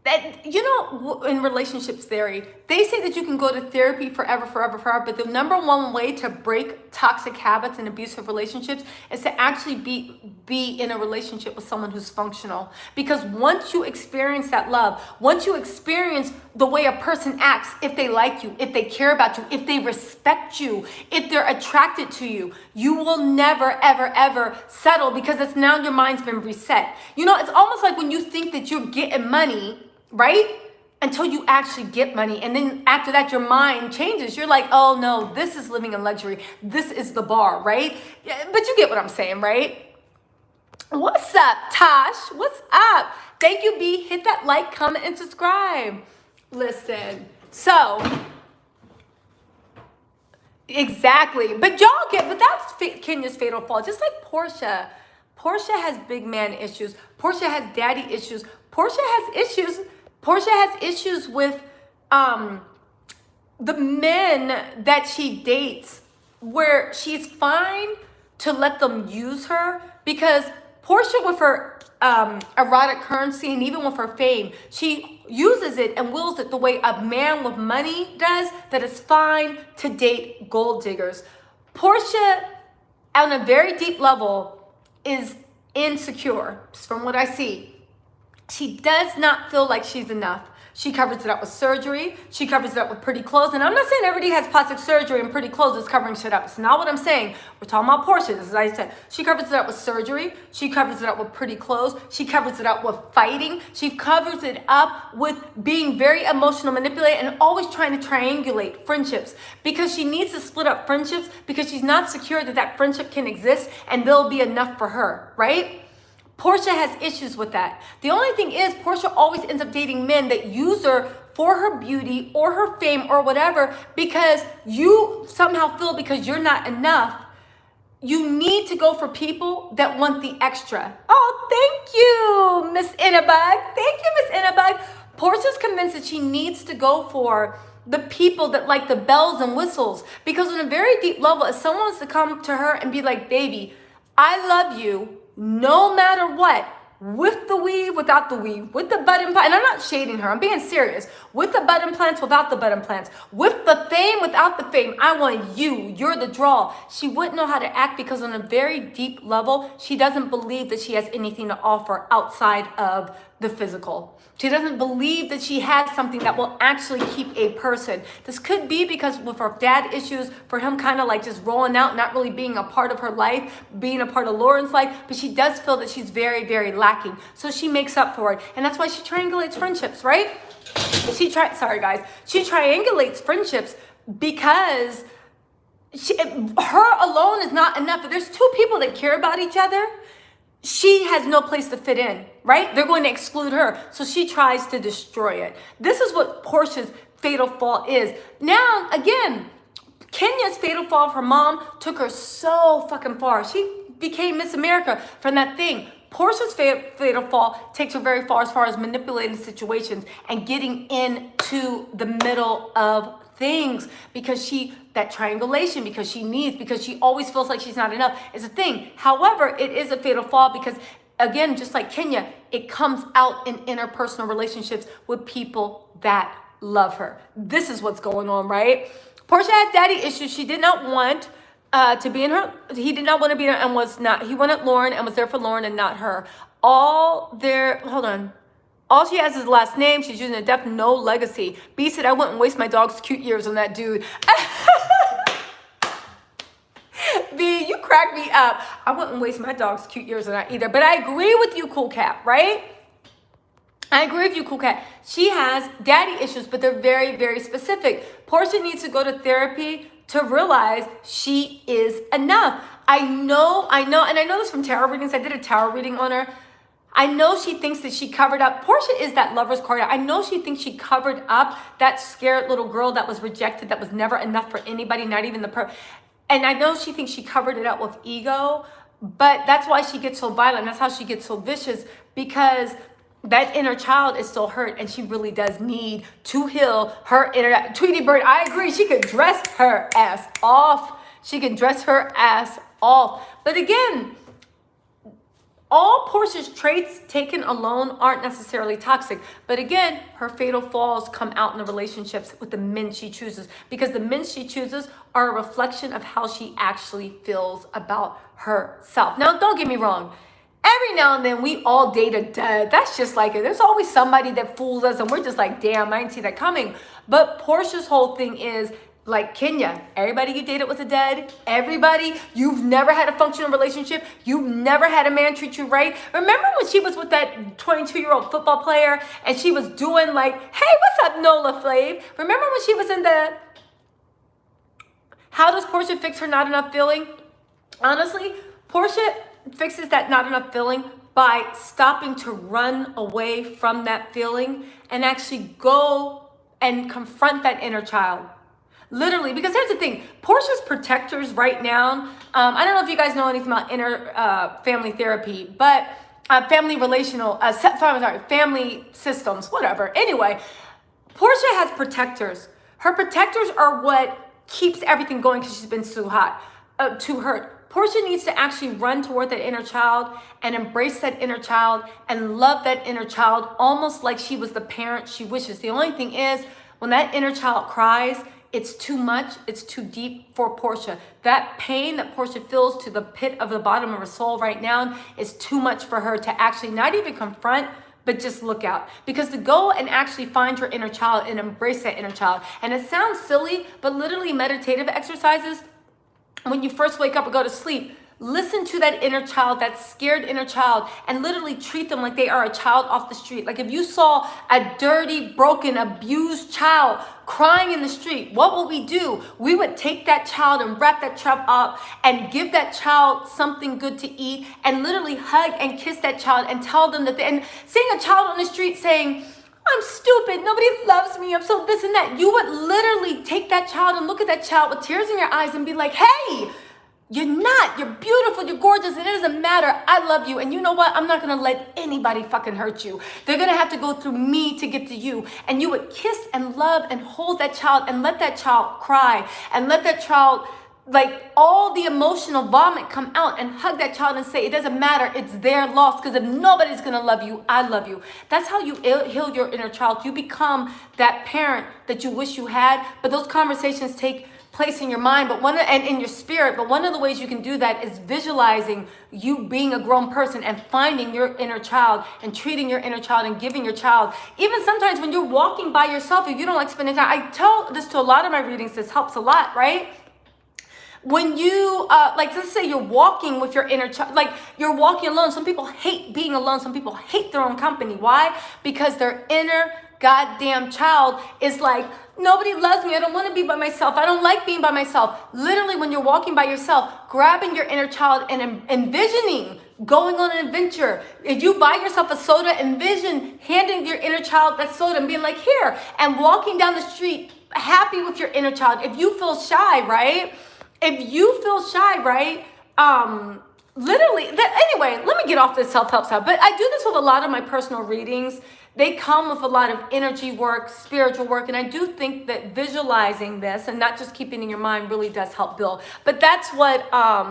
that, you know, in relationships theory, they say that you can go to therapy forever, but the number one way to break toxic habits and abusive relationships is to actually be in a relationship with someone who's functional. Because once you experience that love, once you experience the way a person acts, if they like you, if they care about you, if they respect you, if they're attracted to you, you will never, ever settle, because it's now your mind's been reset. You know, it's almost like when you think that you're getting money, right? Until you actually get money. And then after that, your mind changes. You're like, oh no, this is living in luxury. This is the bar, right? Yeah, but you get what I'm saying, right? What's up, Tosh? What's up? Thank you, B. Hit that like, comment, and subscribe. Listen, so, exactly. But that's Kenya's fatal flaw. Just like Porsha. Porsha has big man issues. Porsha has daddy issues. Porsha has issues with the men that she dates, where she's fine to let them use her, because Porsha, with her erotic currency and even with her fame, she uses it and wills it the way a man with money does, that it's fine to date gold diggers. Porsha, on a very deep level, is insecure, from what I see. She does not feel like she's enough. She covers it up with surgery. She covers it up with pretty clothes. And I'm not saying everybody has plastic surgery and pretty clothes is covering shit up. It's not what I'm saying. We're talking about Porsha. This is what I said. She covers it up with surgery. She covers it up with pretty clothes. She covers it up with fighting. She covers it up with being very emotional, manipulated, and always trying to triangulate friendships, because she needs to split up friendships because she's not secure that that friendship can exist and they'll be enough for her, right? Porsha has issues with that. The only thing is, Porsha always ends up dating men that use her for her beauty or her fame or whatever, because you somehow feel because you're not enough, you need to go for people that want the extra. Oh, thank you, Miss Innabug. Thank you, Miss Innabug. Porsha's convinced that she needs to go for the people that like the bells and whistles, because on a very deep level, if someone wants to come to her and be like, baby, I love you, no matter what, with the weave, without the weave, with the butt implant, and I'm not shading her, I'm being serious, with the butt implants, without the butt implants, with the fame, without the fame, I want you, you're the draw. She wouldn't know how to act, because on a very deep level, she doesn't believe that she has anything to offer outside of the physical. She doesn't believe that she has something that will actually keep a person. This could be because with her dad issues, for him kind of like just rolling out, not really being a part of her life, being a part of Lauren's life, but she does feel that she's very, very lacking. So she makes up for it. And that's why she triangulates friendships, right? She triangulates friendships because her alone is not enough. If there's two people that care about each other, she has no place to fit in, right? They're going to exclude her. So she tries to destroy it. This is what Porsha's fatal flaw is. Now, again, Kenya's fatal flaw of her mom took her so fucking far. She became Miss America from that thing. Porsha's fatal flaw takes her very far as manipulating situations and getting into the middle of things, because that triangulation, because she always feels like she's not enough, is a thing. However, it is a fatal flaw because, again, just like Kenya, it comes out in interpersonal relationships with people that love her. This is what's going on, right? Porsha has daddy issues. She did not want to be in her. He did not want to be there and was not. He wanted Lauren and was there for Lauren and not her. All she has is last name. She's using a def, no legacy. B said, I wouldn't waste my dog's cute years on that dude. B, you crack me up. I wouldn't waste my dog's cute years on that either. But I agree with you, Cool Cat, right? I agree with you, Cool Cat. She has daddy issues, but they're very, very specific. Porsha needs to go to therapy to realize she is enough. I know, and I know this from tarot readings. I did a tarot reading on her. I know she thinks that she covered up. Porsha is that lover's card. I know she thinks she covered up that scared little girl that was rejected, that was never enough for anybody, not even and I know she thinks she covered it up with ego, but that's why she gets so violent. That's how she gets so vicious, because that inner child is still hurt, and she really does need to heal her inner. Tweety Bird, I agree. She could dress her ass off. She can dress her ass off. But again, all Porsha's traits taken alone aren't necessarily toxic. But again, her fatal flaws come out in the relationships with the men she chooses, because the men she chooses are a reflection of how she actually feels about herself. Now, don't get me wrong. Every now and then we all date a dud. That's just like it. There's always somebody that fools us and we're just like, damn, I didn't see that coming. But Porsha's whole thing is, like Kenya, everybody you dated was a dud. Everybody, you've never had a functional relationship. You've never had a man treat you right. Remember when she was with that 22-year-old football player and she was doing like, hey, what's up, Nola Flav? Remember when she was in the, how does Porsha fix her not enough feeling? Honestly, Porsha fixes that not enough feeling by stopping to run away from that feeling and actually go and confront that inner child. Literally, because here's the thing, Porsha's protectors right now, I don't know if you guys know anything about inner family therapy, but family systems, whatever. Anyway, Porsha has protectors. Her protectors are what keeps everything going because she's been too hurt. Porsha needs to actually run toward that inner child and embrace that inner child and love that inner child almost like she was the parent she wishes. The only thing is, when that inner child cries, it's too much, it's too deep for Porsha. That pain that Porsha feels to the pit of the bottom of her soul right now is too much for her to actually not even confront, but just look out. Because to go and actually find your inner child and embrace that inner child. And it sounds silly, but literally meditative exercises, when you first wake up and go to sleep, listen to that inner child, that scared inner child, and literally treat them like they are a child off the street. Like if you saw a dirty, broken, abused child crying in the street, what would we do? We would take that child and wrap that child up and give that child something good to eat and literally hug and kiss that child and tell them that and seeing a child on the street saying, I'm stupid, nobody loves me, I'm so this and that. You would literally take that child and look at that child with tears in your eyes and be like, hey, you're beautiful, you're gorgeous, and it doesn't matter, I love you, and you know what, I'm not gonna let anybody fucking hurt you. They're gonna have to go through me to get to you. And you would kiss and love and hold that child and let that child cry and let that child, like all the emotional vomit come out and hug that child and say, it doesn't matter, it's their loss, because if nobody's gonna love you, I love you. That's how you heal your inner child. You become that parent that you wish you had, but those conversations take place in your mind, and in your spirit. But one of the ways you can do that is visualizing you being a grown person and finding your inner child and treating your inner child and giving your child. Even sometimes when you're walking by yourself, if you don't like spending time, I tell this to a lot of my readings, this helps a lot, right? When you, like, let's say you're walking with your inner child, like you're walking alone. Some people hate being alone. Some people hate their own company. Why? Because their inner goddamn child is like, nobody loves me. I don't want to be by myself. I don't like being by myself. Literally, when you're walking by yourself, grabbing your inner child and envisioning going on an adventure. If you buy yourself a soda, envision handing your inner child that soda and being like, here, and walking down the street happy with your inner child. If you feel shy, right? Literally, anyway, let me get off this self-help side. But I do this with a lot of my personal readings. They come with a lot of energy work, spiritual work, and I do think that visualizing this and not just keeping it in your mind really does help build. But that's what, sorry,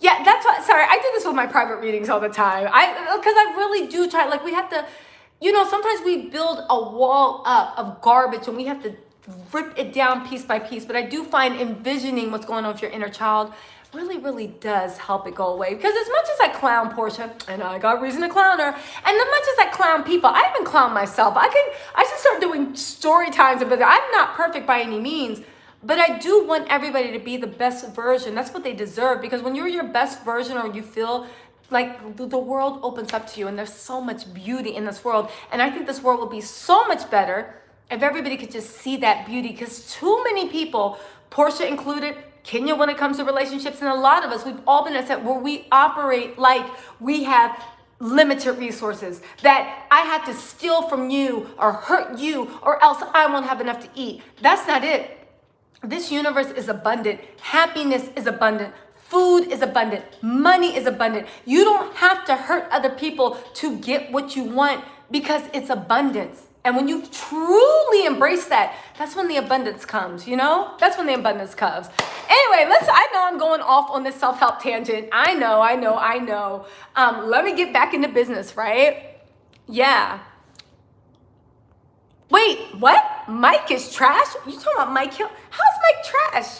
I do this with my private readings all the time. Because I really do try, like we have to, sometimes we build a wall up of garbage and we have to rip it down piece by piece. But I do find envisioning what's going on with your inner child really, really does help it go away. Because as much as I clown Porsha, and I got reason to clown her, and as much as I clown people, I even clown myself. I should start doing story times about it. I'm not perfect by any means, but I do want everybody to be the best version. That's what they deserve. Because when you're your best version, or you feel like the world opens up to you, and there's so much beauty in this world. And I think this world would be so much better if everybody could just see that beauty. Because too many people, Porsha included, Kenya, when it comes to relationships, and a lot of us, we've all been at set where we operate like we have limited resources, that I have to steal from you or hurt you or else I won't have enough to eat. That's not it. This universe is abundant. Happiness is abundant. Food is abundant. Money is abundant. You don't have to hurt other people to get what you want, because it's abundance. And when you truly embrace that, that's when the abundance comes, That's when the abundance comes. Anyway, I know I'm going off on this self-help tangent. I know. Let me get back into business, right? Yeah. Wait, what? Mike is trash? You talking about Mike Hill? How's Mike trash?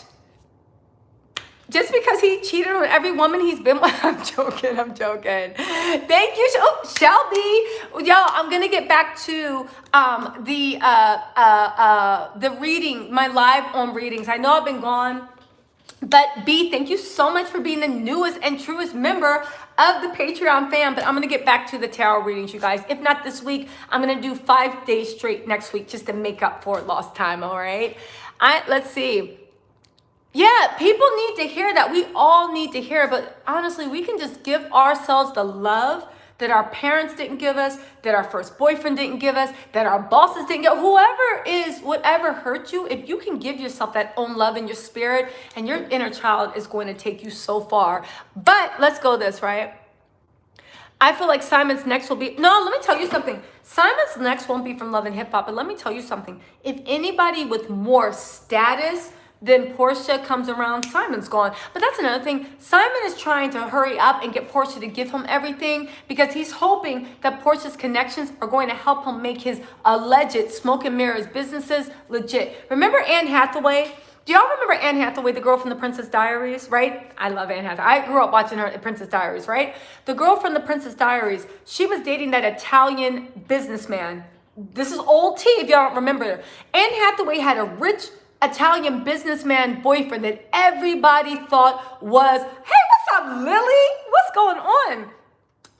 Just because he cheated on every woman he's been with? I'm joking. Thank you. Shelby. Y'all, I'm going to get back to the reading, my live on readings. I know I've been gone, but B, thank you so much for being the newest and truest member of the Patreon fam. But I'm going to get back to the tarot readings, you guys. If not this week, I'm going to do 5 days straight next week just to make up for lost time, all right? Let's see. Yeah, people need to hear that. We all need to hear it. But honestly, we can just give ourselves the love that our parents didn't give us, that our first boyfriend didn't give us, that our bosses didn't give. Whatever hurt you, if you can give yourself that own love in your spirit, and your inner child is going to take you so far. But let's go this, right? I feel like Simon's next will be, no, let me tell you something. Simon's next won't be from Love and Hip Hop, but let me tell you something. If anybody with more status, Then Porsha comes around, Simon's gone. But that's another thing. Simon is trying to hurry up and get Porsha to give him everything because he's hoping that Porsha's connections are going to help him make his alleged smoke and mirrors businesses legit. Remember Anne Hathaway? Do y'all remember Anne Hathaway, the girl from the Princess Diaries, right? I love Anne Hathaway. I grew up watching her at Princess Diaries, right? The girl from the Princess Diaries, she was dating that Italian businessman. This is old tea if y'all don't remember. Anne Hathaway had a rich Italian businessman boyfriend that everybody thought was, hey, what's up, Lily? What's going on?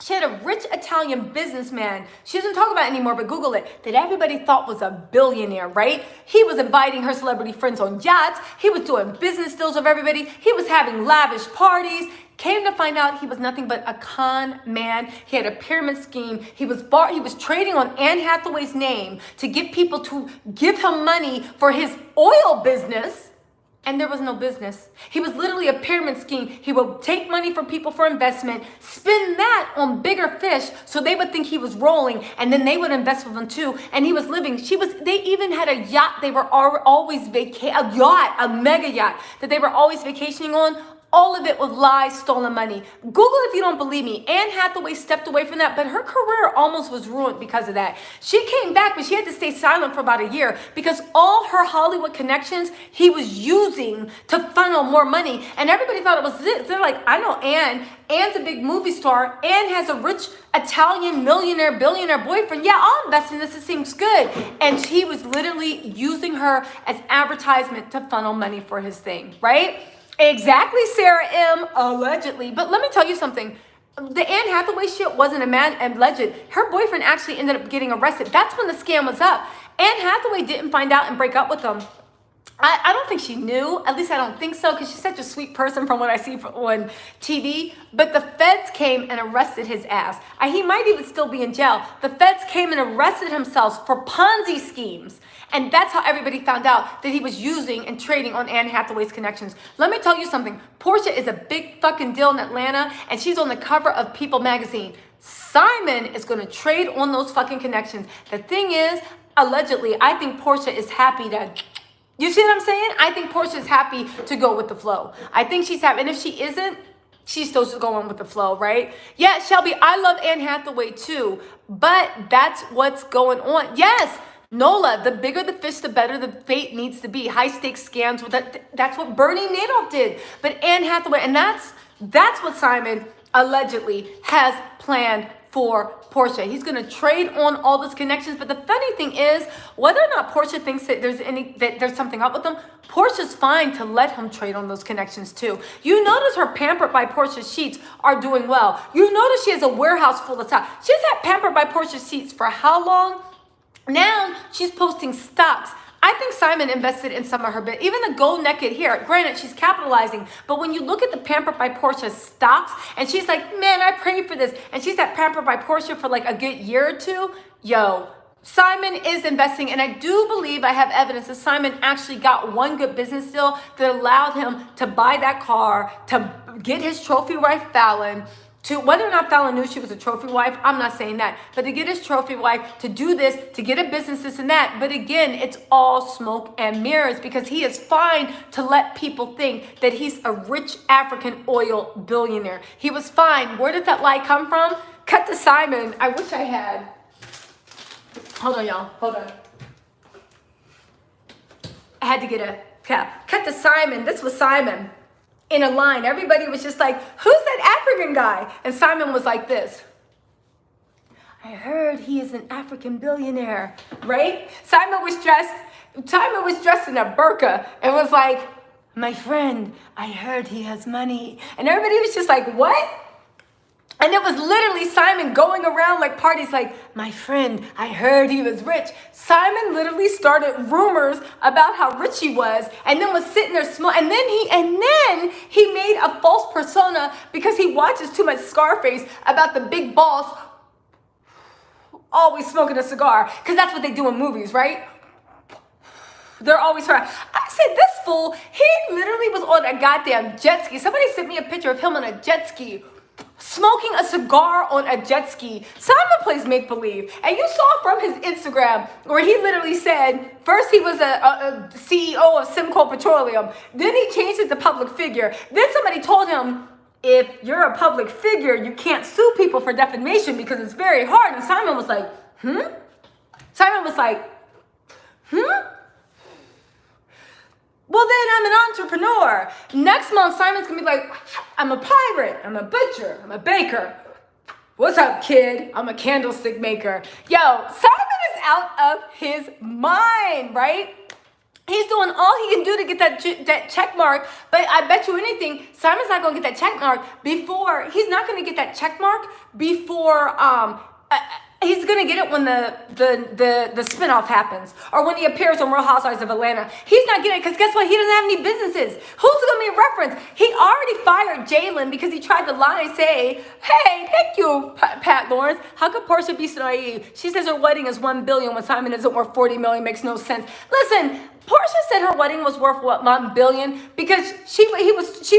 She had a rich Italian businessman. She doesn't talk about it anymore, but Google it. That everybody thought was a billionaire, right? He was inviting her celebrity friends on yachts. He was doing business deals with everybody. He was having lavish parties. Came to find out he was nothing but a con man. He had a pyramid scheme. He was trading on Anne Hathaway's name to get people to give him money for his oil business. And there was no business. He was literally a pyramid scheme. He would take money from people for investment, spend that on bigger fish so they would think he was rolling, and then they would invest with him too. And he was living. They even had a yacht they were always a mega yacht that they were always vacationing on. All of it was lies, stolen money. Google if you don't believe me. Anne Hathaway stepped away from that, but her career almost was ruined because of that. She came back, but she had to stay silent for about a year because all her Hollywood connections he was using to funnel more money. And everybody thought it was this. They're like, I know Anne. Anne's a big movie star. Anne has a rich Italian millionaire, billionaire boyfriend. Yeah, I'll invest in this. It seems good. And he was literally using her as advertisement to funnel money for his thing, right? Exactly, Sarah M. Allegedly. But let me tell you something. The Anne Hathaway shit wasn't alleged. Her boyfriend actually ended up getting arrested. That's when the scam was up. Anne Hathaway didn't find out and break up with him. I don't think she knew. At least I don't think so, because she's such a sweet person from what I see on TV. But the feds came and arrested his ass. He might even still be in jail. The feds came and arrested himself for Ponzi schemes. And that's how everybody found out that he was using and trading on Anne Hathaway's connections. Let me tell you something. Porsha is a big fucking deal in Atlanta, and she's on the cover of People magazine. Simon is going to trade on those fucking connections. The thing is, allegedly, I think Porsha is happy to... You see what I'm saying? I think Porsha's happy to go with the flow. I think she's happy. And if she isn't, she's still just going with the flow, right? Yeah, Shelby, I love Anne Hathaway too. But that's what's going on. Yes, Nola, the bigger the fish, the better the bait needs to be. High stakes scams. That's what Bernie Madoff did. But Anne Hathaway, and that's what Simon allegedly has planned for Porsha. He's going to trade on all those connections. But the funny thing is, whether or not Porsha thinks that there's something up with him, Portia's fine to let him trade on those connections too. You notice her Pampered by Porsha sheets are doing well. You notice she has a warehouse full of stuff. She's had Pampered by Porsha sheets for how long? Now she's posting stocks. I think Simon invested in some of her bit. Even the gold naked here, granted, she's capitalizing. But when you look at the Pampered by Porsha stocks, and she's like, man, I prayed for this. And she's at Pampered by Porsha for like a good year or two. Yo, Simon is investing. And I do believe I have evidence that Simon actually got one good business deal that allowed him to buy that car, to get his trophy wife, Fallon, to whether or not Fallon knew she was a trophy wife, I'm not saying that. But to get his trophy wife, to do this, to get a business, this and that. But again, it's all smoke and mirrors because he is fine to let people think that he's a rich African oil billionaire. He was fine. Where did that lie come from? Cut to Simon. I wish I had. Hold on, y'all. Hold on. I had to get a cap. Cut to Simon. This was Simon. In a line, everybody was just like, who's that African guy? And Simon was like this. I heard he is an African billionaire, right? Simon was dressed in a burqa and was like, my friend, I heard he has money. And everybody was just like, what? And it was literally Simon going around like parties like, my friend, I heard he was rich. Simon literally started rumors about how rich he was and then was sitting there smoking. And then he made a false persona because he watches too much Starfish about the big boss always smoking a cigar. Because that's what they do in movies, right? They're always trying. I said, this fool, he literally was on a goddamn jet ski. Somebody sent me a picture of him on a jet ski. smoking a cigar on a jet ski. Simon plays make-believe. And you saw from his Instagram where he literally said, first he was a CEO of Simcoe Petroleum. Then he changed it to public figure. Then somebody told him, if you're a public figure, you can't sue people for defamation because it's very hard. And Simon was like, Simon was like, well, then I'm an entrepreneur. Next month, Simon's gonna be like, I'm a pirate, I'm a butcher, I'm a baker. What's up, kid? I'm a candlestick maker. Yo, Simon is out of his mind, right? He's doing all he can do to get that check mark, but I bet you anything, Simon's not gonna get that check mark before, he's not gonna get that check mark before, he's gonna get it when the spinoff happens, or when he appears on Real Housewives of Atlanta. He's not getting it because guess what? He doesn't have any businesses. Who's gonna be a reference? He already fired Jalen because he tried to lie and say, "Hey, thank you, Pat Lawrence. How could Porsha be so naive? She says her wedding is $1 billion when Simon isn't worth $40 million. Makes no sense." Listen. Porsha said her wedding was worth what, $1 billion, because she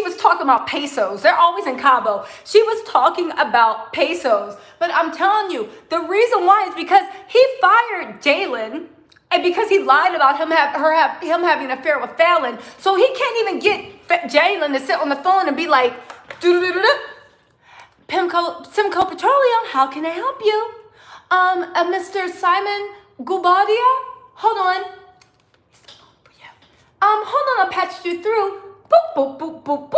was talking about pesos. They're always in Cabo. She was talking about pesos. But I'm telling you, the reason why is because he fired Jalen, and because he lied about him having an affair with Fallon. So he can't even get Jalen to sit on the phone and be like, Simcoe Petroleum, how can I help you? Mr. Simon Gubadia, hold on. Hold on, I'll patch you through. Boop, boop, boop, boop,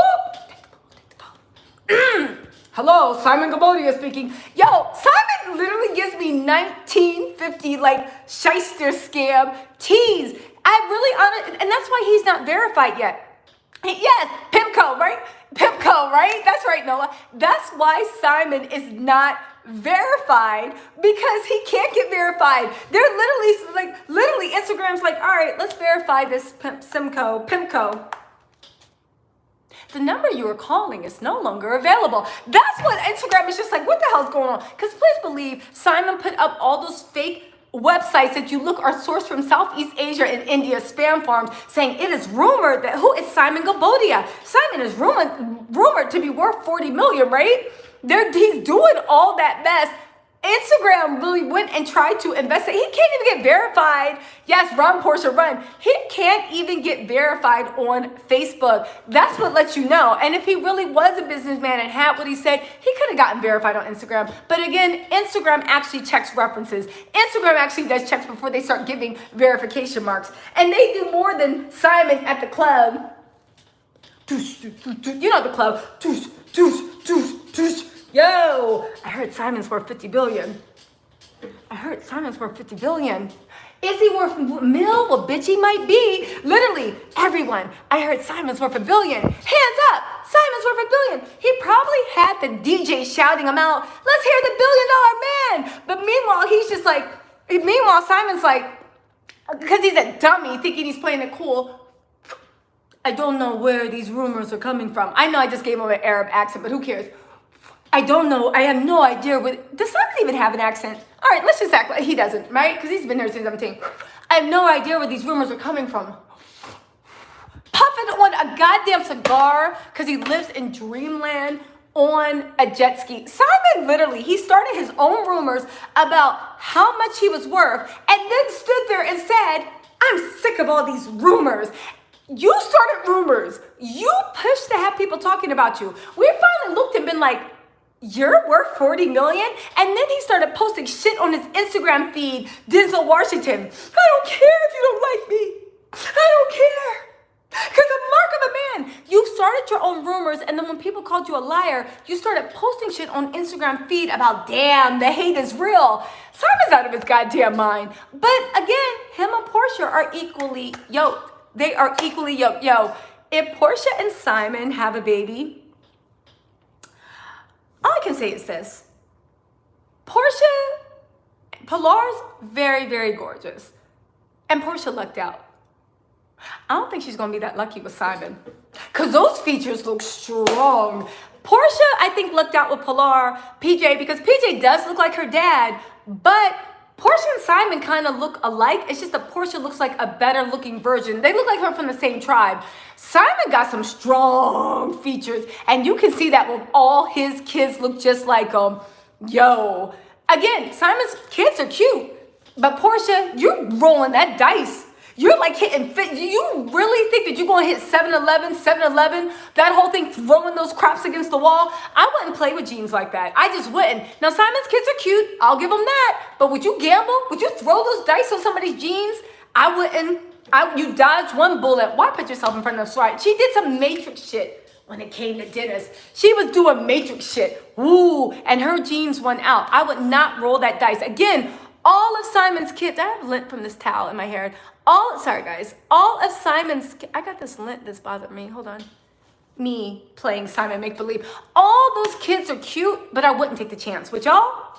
boop. Hello, Simon Gabodia speaking. Yo, Simon literally gives me 1950 like shyster scam tease. I really and that's why he's not verified yet. Yes, Pimco, right? Pimco, right? That's right, Noah. That's why Simon is not verified, because he can't get verified. They're literally Instagram's like, all right, let's verify this Pimco. The number you are calling is no longer available. That's what Instagram is just like, what the hell's going on? Because please believe Simon put up all those fake websites that you look are sourced from Southeast Asia and India spam farms, saying it is rumored that who is Simon Gabodia? Simon is rumored to be worth $40 million, right? He's doing all that mess. Instagram really went and tried to investigate. He can't even get verified. Yes, run, Porsha, run. He can't even get verified on Facebook. That's what lets you know. And if he really was a businessman and had what he said, he could have gotten verified on Instagram. But again, Instagram actually checks references. Instagram actually does checks before they start giving verification marks. And they do more than Simon at the club. You know the club. Yo, I heard Simon's worth $50 billion. Is he worth $1 million? Well, bitch, he might be. Literally, everyone. I heard Simon's worth $1 billion. Hands up. Simon's worth $1 billion. He probably had the DJ shouting him out. Let's hear the $1 billion man. But meanwhile, Simon's like, because he's a dummy, thinking he's playing it cool. I don't know where these rumors are coming from. I know I just gave him an Arab accent, but who cares? I don't know. I have no idea. Does Simon even have an accent? All right, let's just act like he doesn't, right? Because he's been here since 17. I have no idea where these rumors are coming from. Puffing on a goddamn cigar because he lives in dreamland on a jet ski. Simon literally, he started his own rumors about how much he was worth and then stood there and said, I'm sick of all these rumors. You started rumors. You pushed to have people talking about you. We finally looked and been like, you're worth $40 million? And then he started posting shit on his Instagram feed, Denzel Washington. I don't care if you don't like me. I don't care. Because the mark of a man. You started your own rumors, and then when people called you a liar, you started posting shit on Instagram feed about, damn, the hate is real. Simon's out of his goddamn mind. But again, him and Porsha are equally yoked. They are equally yoked. Yo, if Porsha and Simon have a baby, all I can say is this. Pilar's very, very gorgeous. And Porsha lucked out. I don't think she's going to be that lucky with Simon. Because those features look strong. Porsha, I think, lucked out with PJ, because PJ does look like her dad. But Porsha and Simon kind of look alike. It's just that Porsha looks like a better looking version. They look like her from the same tribe. Simon got some strong features, and you can see that with all his kids look just like him. Yo. Again, Simon's kids are cute, but Porsha, you're rolling that dice. You're like hitting, you really think that you're going to hit 7-Eleven, that whole thing, throwing those crops against the wall? I wouldn't play with jeans like that. I just wouldn't. Now, Simon's kids are cute. I'll give them that. But would you gamble? Would you throw those dice on somebody's jeans? I wouldn't. You dodged one bullet. Why put yourself in front of the slide? She did some Matrix shit when it came to dinners. She was doing Matrix shit. Ooh, and her jeans won out. I would not roll that dice. Again, all of Simon's kids, I have lint from this towel in my hair. Sorry guys, all of Simon's, I got this lint that's bothered me, hold on. Me playing Simon make believe. All those kids are cute, but I wouldn't take the chance. Would y'all?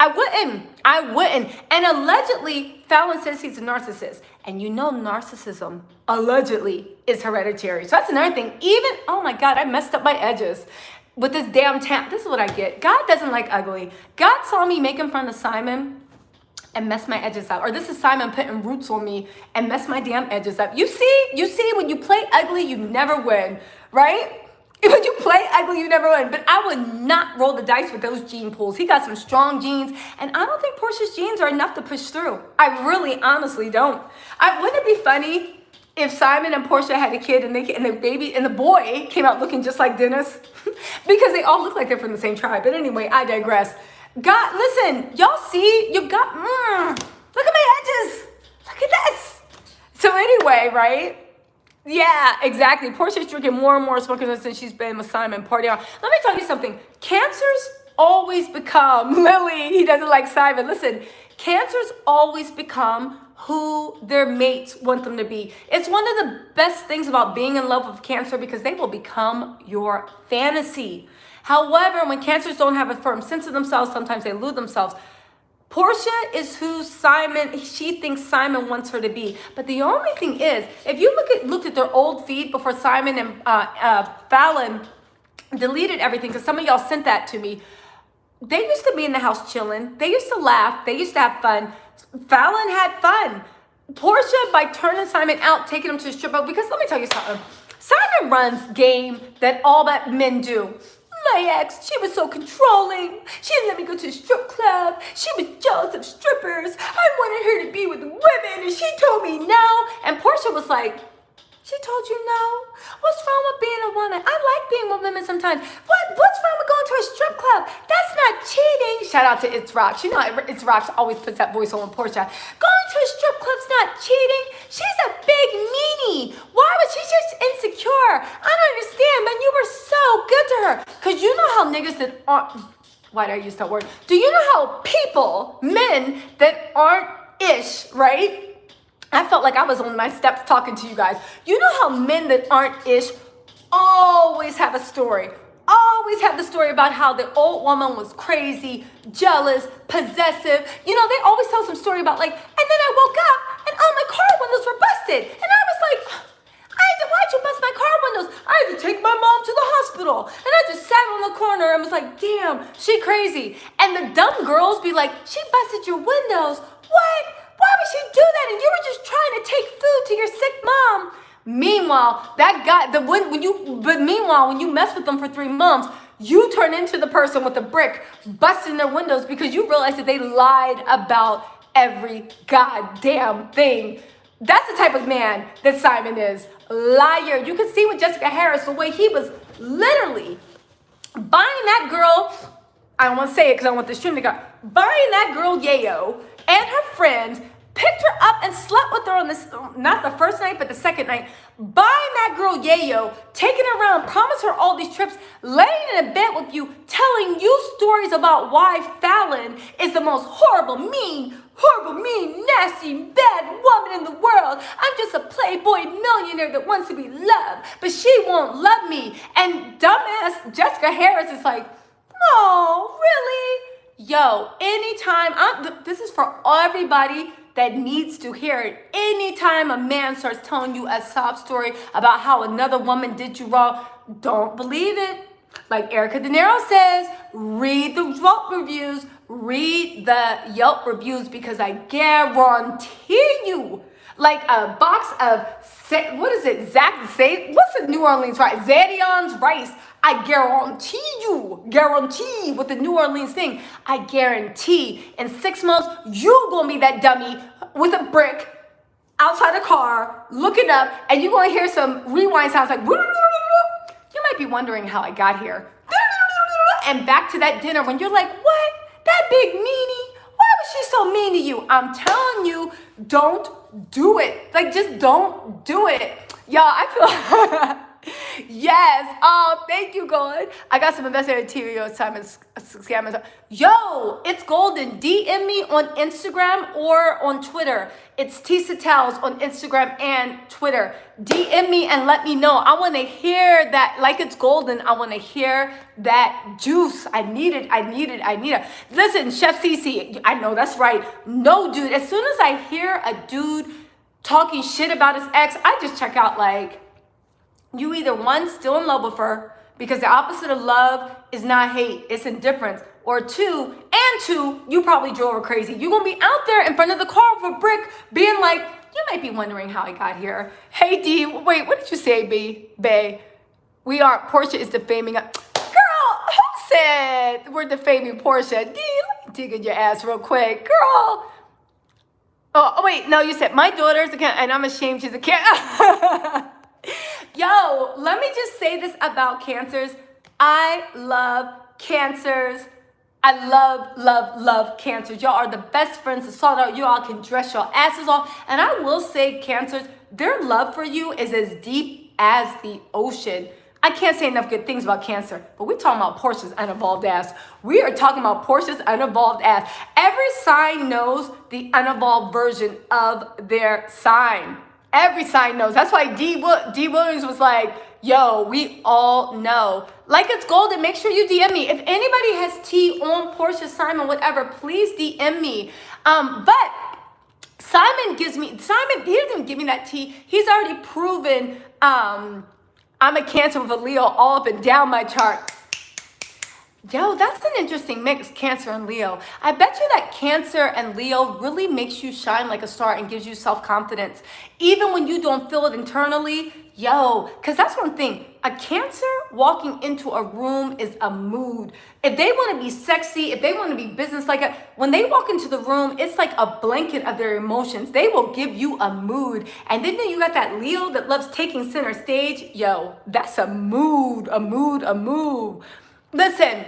I wouldn't. And allegedly, Fallon says he's a narcissist. And you know narcissism, allegedly, is hereditary. So that's another thing. Even, oh my God, I messed up my edges with this damn tap. This is what I get. God doesn't like ugly. God saw me making fun of Simon and mess my edges up. Or this is Simon putting roots on me and mess my damn edges up. You see, when you play ugly, you never win, right? When you play ugly, you never win. But I would not roll the dice with those gene pools. He got some strong genes, and I don't think Porsha's genes are enough to push through. I really, honestly don't. Wouldn't it be funny if Simon and Porsha had a kid and the boy came out looking just like Dennis? Because they all look like they're from the same tribe. But anyway, I digress. God, listen, y'all see, look at my edges. Look at this. So anyway, right? Yeah, exactly. Portia's drinking more and more smoking since she's been with Simon party on. Let me tell you something. Cancers always become, Lily, he doesn't like Simon. Listen, cancers always become who their mates want them to be. It's one of the best things about being in love with Cancer because they will become your fantasy. However, when Cancers don't have a firm sense of themselves, sometimes they lose themselves. Porsha is who she thinks Simon wants her to be. But the only thing is, if you looked at their old feed before Simon and Fallon deleted everything, because some of y'all sent that to me, they used to be in the house chilling. They used to laugh. They used to have fun. Fallon had fun. Porsha, by turning Simon out, taking him to the strip club, because let me tell you something. Simon runs game that all that men do. My ex, she was so controlling. She didn't let me go to the strip club. She was jealous of strippers. I wanted her to be with women, and she told me no. And Porsha was like, she told you no? What's wrong with being a woman? I like being with women sometimes. What's wrong with going to a strip club? That's not cheating. Shout out to It's Rock. You know It's Rock always puts that voice on Porsha. Going to a strip club's not cheating. She's a big meanie. Why was she just insecure? I don't understand, man. You were so good to her. Because you know how niggas that aren't, why did I use that word? Do you know how people, men that aren't ish, right? I felt like I was on my steps talking to you guys. You know how men that aren't ish always have a story. Always have the story about how the old woman was crazy, jealous, possessive. You know, they always tell some story about like, and then I woke up and all my car windows were busted. And I was like, why'd you bust my car windows? I had to take my mom to the hospital. And I just sat on the corner and was like, damn, she crazy. And the dumb girls be like, she busted your windows. What? Why would she do that? And you were just trying to take food to your sick mom. Meanwhile, that guy, when you mess with them for 3 months, you turn into the person with the brick busting their windows because you realize that they lied about every goddamn thing. That's the type of man that Simon is. Liar. You can see with Jessica Harris, the way he was literally buying that girl, I don't want to say it because I want the stream to go, buying that girl Yayo and her friends, picked her up and slept with her on this, not the first night, but the second night, buying that girl Yayo, taking her around, promised her all these trips, laying in a bed with you, telling you stories about why Fallon is the most horrible, mean, nasty, bad woman in the world. I'm just a playboy millionaire that wants to be loved, but she won't love me. And dumbass Jessica Harris is like, oh, really? Yo, anytime, this is for everybody that needs to hear it. Anytime a man starts telling you a sob story about how another woman did you wrong, don't believe it. Like Erica De Niro says, read the vote reviews, read the Yelp reviews, because I guarantee you, like a box of, what is it, what's the New Orleans rice? Zadion's rice. I guarantee with the New Orleans thing, I guarantee in 6 months, you gonna be that dummy with a brick outside the car, looking up, and you're gonna hear some rewind sounds like, you might be wondering how I got here. And back to that dinner when you're like, what? That big meanie? Why was she so mean to you? I'm telling you, don't do it. Like, just don't do it. Y'all, I feel... Yes. Oh, thank you, God. I got some investigative TV Simon scammers. Yo, it's golden. DM me on Instagram or on Twitter. It's TisaTarots on Instagram and Twitter. DM me and let me know. I want to hear that, like it's golden. I want to hear that juice. I need it. Listen, Chef Cece, I know that's right. No, dude. As soon as I hear a dude talking shit about his ex, I just check out like, you either one, still in love with her, because the opposite of love is not hate, it's indifference. Or two, you probably drove her crazy. You're gonna be out there in front of the car with a brick being like, you might be wondering how I got here. Hey D, wait, what did you say, Bae? Porsha is defaming us. Girl, who said we're defaming Porsha? D, let me dig in your ass real quick. Girl. Oh wait, no, you said my daughter's a cat, and I'm ashamed she's a cat. Yo, let me just say this about cancers. I love cancers. I love cancers. Y'all are the best friends to sort out. You all can dress your asses off. And I will say cancers, their love for you is as deep as the ocean. I can't say enough good things about Cancer, but we're talking about Porsha's unevolved ass. We are talking about Porsha's unevolved ass. Every sign knows the unevolved version of their sign. Every sign knows. That's why D. Williams was like, yo, we all know. Like it's golden, make sure you DM me. If anybody has tea on Porsha, Simon, whatever, please DM me. But Simon, he doesn't even give me that tea. He's already proven I'm a Cancer with a Leo all up and down my chart. Yo, that's an interesting mix, Cancer and Leo. I bet you that Cancer and Leo really makes you shine like a star and gives you self-confidence. Even when you don't feel it internally, yo, because that's one thing. A Cancer walking into a room is a mood. If they want to be sexy, if they want to be business-like, when they walk into the room, it's like a blanket of their emotions. They will give you a mood. And then you got that Leo that loves taking center stage. Yo, that's a mood. Listen,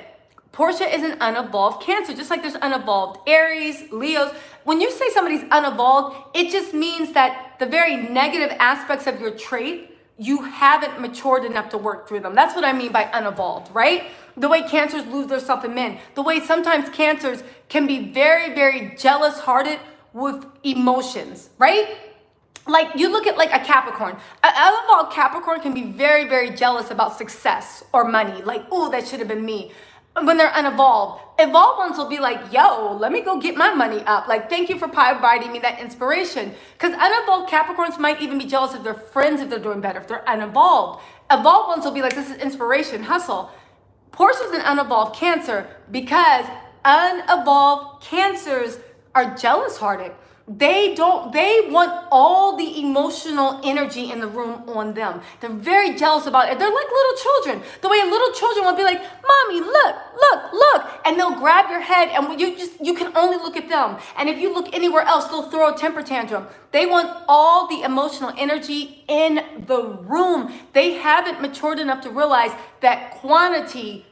Porsha is an unevolved Cancer, just like there's unevolved Aries, Leos. When you say somebody's unevolved, it just means that the very negative aspects of your trait, you haven't matured enough to work through them. That's what I mean by unevolved, right? The way Cancers lose their self in men. The way sometimes Cancers can be very, very jealous-hearted with emotions, right? Like you look at like a Capricorn. An unevolved Capricorn can be very, very jealous about success or money. Like, oh, that should have been me. When they're unevolved. Evolved ones will be like, yo, let me go get my money up. Like, thank you for providing me that inspiration. Because unevolved Capricorns might even be jealous of their friends if they're doing better, if they're unevolved. Evolved ones will be like, this is inspiration, hustle. Portia's an unevolved Cancer because unevolved Cancers are jealous-hearted. They want all the emotional energy in the room on them. They're very jealous about it. They're like little children. The way little children will be like, mommy, look. And they'll grab your head and you can only look at them. And if you look anywhere else, they'll throw a temper tantrum. They want all the emotional energy in the room. They haven't matured enough to realize that quantity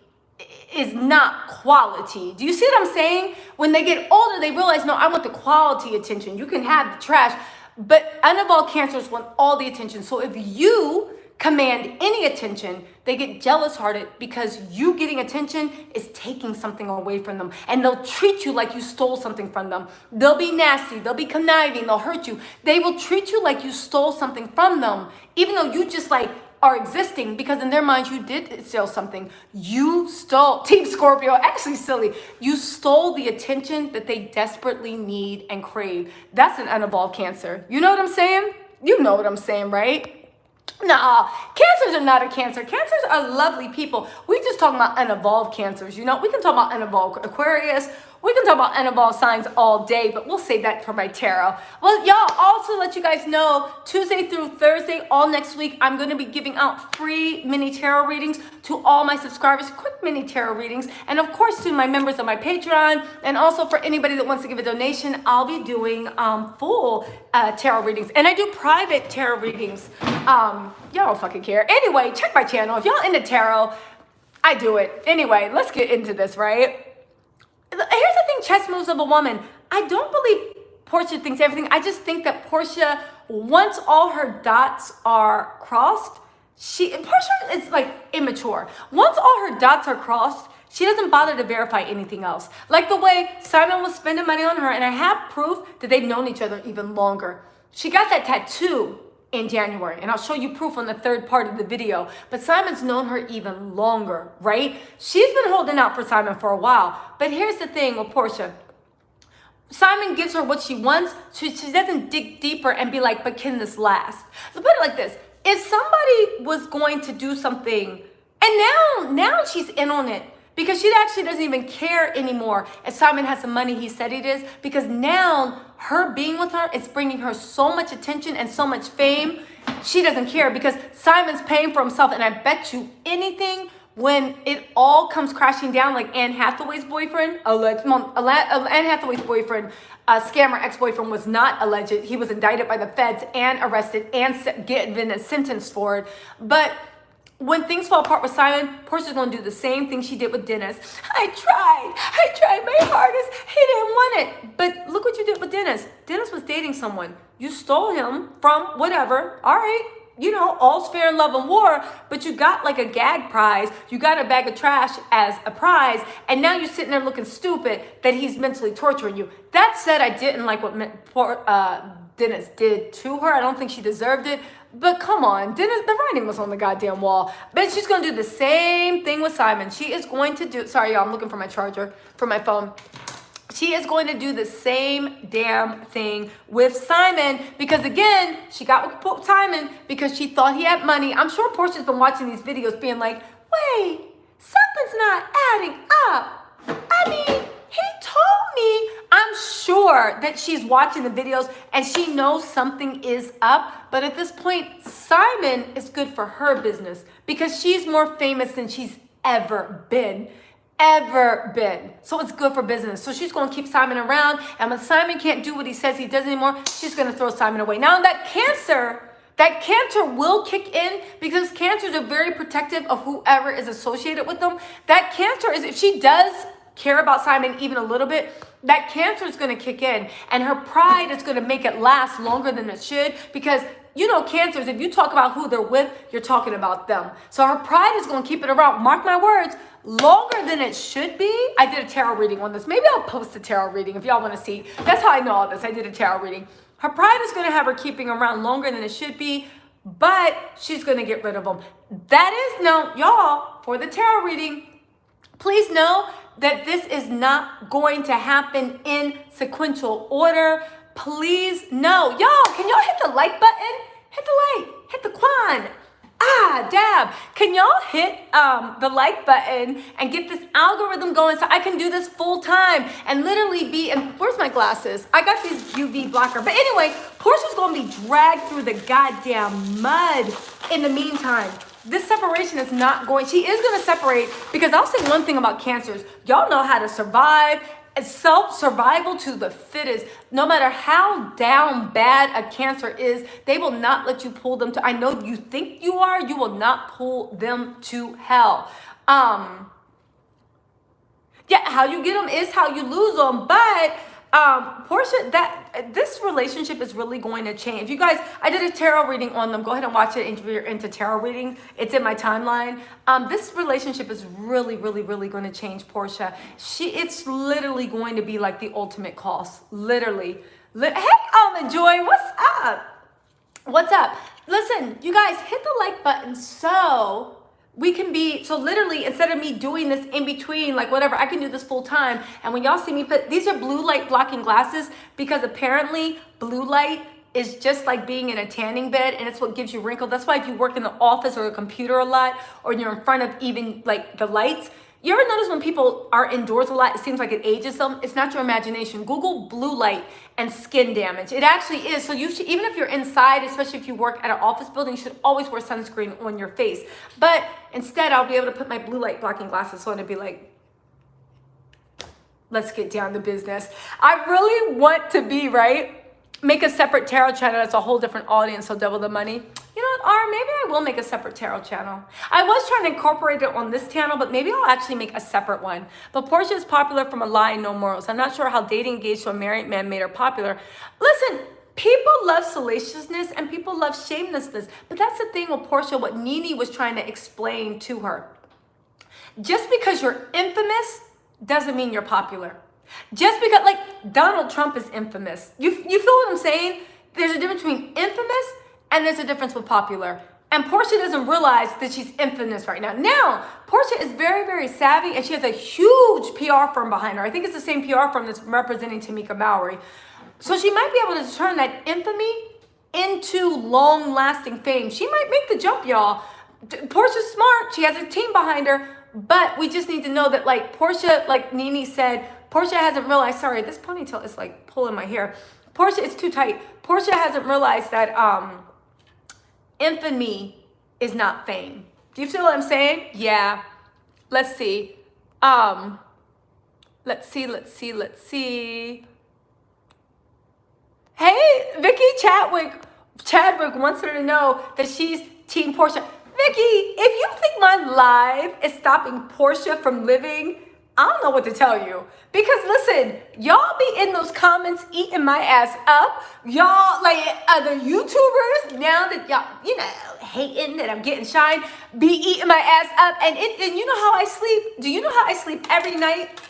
is not quality. Do you see what I'm saying? When they get older, they realize, no, I want the quality attention. You can have the trash, but unevolved Cancers want all the attention. So if you command any attention, they get jealous-hearted because you getting attention is taking something away from them. And they'll treat you like you stole something from them. They'll be nasty. They'll be conniving. They'll hurt you. They will treat you like you stole something from them, even though you just like are existing, because in their minds you did steal something. You stole, Team Scorpio, actually silly. You stole the attention that they desperately need and crave. That's an unevolved Cancer. You know what I'm saying? You know what I'm saying, right? Nah, Cancers are not a Cancer. Cancers are lovely people. We just talking about unevolved Cancers. You know, we can talk about unevolved Aquarius We can talk about Unevolved signs all day, but we'll save that for my tarot. Well, y'all, also let you guys know, Tuesday through Thursday, all next week, I'm going to be giving out free mini tarot readings to all my subscribers, quick mini tarot readings, and of course to my members of my Patreon, and also for anybody that wants to give a donation, I'll be doing full tarot readings, and I do private tarot readings. Y'all don't fucking care. Anyway, check my channel. If y'all into tarot, I do it. Anyway, let's get into this, right? Here's the thing, chess moves of a woman. I don't believe Porsha thinks everything. I just think that Porsha, once all her dots are crossed, Porsha is like immature. Once all her dots are crossed, she doesn't bother to verify anything else. Like the way Simon was spending money on her, and I have proof that they've known each other even longer. She got that tattoo in January, and I'll show you proof on the third part of the video, but Simon's known her even longer, right? She's been holding out for Simon for a while, but here's the thing with Porsha. Simon gives her what she wants, she doesn't dig deeper and be like, but can this last? So put it like this, if somebody was going to do something, and now she's in on it, because she actually doesn't even care anymore if Simon has the money he said it is, because now her being with her is bringing her so much attention and so much fame. She doesn't care because Simon's paying for himself, and I bet you anything when it all comes crashing down, like Anne Hathaway's boyfriend, Anne Hathaway's boyfriend, scammer ex-boyfriend was not alleged. He was indicted by the feds and arrested and given sentenced for it. But when things fall apart with Simon, Porsha's going to do the same thing she did with Dennis. I tried my hardest. He didn't want it. But look what you did with Dennis. Dennis was dating someone. You stole him from whatever. All right. You know, all's fair in love and war, but you got like a gag prize. You got a bag of trash as a prize, and now you're sitting there looking stupid that he's mentally torturing you. That said, I didn't like what Dennis did to her. I don't think she deserved it. But come on, Dennis, the writing was on the goddamn wall. But she's going to do the same thing with Simon. She is going to do, sorry, y'all, I'm looking for my charger for my phone. She is going to do the same damn thing with Simon because, again, she got with Simon because she thought he had money. I'm sure Porsha's been watching these videos being like, wait, something's not adding up. I mean, he told me. I'm sure that she's watching the videos and she knows something is up. But at this point, Simon is good for her business because she's more famous than she's ever been. So it's good for business. So she's going to keep Simon around. And when Simon can't do what he says he does anymore, she's going to throw Simon away. Now that cancer will kick in because cancers are very protective of whoever is associated with them. That cancer is, if she does care about Simon even a little bit, that cancer is going to kick in and her pride is going to make it last longer than it should because you know, cancers, if you talk about who they're with, you're talking about them. So her pride is going to keep it around, mark my words, longer than it should be. I did a tarot reading on this. Maybe I'll post a tarot reading if y'all want to see. That's how I know all this. I did a tarot reading. Her pride is going to have her keeping around longer than it should be, but she's going to get rid of them. That is, now, y'all, for the tarot reading, please know that this is not going to happen in sequential order. Please no. Y'all, can y'all hit the like button? Hit the like, hit the quan. Dab. Can y'all hit the like button and get this algorithm going so I can do this full time and literally be, and where's my glasses? I got these UV blocker. But anyway, Porsha's going to be dragged through the goddamn mud in the meantime. This separation is not going, she is going to separate because I'll say one thing about cancers. Y'all know how to survive. Self-survival to the fittest. No matter how down bad a cancer is, they will not let you pull them to, I know you think you are, you will not pull them to hell. Yeah, how you get them is how you lose them, but Porsha, this relationship is really going to change. If you guys, I did a tarot reading on them. Go ahead and watch it if you're into tarot reading. It's in my timeline. This relationship is really, really, really going to change Porsha. It's literally going to be like the ultimate cost. Literally. Hey, Almond Joy, what's up? What's up? Listen, you guys, hit the like button so we can be, so literally instead of me doing this in between, like whatever, I can do this full time. And when y'all see me put, these are blue light blocking glasses because apparently blue light is just like being in a tanning bed and it's what gives you wrinkles. That's why if you work in the office or a computer a lot or you're in front of even like the lights, You ever notice when people are indoors a lot, it seems like it ages them? It's not your imagination. Google blue light and skin damage. It actually is. So you should, even if you're inside, especially if you work at an office building, you should always wear sunscreen on your face. But instead, I'll be able to put my blue light blocking glasses on and be like, let's get down to business. I really want to be, right? Make a separate tarot channel. That's a whole different audience, so double the money. You know what, maybe I will make a separate tarot channel. I was trying to incorporate it on this channel, but maybe I'll actually make a separate one. But Porsha is popular from a lie and no morals. I'm not sure how dating engaged to a married man made her popular. Listen, people love salaciousness and people love shamelessness. But that's the thing with Porsha, what Nene was trying to explain to her. Just because you're infamous doesn't mean you're popular. Just because, like, Donald Trump is infamous. You feel what I'm saying? There's a difference between infamous and there's a difference with popular. And Porsha doesn't realize that she's infamous right now. Now, Porsha is very, very savvy and she has a huge PR firm behind her. I think it's the same PR firm that's representing Tamika Mallory. So she might be able to turn that infamy into long-lasting fame. She might make the jump, y'all. Porsha's smart. She has a team behind her. But we just need to know that, like, Porsha, like Nene said, Porsha hasn't realized, sorry, this ponytail is like pulling my hair. Porsha, it's too tight. Porsha hasn't realized that infamy is not fame. Do you feel what I'm saying? Yeah. Let's see. Let's see. Hey, Vicky Chadwick wants her to know that she's Team Porsha. Vicky, if you think my live is stopping Porsha from living, I don't know what to tell you. Because listen, y'all be in those comments eating my ass up. Y'all, like other YouTubers, now that y'all, you know, hating that I'm getting shine, be eating my ass up. And you know how I sleep? Do you know how I sleep every night?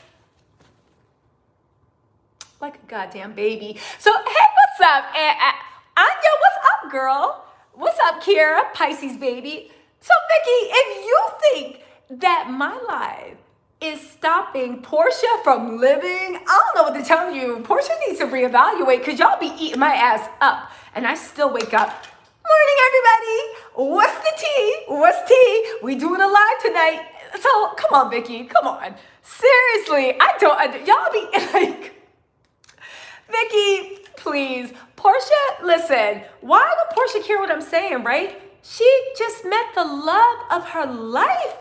Like a goddamn baby. So, hey, what's up? Anya, what's up, girl? What's up, Kira? Pisces baby. So, Vicky, if you think that my live is stopping Porsha from living, I don't know what to tell you. Porsha needs to reevaluate because y'all be eating my ass up. And I still wake up. Morning, everybody. What's the tea? What's tea? We doing a live tonight. So, come on, Vicky. Come on. Seriously, y'all be like, Vicky, please. Porsha, listen. Why would Porsha care what I'm saying, right? She just met the love of her life.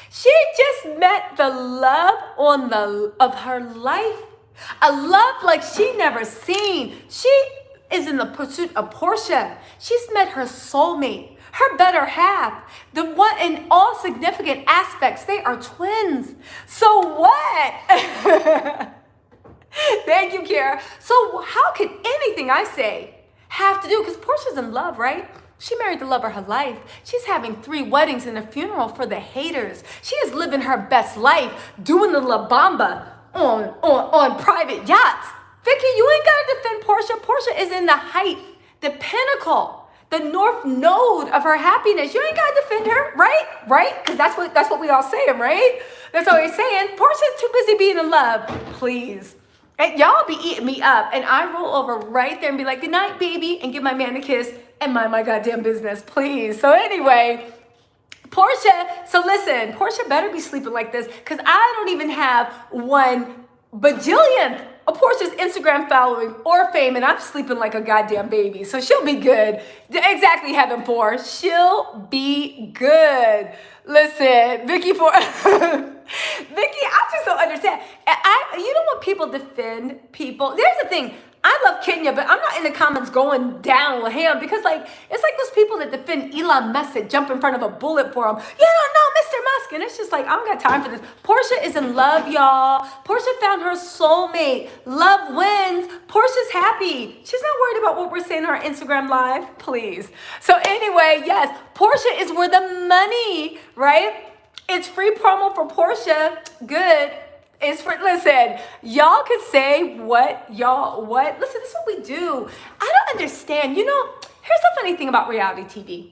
She just met the love of her life. A love like she never seen. She is in the pursuit of Porsha. She's met her soulmate, her better half, the one in all significant aspects. They are twins. So what? Thank you, Kara. So how can anything I say have to do? Because Porsha's in love, right? She married the love of her life. She's having 3 weddings and a funeral for the haters. She is living her best life, doing the La Bamba on private yachts. Vicky, you ain't got to defend Porsha. Porsha is in the height, the pinnacle, the north node of her happiness. You ain't got to defend her, right? Right? Because that's what we all saying, right? That's what we're saying. Porsha's too busy being in love. Please. And y'all be eating me up. And I roll over right there and be like, good night, baby, and give my man a kiss and mind my goddamn business, please. So anyway, Porsha, so listen, Porsha better be sleeping like this because I don't even have 1 bajillionth of Porsha's Instagram following or fame, and I'm sleeping like a goddamn baby. So she'll be good. Exactly, Heaven 4. She'll be good. Listen, Vicky 4. Vicky, I just don't understand. You know when people defend people? There's the thing. I love Kenya, but I'm not in the comments going down with him because, like, it's like those people that defend Elon Musk that jump in front of a bullet for him. You don't know Mr. Musk. And it's just like, I don't got time for this. Porsha is in love, y'all. Porsha found her soulmate. Love wins. Porsha's happy. She's not worried about what we're saying on our Instagram live. Please. So anyway, yes, Porsha is where the money, right? It's free promo for Porsha. Good. It's for, listen, y'all could say what. Listen, this is what we do. I don't understand. You know, here's the funny thing about reality TV.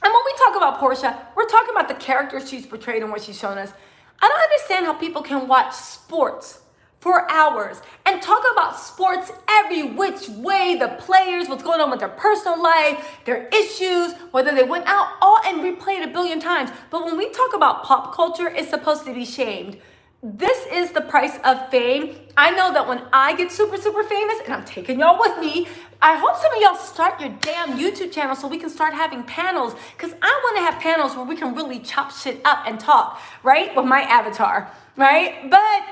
And when we talk about Porsha, we're talking about the character she's portrayed and what she's shown us. I don't understand how people can watch sports for hours and talk about sports every which way, the players, what's going on with their personal life, their issues, whether they went out, all, and replay it a billion times. But when we talk about pop culture, it's supposed to be shamed. This is the price of fame. I know that when I get super, super famous, and I'm taking y'all with me, I hope some of y'all start your damn YouTube channel so we can start having panels, because I want to have panels where we can really chop shit up and talk, right? With my avatar, right? But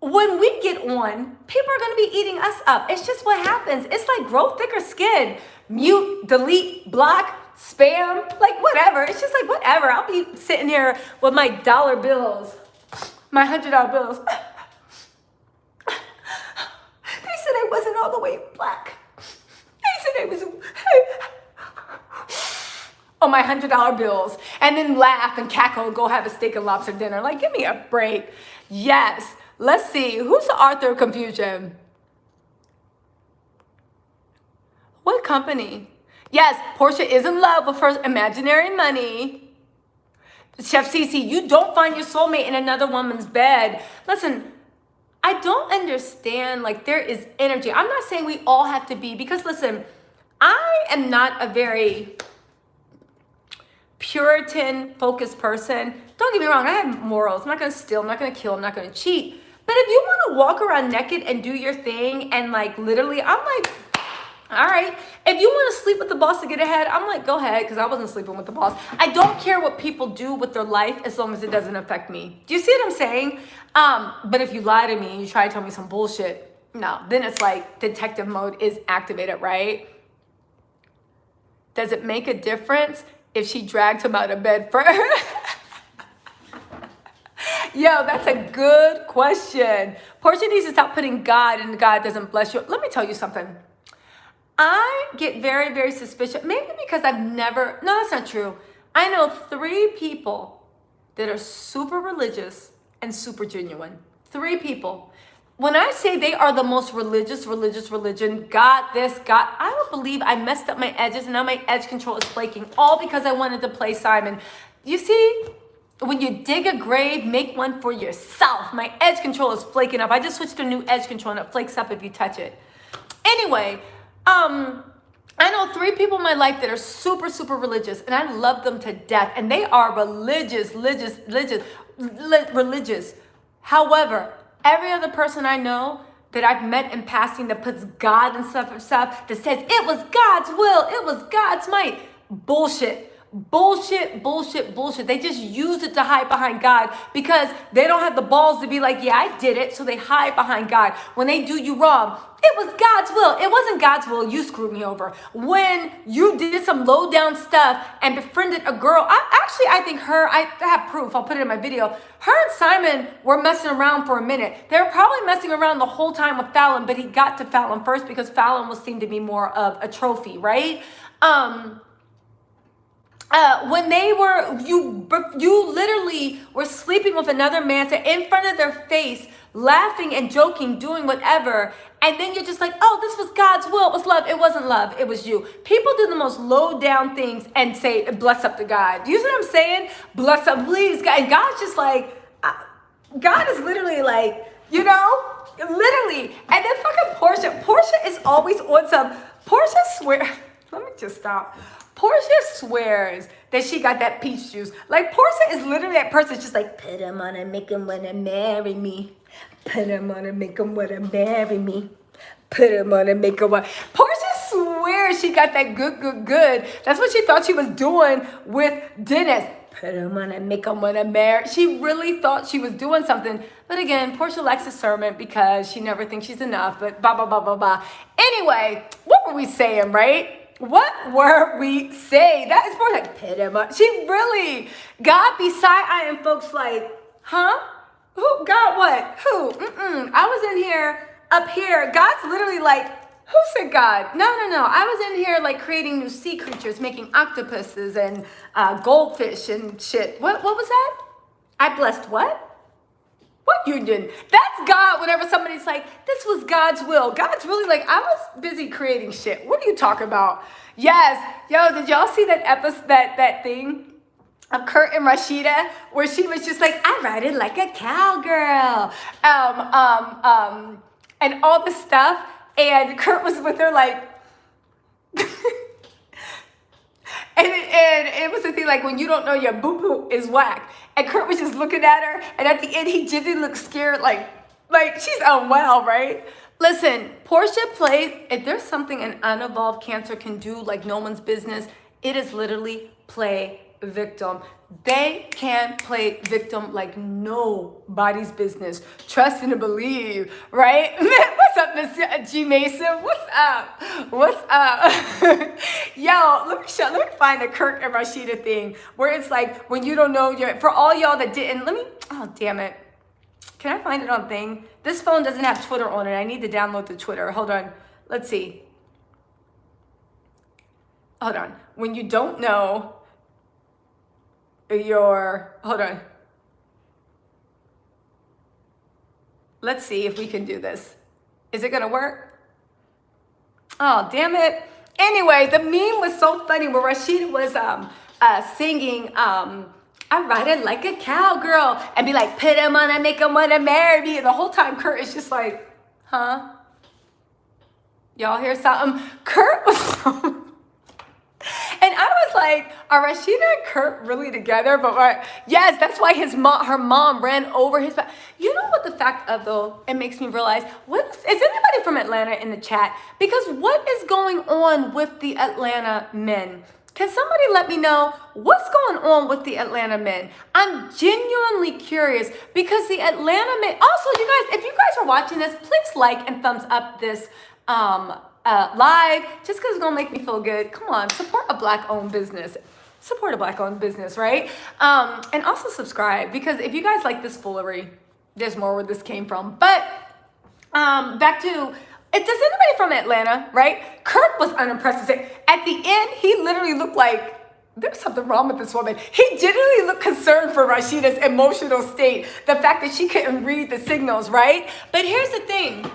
when we get on, people are going to be eating us up. It's just what happens. It's like grow thicker skin. Mute, delete, block, spam, like whatever. It's just like whatever. I'll be sitting here with my dollar bills, my $100 bills. They said I wasn't all the way black. They said I was on my $100 bills, and then laugh and cackle and go have a steak and lobster dinner. Like, give me a break. Yes. Let's see. Who's the author of confusion? What company? Yes, Porsha is in love with her imaginary money. Chef Cece, you don't find your soulmate in another woman's bed. Listen, I don't understand, like, there is energy. I'm not saying we all have to be, because listen, I am not a very Puritan focused person. Don't get me wrong, I have morals. I'm not going to steal, I'm not going to kill, I'm not going to cheat. But if you want to walk around naked and do your thing, and like literally, I'm like, all right. If you want to sleep with the boss to get ahead, I'm like, go ahead, because I wasn't sleeping with the boss. I don't care what people do with their life as long as it doesn't affect me. Do you see what I'm saying? But if you lie to me and you try to tell me some bullshit, no, then it's like detective mode is activated, right? Does it make a difference if she dragged him out of bed first? Yo, that's a good question. Porsha needs to stop putting God and God doesn't bless you. Let me tell you something. I get very, very suspicious. Maybe because I've never, no, that's not true. I know 3 people that are super religious and super genuine. 3 people. When I say they are the most religious religion, God this, God, I don't believe I messed up my edges and now my edge control is flaking, all because I wanted to play Simon. You see, when you dig a grave, make one for yourself. My edge control is flaking up. I just switched to a new edge control and it flakes up if you touch it. Anyway, I know 3 people in my life that are super, super religious, and I love them to death. And they are religious. However, every other person I know that I've met in passing that puts God and stuff, that says it was God's will, it was God's might. Bullshit. They just use it to hide behind God because they don't have the balls to be like, yeah, I did it. So they hide behind God. When they do you wrong, it was God's will. It wasn't God's will. You screwed me over. When you did some low down stuff and befriended a girl, I think I have proof. I'll put it in my video. Her and Simon were messing around for a minute. They were probably messing around the whole time with Fallon, but he got to Fallon first because Fallon seemed to be more of a trophy, right? When they were, you literally were sleeping with another man in front of their face, laughing and joking, doing whatever. And then you're just like, oh, this was God's will. It was love. It wasn't love. It was you. People do the most low down things and say, bless up to God. Do you see what I'm saying? Bless up, please, God. And God's just like, God is literally like, you know, literally. And then fucking Porsha is always on some, Porsha swear, let me just stop. Porsha swears that she got that peach juice. Like, Porsha is literally that person that's just like, put him on and make him wanna marry me. Put him on and make him wanna marry me. Put him on and make him wanna. Porsha swears she got that good. That's what she thought she was doing with Dennis. Put him on and make him wanna marry. She really thought she was doing something. But again, Porsha lacks discernment because she never thinks she's enough. But blah. Anyway, what were we saying, right? What were we saying? That is more like, pit him up. She really, God be side-eyeing folks like, huh? Who? God what? Who? I was in here, up here. God's literally like, who said God? No. I was in here like creating new sea creatures, making octopuses and goldfish and shit. What was that? I blessed what? What you did? That's God. Whenever somebody's like, this was God's will. God's really like, I was busy creating shit. What are you talking about? Yes. Yo, did y'all see that episode, that thing? of Kurt and Rashida, where she was just like, I ride it like a cowgirl, and all this stuff. And Kurt was with her like, and it was the thing, like, when you don't know your boo-boo is whack. And Kurt was just looking at her, and at the end, he genuinely looked scared, like she's unwell, right? Listen, Porsha played, if there's something an unevolved Cancer can do like no one's business, it is literally play victim. They can play victim like nobody's business. Trust and believe, right? What's up, Miss G Mason? What's up? What's up? Yo, let me find the Kirk and Rashida thing where it's like when you don't know for all y'all that didn't, oh damn it. Can I find it on thing? This phone doesn't have Twitter on it. I need to download the Twitter. Hold on. Let's see. Hold on. When you don't know hold on. Let's see if we can do this. Is it gonna work? Oh, damn it. Anyway, the meme was so funny where Rashida was singing I ride it like a cowgirl and be like, put him on, I make him wanna marry me. And the whole time Kurt is just like, huh? Y'all hear something? Kurt was so and I was like, are Rashida and Kurt really together? But yes, that's why her mom ran over his back. You know what the fact of though, it makes me realize, is anybody from Atlanta in the chat? Because what is going on with the Atlanta men? Can somebody let me know what's going on with the Atlanta men? I'm genuinely curious because the Atlanta men, also you guys, if you guys are watching this, please like and thumbs up this live, just because it's gonna make me feel good. Come on, support a black-owned business. Support a black-owned business, right? And also subscribe, because if you guys like this foolery, there's more where this came from. But back to, does anybody from Atlanta, right? Kirk was unimpressed. At the end, he literally looked like there's something wrong with this woman. He genuinely looked concerned for Rashida's emotional state, the fact that she couldn't read the signals, right? But here's the thing.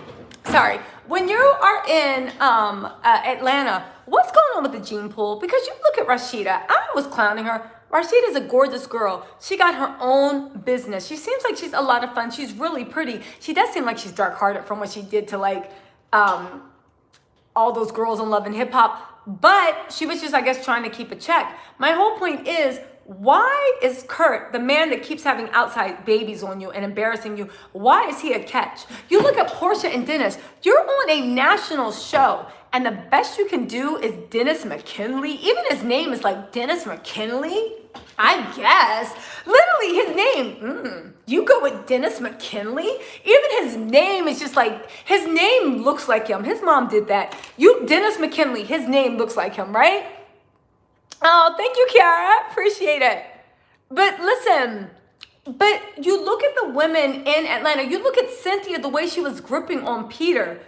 Sorry. When you are in Atlanta, what's going on with the gene pool? Because you look at Rashida. I was clowning her. Rashida's a gorgeous girl. She got her own business. She seems like she's a lot of fun. She's really pretty. She does seem like she's dark-hearted from what she did to like all those girls in Love and Hip Hop. But she was just, I guess, trying to keep a check. My whole point is, why is Kurt, the man that keeps having outside babies on you and embarrassing you, why is he a catch? You look at Porsha and Dennis. You're on a national show, and the best you can do is Dennis McKinley. Even his name is like Dennis McKinley, I guess. Literally, his name, you go with Dennis McKinley? Even his name is just like, his name looks like him. His mom did that. Dennis McKinley, his name looks like him, right? Oh, thank you, Kiara. Appreciate it. But listen, you look at the women in Atlanta. You look at Cynthia, the way she was gripping on Peter.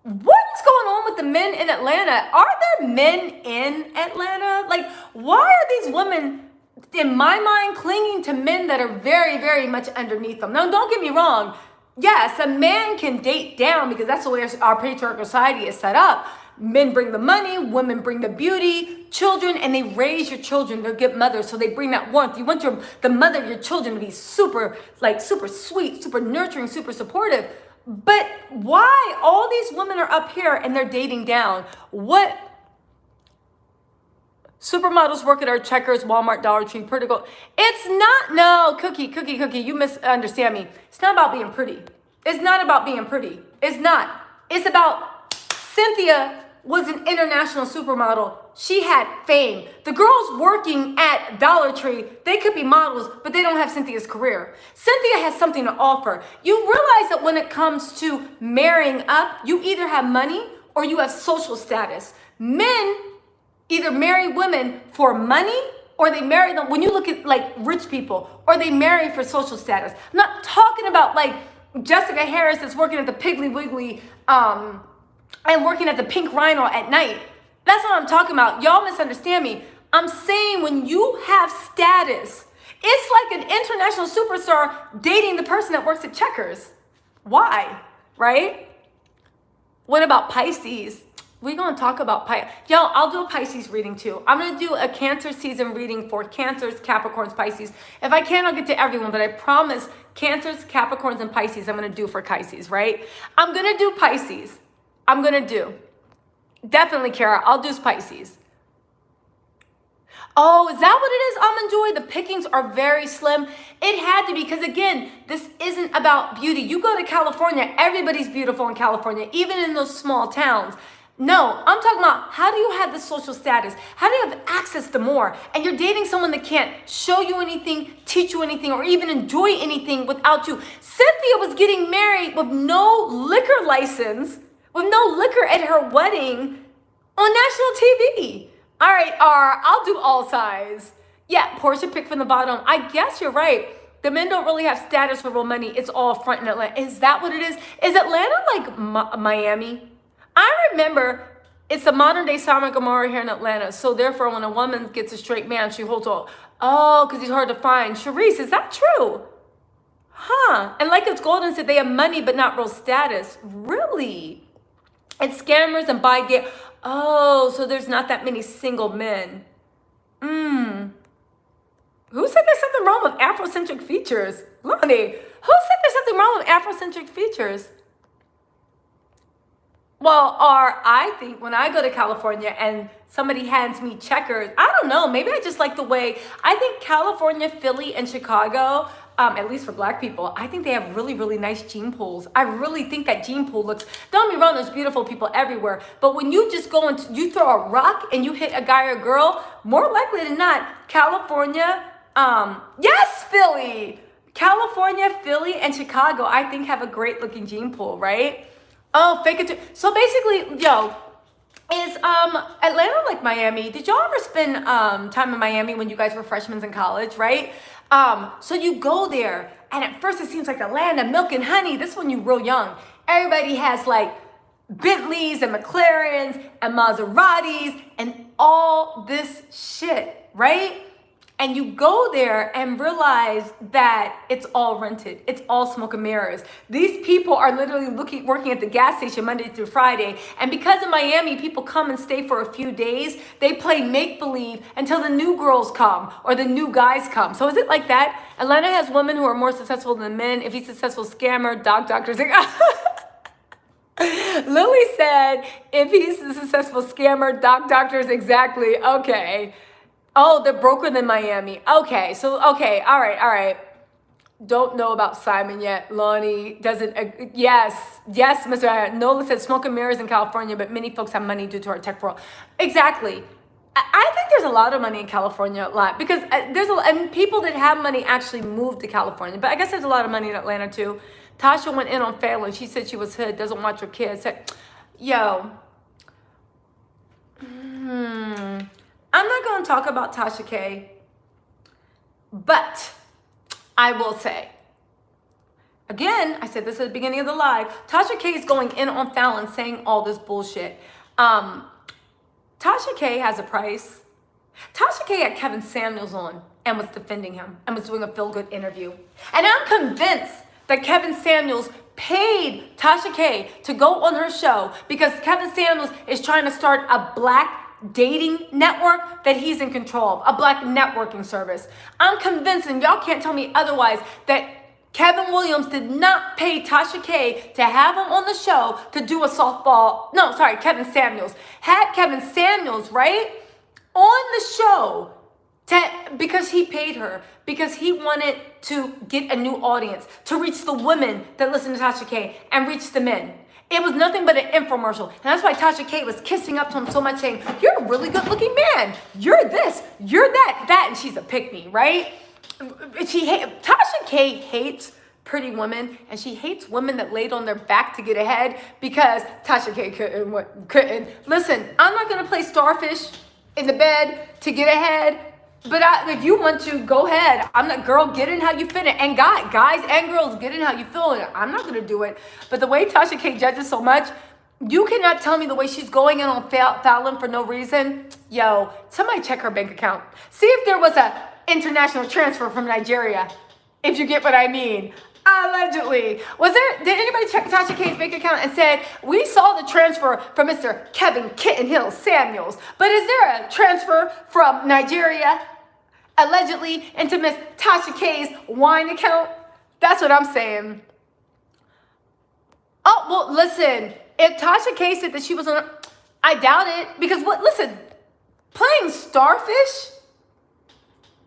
What is going on with the men in Atlanta? Are there men in Atlanta? Like, why are these women, in my mind, clinging to men that are very, very much underneath them? Now, don't get me wrong. Yes, a man can date down because that's the way our patriarchal society is set up. Men bring the money, women bring the beauty, children, and they raise your children. They're good mothers, so they bring that warmth. You want the mother of your children to be super sweet, super nurturing, super supportive. But why all these women are up here and they're dating down? What? Supermodels work at our Checkers, Walmart, Dollar Tree, Pertigo. It's not, no, Cookie, you misunderstand me. It's not about being pretty. It's not about being pretty. It's not. It's about Cynthia was an international supermodel. She had fame. The girls working at Dollar Tree, they could be models, but they don't have Cynthia's career. Cynthia has something to offer. You realize that when it comes to marrying up, you either have money or you have social status. Men either marry women for money or they marry them, when you look at like rich people, or they marry for social status. I'm not talking about like Jessica Harris that's working at the Piggly Wiggly, and working at the Pink Rhino at night. That's what I'm talking about. Y'all misunderstand me. I'm saying when you have status, it's like an international superstar dating the person that works at Checkers. Why? Right? What about Pisces? we're going to talk about Pisces. Yo, I'll do a Pisces reading too. I'm going to do a Cancer season reading for Cancers, Capricorns, Pisces. If I can, I'll get to everyone, but I promise Cancers, Capricorns, and Pisces I'm going to do for Pisces, right? I'm going to do Pisces. I'm going to do. Definitely, Kara. I'll do Pisces. Oh, is that what it is, Almond Joy? The pickings are very slim. It had to be, because again, this isn't about beauty. You go to California, everybody's beautiful in California, even in those small towns. No, I'm talking about how do you have the social status? How do you have access to more? And you're dating someone that can't show you anything, teach you anything, or even enjoy anything without you. Cynthia was getting married with no liquor license, with no liquor at her wedding on national TV. All right, I'll do all size. Yeah, Porsha picked from the bottom. I guess you're right. The men don't really have status for real money. It's all front in Atlanta. Is that what it is? Is Atlanta like Miami? I remember it's the modern day Sodom and Gomorrah here in Atlanta. So therefore, when a woman gets a straight man, she holds all. Oh, because he's hard to find. Sharice, is that true? Huh. And like it's Golden said, they have money but not real status. Really? It's scammers and buy get. Oh, so there's not that many single men. Who said there's something wrong with Afrocentric features? Lonnie, who said there's something wrong with Afrocentric features? Well, or I think when I go to California and somebody hands me checkers, I don't know, maybe I just like the way, I think California, Philly, and Chicago, at least for black people, I think they have really, really nice gene pools. I really think that gene pool looks, don't get me wrong, there's beautiful people everywhere, but when you just go and you throw a rock and you hit a guy or girl, more likely than not, California, yes, Philly, California, Philly, and Chicago, I think have a great looking gene pool, right? Oh, fake it. So basically, yo, is Atlanta like Miami? Did y'all ever spend time in Miami when you guys were freshmen in college, right? So you go there, and at first it seems like the land of milk and honey. This is when you're real young. Everybody has like Bentleys and McLarens and Maseratis and all this shit, right? And you go there and realize that it's all rented. It's all smoke and mirrors. These people are literally working at the gas station Monday through Friday. And because in Miami, people come and stay for a few days, they play make-believe until the new girls come or the new guys come. So is it like that? Atlanta has women who are more successful than men. If he's a successful scammer, doctors. Lily said, if he's a successful scammer, doctors, exactly. Okay. Oh, they're broker than Miami. Okay, so, okay, all right. Don't know about Simon yet. Lonnie doesn't, yes, Mr. Nola said smoke and mirrors in California, but many folks have money due to our tech world. Exactly. I think there's a lot of money in California, because and people that have money actually moved to California, but I guess there's a lot of money in Atlanta too. Tasha went in on Fallon. She said she was hood, doesn't watch her kids. Said, yo, I'm not going to talk about Tasha K, but I will say, again, I said this at the beginning of the live, Tasha K is going in on Fallon saying all this bullshit. Tasha K has a price. Tasha K had Kevin Samuels on and was defending him and was doing a feel-good interview. And I'm convinced that Kevin Samuels paid Tasha K to go on her show because Kevin Samuels is trying to start a black dating network that he's in control of, a black networking service. I'm convinced, and y'all can't tell me otherwise, that Kevin Williams did not pay Tasha K to have him on the show to do a softball. No, sorry, Kevin Samuels. Had Kevin Samuels, right, on the show because he paid her, because he wanted to get a new audience, to reach the women that listen to Tasha K and reach the men. It was nothing but an infomercial. And that's why Tasha K was kissing up to him so much, saying, you're a really good looking man. You're this, you're that. And she's a pick-me, right? Tasha K hates pretty women, and she hates women that laid on their back to get ahead because Tasha K couldn't. Listen, I'm not going to play Starfish in the bed to get ahead. But if you want to, go ahead. I'm not, girl, get in how you fit it. And guys and girls, get in how you feel it. I'm not going to do it. But the way Tasha K judges so much, you cannot tell me the way she's going in on Fallon for no reason. Yo, somebody check her bank account. See if there was a international transfer from Nigeria, if you get what I mean. Allegedly. Did anybody check Tasha K's bank account and said, we saw the transfer from Mr. Kevin Kitten Hill Samuels, but is there a transfer from Nigeria, allegedly, into Miss Tasha K's wine account? That's what I'm saying. Oh, well, listen, if Tasha K said that she was on, I doubt it, because listen, playing Starfish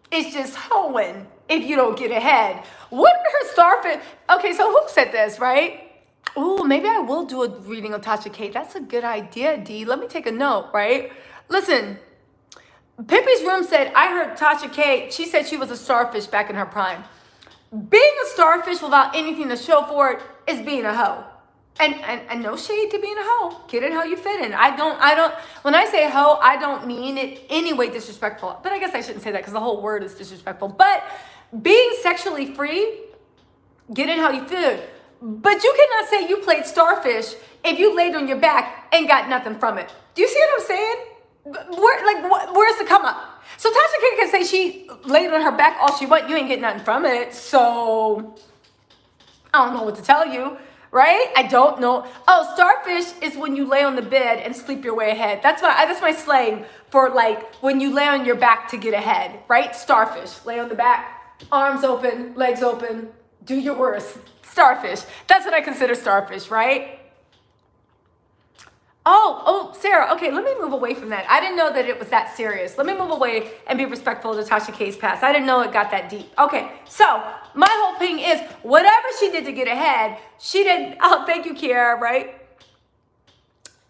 is just hoeing if you don't get ahead. Wouldn't her Starfish, okay, so who said this, right? Ooh, maybe I will do a reading on Tasha K. That's a good idea, D. Let me take a note, right? Listen, Pippi's Room said, I heard Tasha K, she said she was a starfish back in her prime. Being a starfish without anything to show for it is being a hoe. And no shade to being a hoe. Get in how you fit in. I don't, when I say hoe, I don't mean it any way disrespectful. But I guess I shouldn't say that because the whole word is disrespectful. But being sexually free, get in how you fit. But you cannot say you played starfish if you laid on your back and got nothing from it. Do you see what I'm saying? Where's the come up? So Tasha K can say she laid on her back all she want. You ain't getting nothing from it. So I don't know what to tell you. Right? I don't know. Oh, starfish is when you lay on the bed and sleep your way ahead. That's my slang for like when you lay on your back to get ahead, right? Starfish. Lay on the back, arms open, legs open, do your worst. Starfish. That's what I consider starfish, right? Oh, Sarah, okay, let me move away from that. I didn't know that it was that serious. Let me move away and be respectful to Tasha K's past. I didn't know it got that deep. Okay, so my whole thing is whatever she did to get ahead, she didn't, oh, thank you, Kiara, right?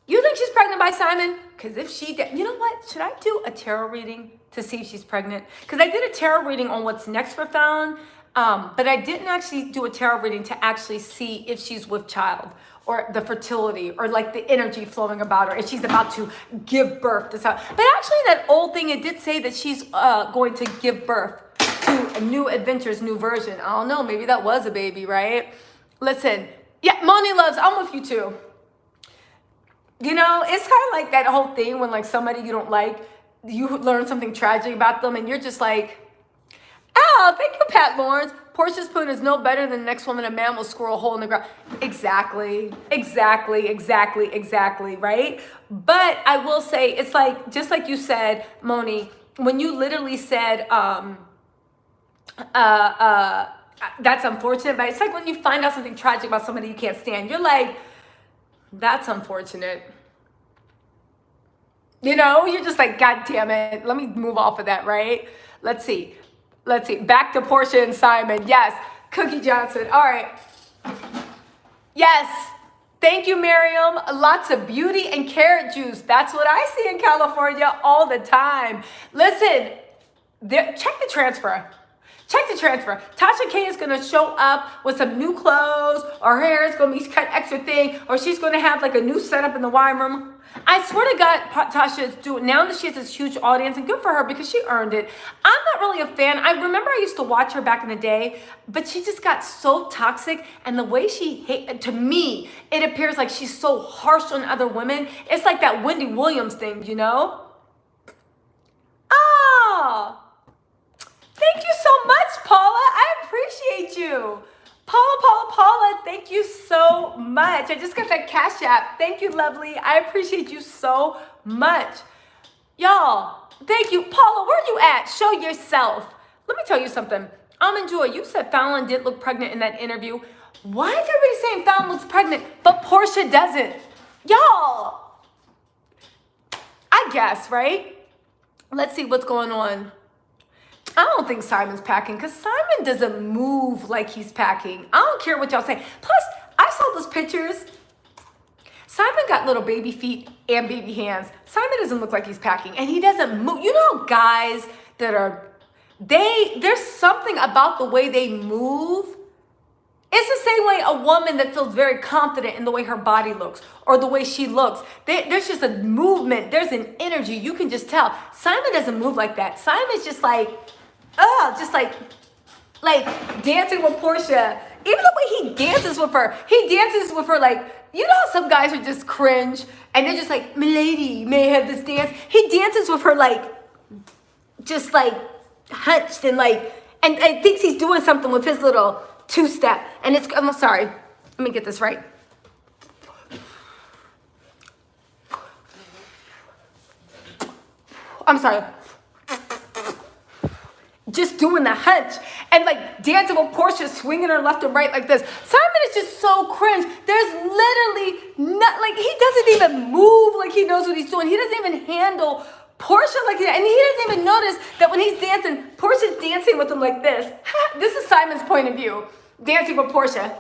You think she's pregnant by Simon? Because if she did, you know what? Should I do a tarot reading to see if she's pregnant? Because I did a tarot reading on what's next for Fallon, but I didn't actually do a tarot reading to actually see if she's with child, or the fertility, or like the energy flowing about her, and she's about to give birth to something. But actually that old thing, it did say that she's going to give birth to a new adventures, new version. I don't know, maybe that was a baby, right? Listen, yeah, Moni loves, I'm with you too. You know, it's kind of like that whole thing when like somebody you don't like, you learn something tragic about them and you're just like, oh, thank you, Pat Lawrence. Porsha's spoon is no better than the next woman a man will squirrel a hole in the ground. Exactly, right? But I will say, it's like, just like you said, Moni, when you literally said, that's unfortunate, but it's like when you find out something tragic about somebody you can't stand, you're like, that's unfortunate. You know, you're just like, God damn it. Let me move off of that, right? Let's see. Back to Porsha and Simon. Yes. Cookie Johnson. All right. Yes. Thank you, Miriam. Lots of beauty and carrot juice. That's what I see in California all the time. Listen, check the transfer. Tasha K is going to show up with some new clothes, or her hair is going to be cut extra thin, or she's going to have like a new setup in the wine room. I swear to God, Tasha is doing, now that she has this huge audience, and good for her because she earned it. I'm not really a fan. I remember I used to watch her back in the day, but she just got so toxic, and the way she to me, it appears like she's so harsh on other women. It's like that Wendy Williams thing, you know? Oh, thank you so much, Paula. I appreciate you. Paula, thank you so much. I just got that Cashapp. Thank you, lovely. I appreciate you so much. Y'all, thank you. Paula, where you at? Show yourself. Let me tell you something. Joy, you said Fallon did look pregnant in that interview. Why is everybody saying Fallon looks pregnant, but Porsha doesn't? Y'all, I guess, right? Let's see what's going on. I don't think Simon's packing because Simon doesn't move like he's packing. I don't care what y'all say. Plus, I saw those pictures. Simon got little baby feet and baby hands. Simon doesn't look like he's packing, and he doesn't move. You know, guys that are, there's something about the way they move. It's the same way a woman that feels very confident in the way her body looks or the way she looks. There's just a movement. There's an energy. You can just tell. Simon doesn't move like that. Simon's just like, just like dancing with Porsha. Even the way he dances with her like, you know how some guys are just cringe and they're just like, milady, may I have this dance? He dances with her like, just like hunched and like, and thinks he's doing something with his little two-step. And I'm sorry, let me get this right. I'm sorry. Just doing the hunch and like dancing with Porsha, swinging her left and right like this. Simon is just so cringe. There's literally not, like, he doesn't even move like he knows what he's doing. He doesn't even handle Porsha like that. And he doesn't even notice that when he's dancing, Portia's dancing with him like this. This is Simon's point of view. Dancing with Porsha.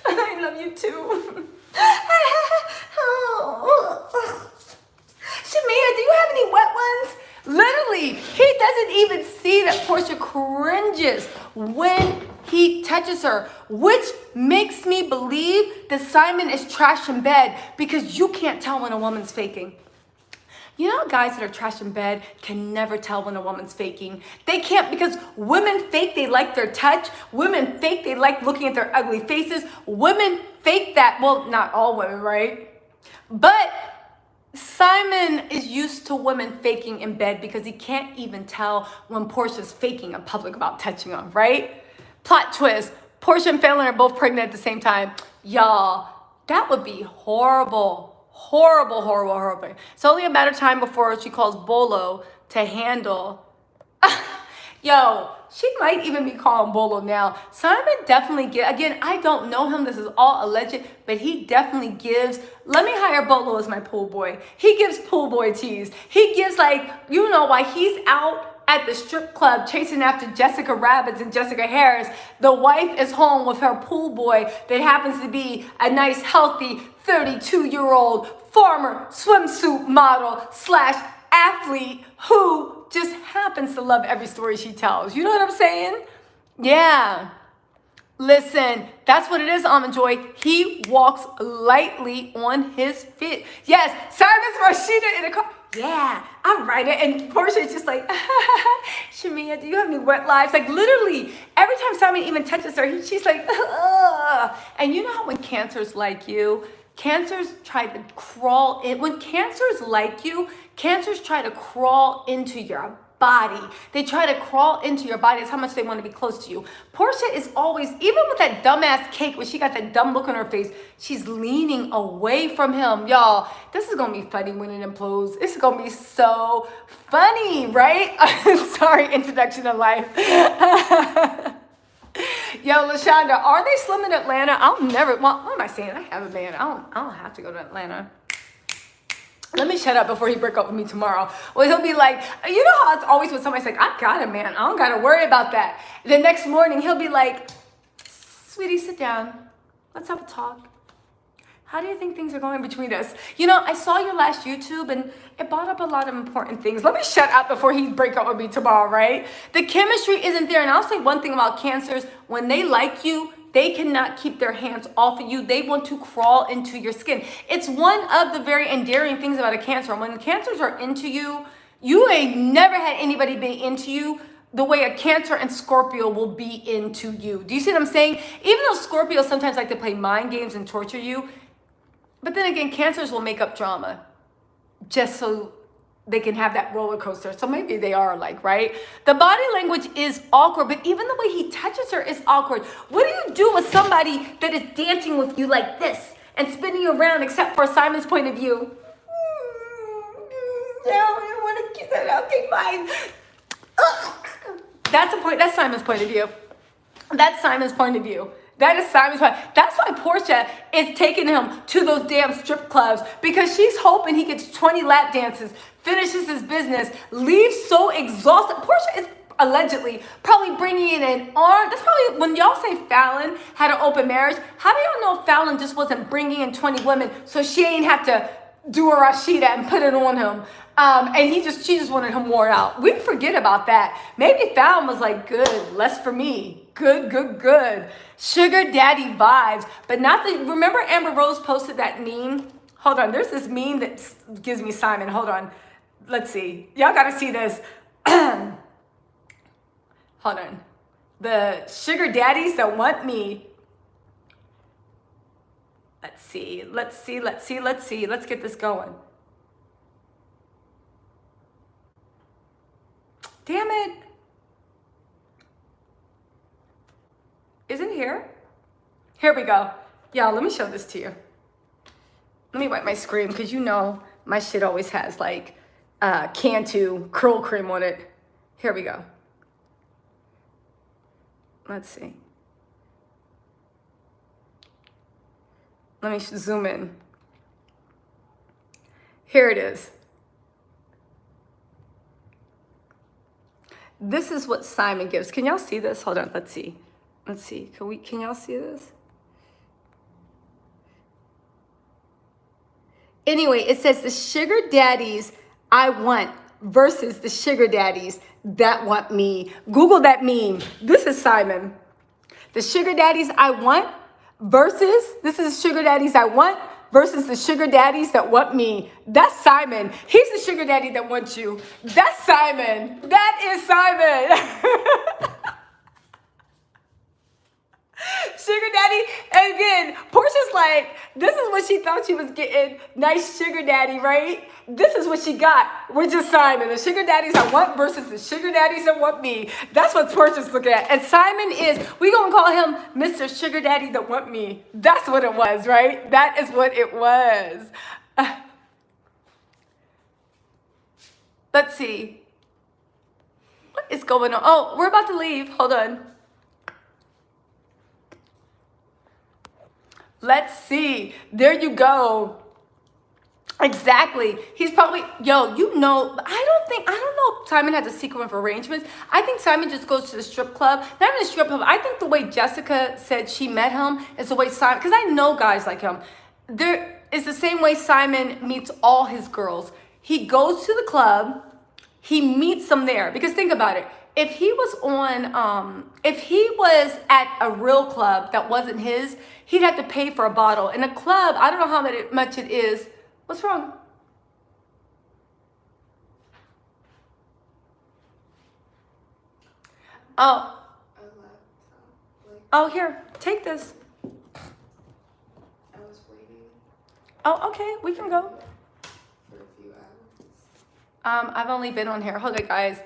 I love you too. Shamia, do you have any wet ones? Literally, he doesn't even see that Porsha cringes when he touches her, which makes me believe that Simon is trash in bed because you can't tell when a woman's faking. You know, guys that are trash in bed can never tell when a woman's faking. They can't, because women fake they like their touch. Women fake they like looking at their ugly faces. Women fake that. Well, not all women, right? But Simon is used to women faking in bed because he can't even tell when Portia's faking in public about touching him, right? Plot twist. Porsha and Fallon are both pregnant at the same time. Y'all, that would be horrible. Horrible, horrible, horrible. It's only a matter of time before she calls Bolo to handle. Yo, she might even be calling Bolo now. Simon definitely again, I don't know him. This is all alleged, but he definitely gives, let me hire Bolo as my pool boy. He gives pool boy tease. He gives, like, you know, why he's out at the strip club chasing after Jessica Rabbits and Jessica Harris. The wife is home with her pool boy that happens to be a nice, healthy 32-year-old former swimsuit model / athlete who just happens to love every story she tells. You know what I'm saying? Yeah. Listen, that's what it is, Almond Joy. He walks lightly on his feet. Yes, Simon's Rashida in a car. Yeah, I'm right. And Porsha is just like, Shamia, do you have any wet lives? Like, literally, every time Simon even touches her, she's like, ugh. And you know how when cancers like you, cancers try to crawl in. When cancers like you, cancers try to crawl into your body. They try to crawl into your body. That's how much they want to be close to you. Porsha is always, even with that dumbass cake where she got that dumb look on her face, she's leaning away from him. Y'all, this is going to be funny when it implodes. This is going to be so funny, right? Sorry, introduction to life. Yo, LaShonda, are they slim in Atlanta? I'll never, well, what am I saying? I have a man. I don't have to go to Atlanta. Let me shut up before he break up with me tomorrow. Well, he'll be like, you know how it's always when somebody's like, I got a man. I don't got to worry about that. The next morning, he'll be like, sweetie, sit down. Let's have a talk. How do you think things are going between us? You know, I saw your last YouTube and it brought up a lot of important things. Let me shut up before he break up with me tomorrow, right? The chemistry isn't there. And I'll say one thing about cancers. When they like you, they cannot keep their hands off of you. They want to crawl into your skin. It's one of the very endearing things about a cancer. When cancers are into you, you ain't never had anybody be into you the way a Cancer and Scorpio will be into you. Do you see what I'm saying? Even though Scorpios sometimes like to play mind games and torture you, but then again, cancers will make up drama just so they can have that roller coaster. So maybe they are like, right? The body language is awkward, but even the way he touches her is awkward. What do you do with somebody that is dancing with you like this and spinning you around, except for Simon's point of view? No, I don't want to kiss it. Okay, fine. That's the point. That's Simon's point of view. That's Simon's point of view. That is Simon's point. That's why Porsha is taking him to those damn strip clubs, because she's hoping he gets 20 lap dances, finishes his business, leaves so exhausted. Porsha is allegedly probably bringing in an arm. That's probably when y'all say Fallon had an open marriage. How do y'all know Fallon just wasn't bringing in 20 women so she ain't have to do a Rashida and put it on him? And she just wanted him wore out. We forget about that. Maybe Fallon was like, good, less for me. Good, good, good. Sugar daddy vibes. But not the, remember Amber Rose posted that meme? Hold on, there's this meme that gives me Simon. Hold on. Let's see. Y'all gotta see this. Hold on. The sugar daddies that want me. Let's see. Let's get this going. Damn it. Here we go. Y'all, let me show this to you. Let me wipe my screen because you know my shit always has like Cantu curl cream on it. Here we go. Let's see. Let me zoom in. Here it is. This is what Simon gives. Can y'all see this? Hold on, let's see. Let's see. Can y'all see this? Anyway, it says the sugar daddies I want versus the sugar daddies that want me. Google that meme. This is Simon. The sugar daddies I want versus, this is sugar daddies I want versus the sugar daddies that want me. That's Simon. He's the sugar daddy that wants you. That's Simon. That is Simon. Sugar daddy, and again, Porsha's like, this is what she thought she was getting. Nice sugar daddy, right? This is what she got. We're just Simon. The sugar daddies I want versus the sugar daddies that want me. That's what Porsha's looking at. And Simon is, we gonna call him Mr. Sugar Daddy that want me. That's what it was, right? That is what it was. Let's see. What is going on? Oh, we're about to leave. Hold on. Let's see. There you go. Exactly. He's probably, yo, you know, I don't know if Simon has a secret of arrangements. I think Simon just goes to the strip club. Not even a strip club. I think the way Jessica said she met him is the way Simon, because I know guys like him. There is the same way Simon meets all his girls. He goes to the club, he meets them there. Because think about it. If he was at a real club that wasn't his, he'd have to pay for a bottle. In a club, I don't know how much it is. What's wrong? Oh. Oh, here, take this. I was waiting. Oh, okay, we can go. For a few hours. I've only been on here. Hold it, guys.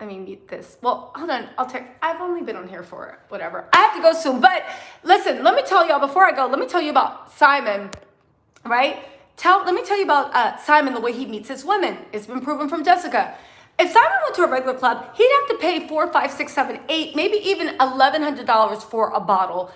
Let me mute this. Well, hold on. I've only been on here for whatever. I have to go soon. But listen, let me tell y'all before I go, let me tell you about Simon, right? Let me tell you about Simon, the way he meets his women. It's been proven from Jessica. If Simon went to a regular club, he'd have to pay $4, $5, $6, $7, $8, maybe even $1,100 for a bottle.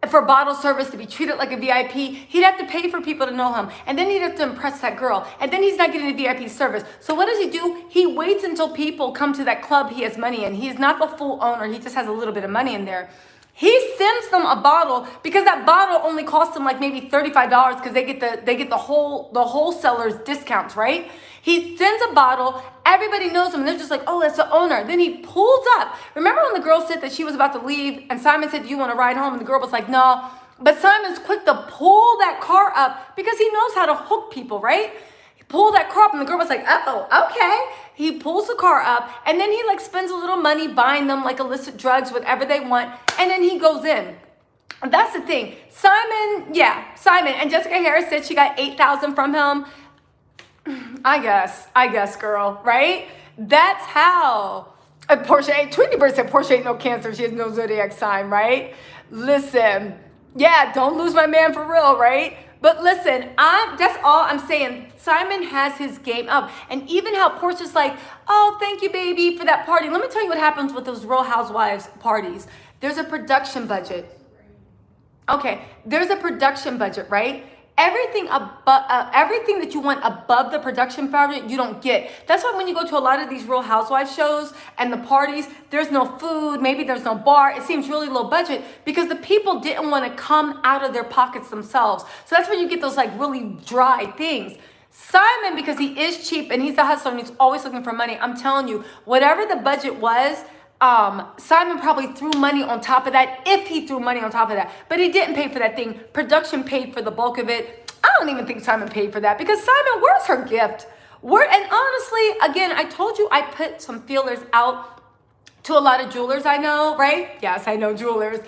For bottle service, to be treated like a VIP, he'd have to pay for people to know him. And then he'd have to impress that girl. And then he's not getting a VIP service. So what does he do? He waits until people come to that club he has money in. He's not the full owner. He just has a little bit of money in there. He sends them a bottle because that bottle only costs them like maybe $35 because they get the wholesalers discounts, right? He sends a bottle, everybody knows him, and they're just like, oh, that's the owner. Then he pulls up. Remember when the girl said that she was about to leave and Simon said, do you want to ride home? And the girl was like, no. But Simon's quick to pull that car up because he knows how to hook people, right? He pulled that car up and the girl was like, oh, okay. He pulls the car up and then he like spends a little money buying them like illicit drugs, whatever they want. And then he goes in. That's the thing. Simon. And Jessica Harris said she got $8,000 from him. I guess, girl, right? That's how. Porsha, Tweety Bird said Porsha ain't no Cancer. She has no Zodiac sign, right? Listen, yeah, don't lose my man for real, right? But listen, that's all I'm saying. Simon has his game up. And even how Porsha's like, oh, thank you, baby, for that party. Let me tell you what happens with those Real Housewives parties. There's a production budget. Okay, there's a production budget, right? Everything that you want above the production budget, you don't get. That's why when you go to a lot of these Real Housewives shows and the parties, there's no food, maybe there's no bar. It seems really low budget because the people didn't want to come out of their pockets themselves. So that's where you get those like really dry things. Simon, because he is cheap and he's a hustler and he's always looking for money, I'm telling you, whatever the budget was, Simon probably threw money on top of that, if he threw money on top of that. But he didn't pay for that thing. Production paid for the bulk of it. I don't even think Simon paid for that because Simon, where's her gift? And honestly, again, I told you I put some feelers out to a lot of jewelers I know, right? Yes, I know jewelers.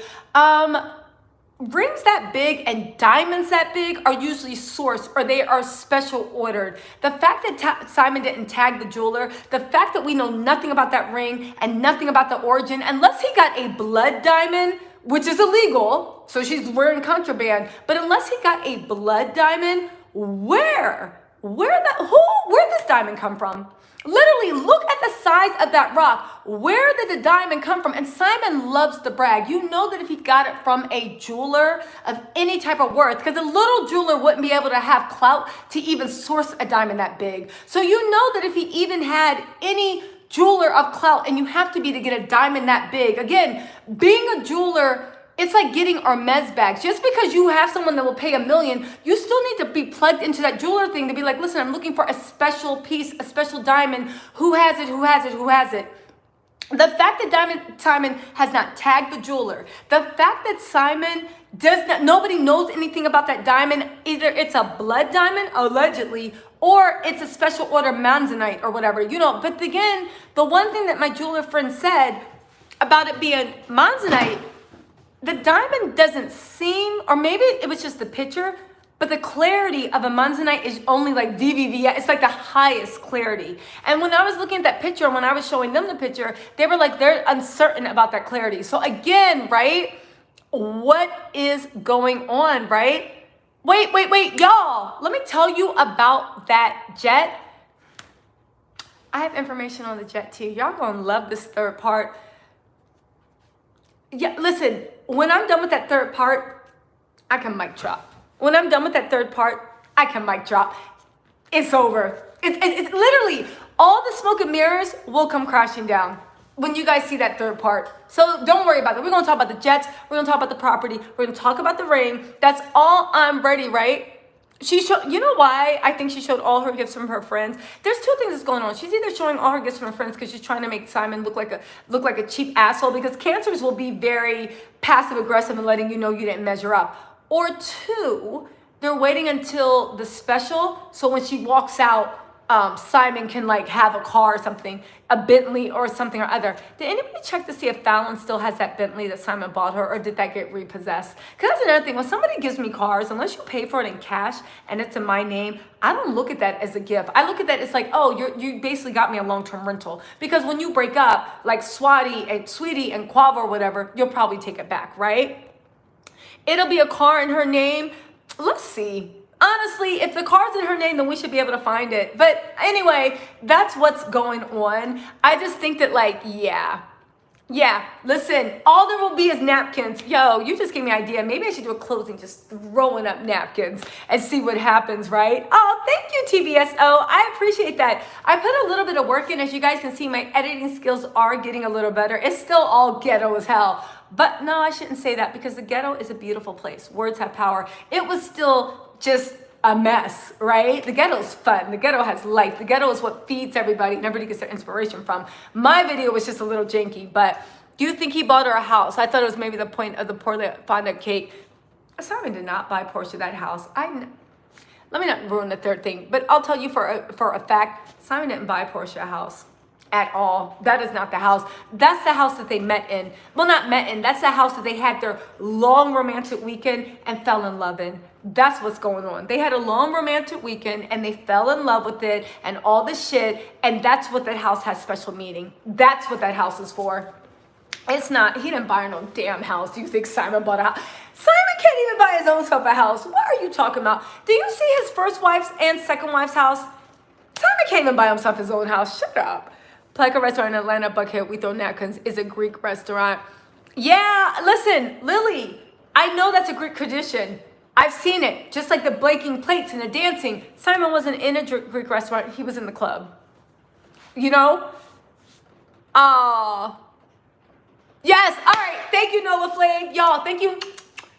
Rings that big and diamonds that big are usually sourced or they are special ordered. The fact that Simon didn't tag the jeweler, the fact that we know nothing about that ring and nothing about the origin, unless he got a blood diamond, which is illegal. So she's wearing contraband. But unless he got a blood diamond, where did this diamond come from? Literally, look at the size of that rock. Where did the diamond come from? And Simon loves to brag. You know that if he got it from a jeweler of any type of worth, because a little jeweler wouldn't be able to have clout to even source a diamond that big. So you know that if he even had any jeweler of clout, and you have to be to get a diamond that big. Again, being a jeweler, it's like getting Hermes bags. Just because you have someone that will pay $1 million, you still need to be plugged into that jeweler thing to be like, listen, I'm looking for a special piece, a special diamond. Who has it? Who has it? Who has it? The fact that Simon has not tagged the jeweler, the fact that Simon nobody knows anything about that diamond, either it's a blood diamond, allegedly, or it's a special order Manzanite or whatever, But again, the one thing that my jeweler friend said about it being Manzanite, the diamond doesn't seem, or maybe it was just the picture, but the clarity of a Manzanite is only like VVV. It's like the highest clarity. And when I was looking at that picture, and when I was showing them the picture, they were like, they're uncertain about that clarity. So again, right? What is going on, right? Wait, y'all. Let me tell you about that jet. I have information on the jet too. Y'all gonna love this third part. Yeah, listen, when I'm done with that third part, I can mic drop. When I'm done with that third part, I can mic drop. It's over. It's literally, all the smoke and mirrors will come crashing down when you guys see that third part. So don't worry about it. We're going to talk about the jets. We're going to talk about the property. We're going to talk about the ring. That's all I'm ready, right? You know why I think she showed all her gifts from her friends? There's two things that's going on. She's either showing all her gifts from her friends because she's trying to make Simon look like a cheap asshole, because Cancers will be very passive aggressive and letting you know you didn't measure up. Or two, they're waiting until the special, so when she walks out, Simon can like have a car or something, a Bentley or something or other. Did anybody check to see if Fallon still has that Bentley that Simon bought her, or did that get repossessed? Because that's another thing. When somebody gives me cars, unless you pay for it in cash and it's in my name, I don't look at that as a gift. I look at that as like, oh, you basically got me a long-term rental. Because when you break up, like Sweetie and Quava or whatever, you'll probably take it back, right? It'll be a car in her name. Let's see. Honestly, if the car's in her name, then we should be able to find it. But anyway, that's what's going on. I just think that yeah, listen, all there will be is napkins. Yo, you just gave me an idea. Maybe I should do a closing just throwing up napkins and see what happens, right? Oh, thank you, TBSO. I appreciate that. I put a little bit of work in. As you guys can see, my editing skills are getting a little better. It's still all ghetto as hell. But no, I shouldn't say that, because the ghetto is a beautiful place. Words have power. It was still just a mess, right? The ghetto is fun. The ghetto has life. The ghetto is what feeds everybody, and everybody gets their inspiration from. My video was just a little janky, but do you think he bought her a house? I thought it was maybe the point of the poor fondant cake. Simon did not buy Porsha that house. Let me not ruin the third thing, but I'll tell you for a fact, Simon didn't buy Porsha a house at all. That is not the house. That's the house that they met in. Well, not met in. That's the house that they had their long romantic weekend and fell in love in. That's what's going on. They had a long romantic weekend and they fell in love with it and all this shit. And that's what that house has special meaning. That's what that house is for. It's not, he didn't buy no damn house. You think Simon bought a house? Simon can't even buy his own self a house. What are you talking about? Do you see his first wife's and second wife's house? Simon can't even buy himself his own house. Shut up. Placa Restaurant in Atlanta, Buckhead, We Throw Napkins, is a Greek restaurant. Yeah, listen, Lily, I know that's a Greek tradition. I've seen it, just like the breaking plates and the dancing. Simon wasn't in a Greek restaurant, he was in the club. You know? Yes, all right, thank you, Nola Flame. Y'all, thank you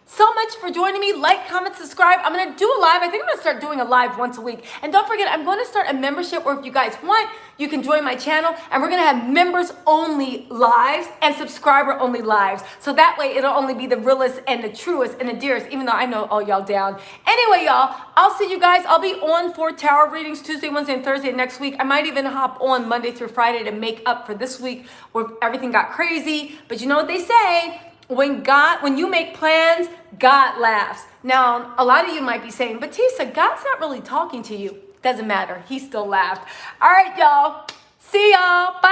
so much for joining me. Like, comment, subscribe. I'm going to do a live. I think I'm going to start doing a live once a week. And don't forget, I'm going to start a membership where if you guys want, you can join my channel. And we're going to have members-only lives and subscriber-only lives. So that way, it'll only be the realest and the truest and the dearest, even though I know all y'all down. Anyway, y'all, I'll see you guys. I'll be on for tarot readings Tuesday, Wednesday, and Thursday next week. I might even hop on Monday through Friday to make up for this week where everything got crazy. But you know what they say? When you make plans, God laughs. Now, a lot of you might be saying, but Tisa, God's not really talking to you. Doesn't matter. He still laughed. All right, y'all. See y'all. Bye.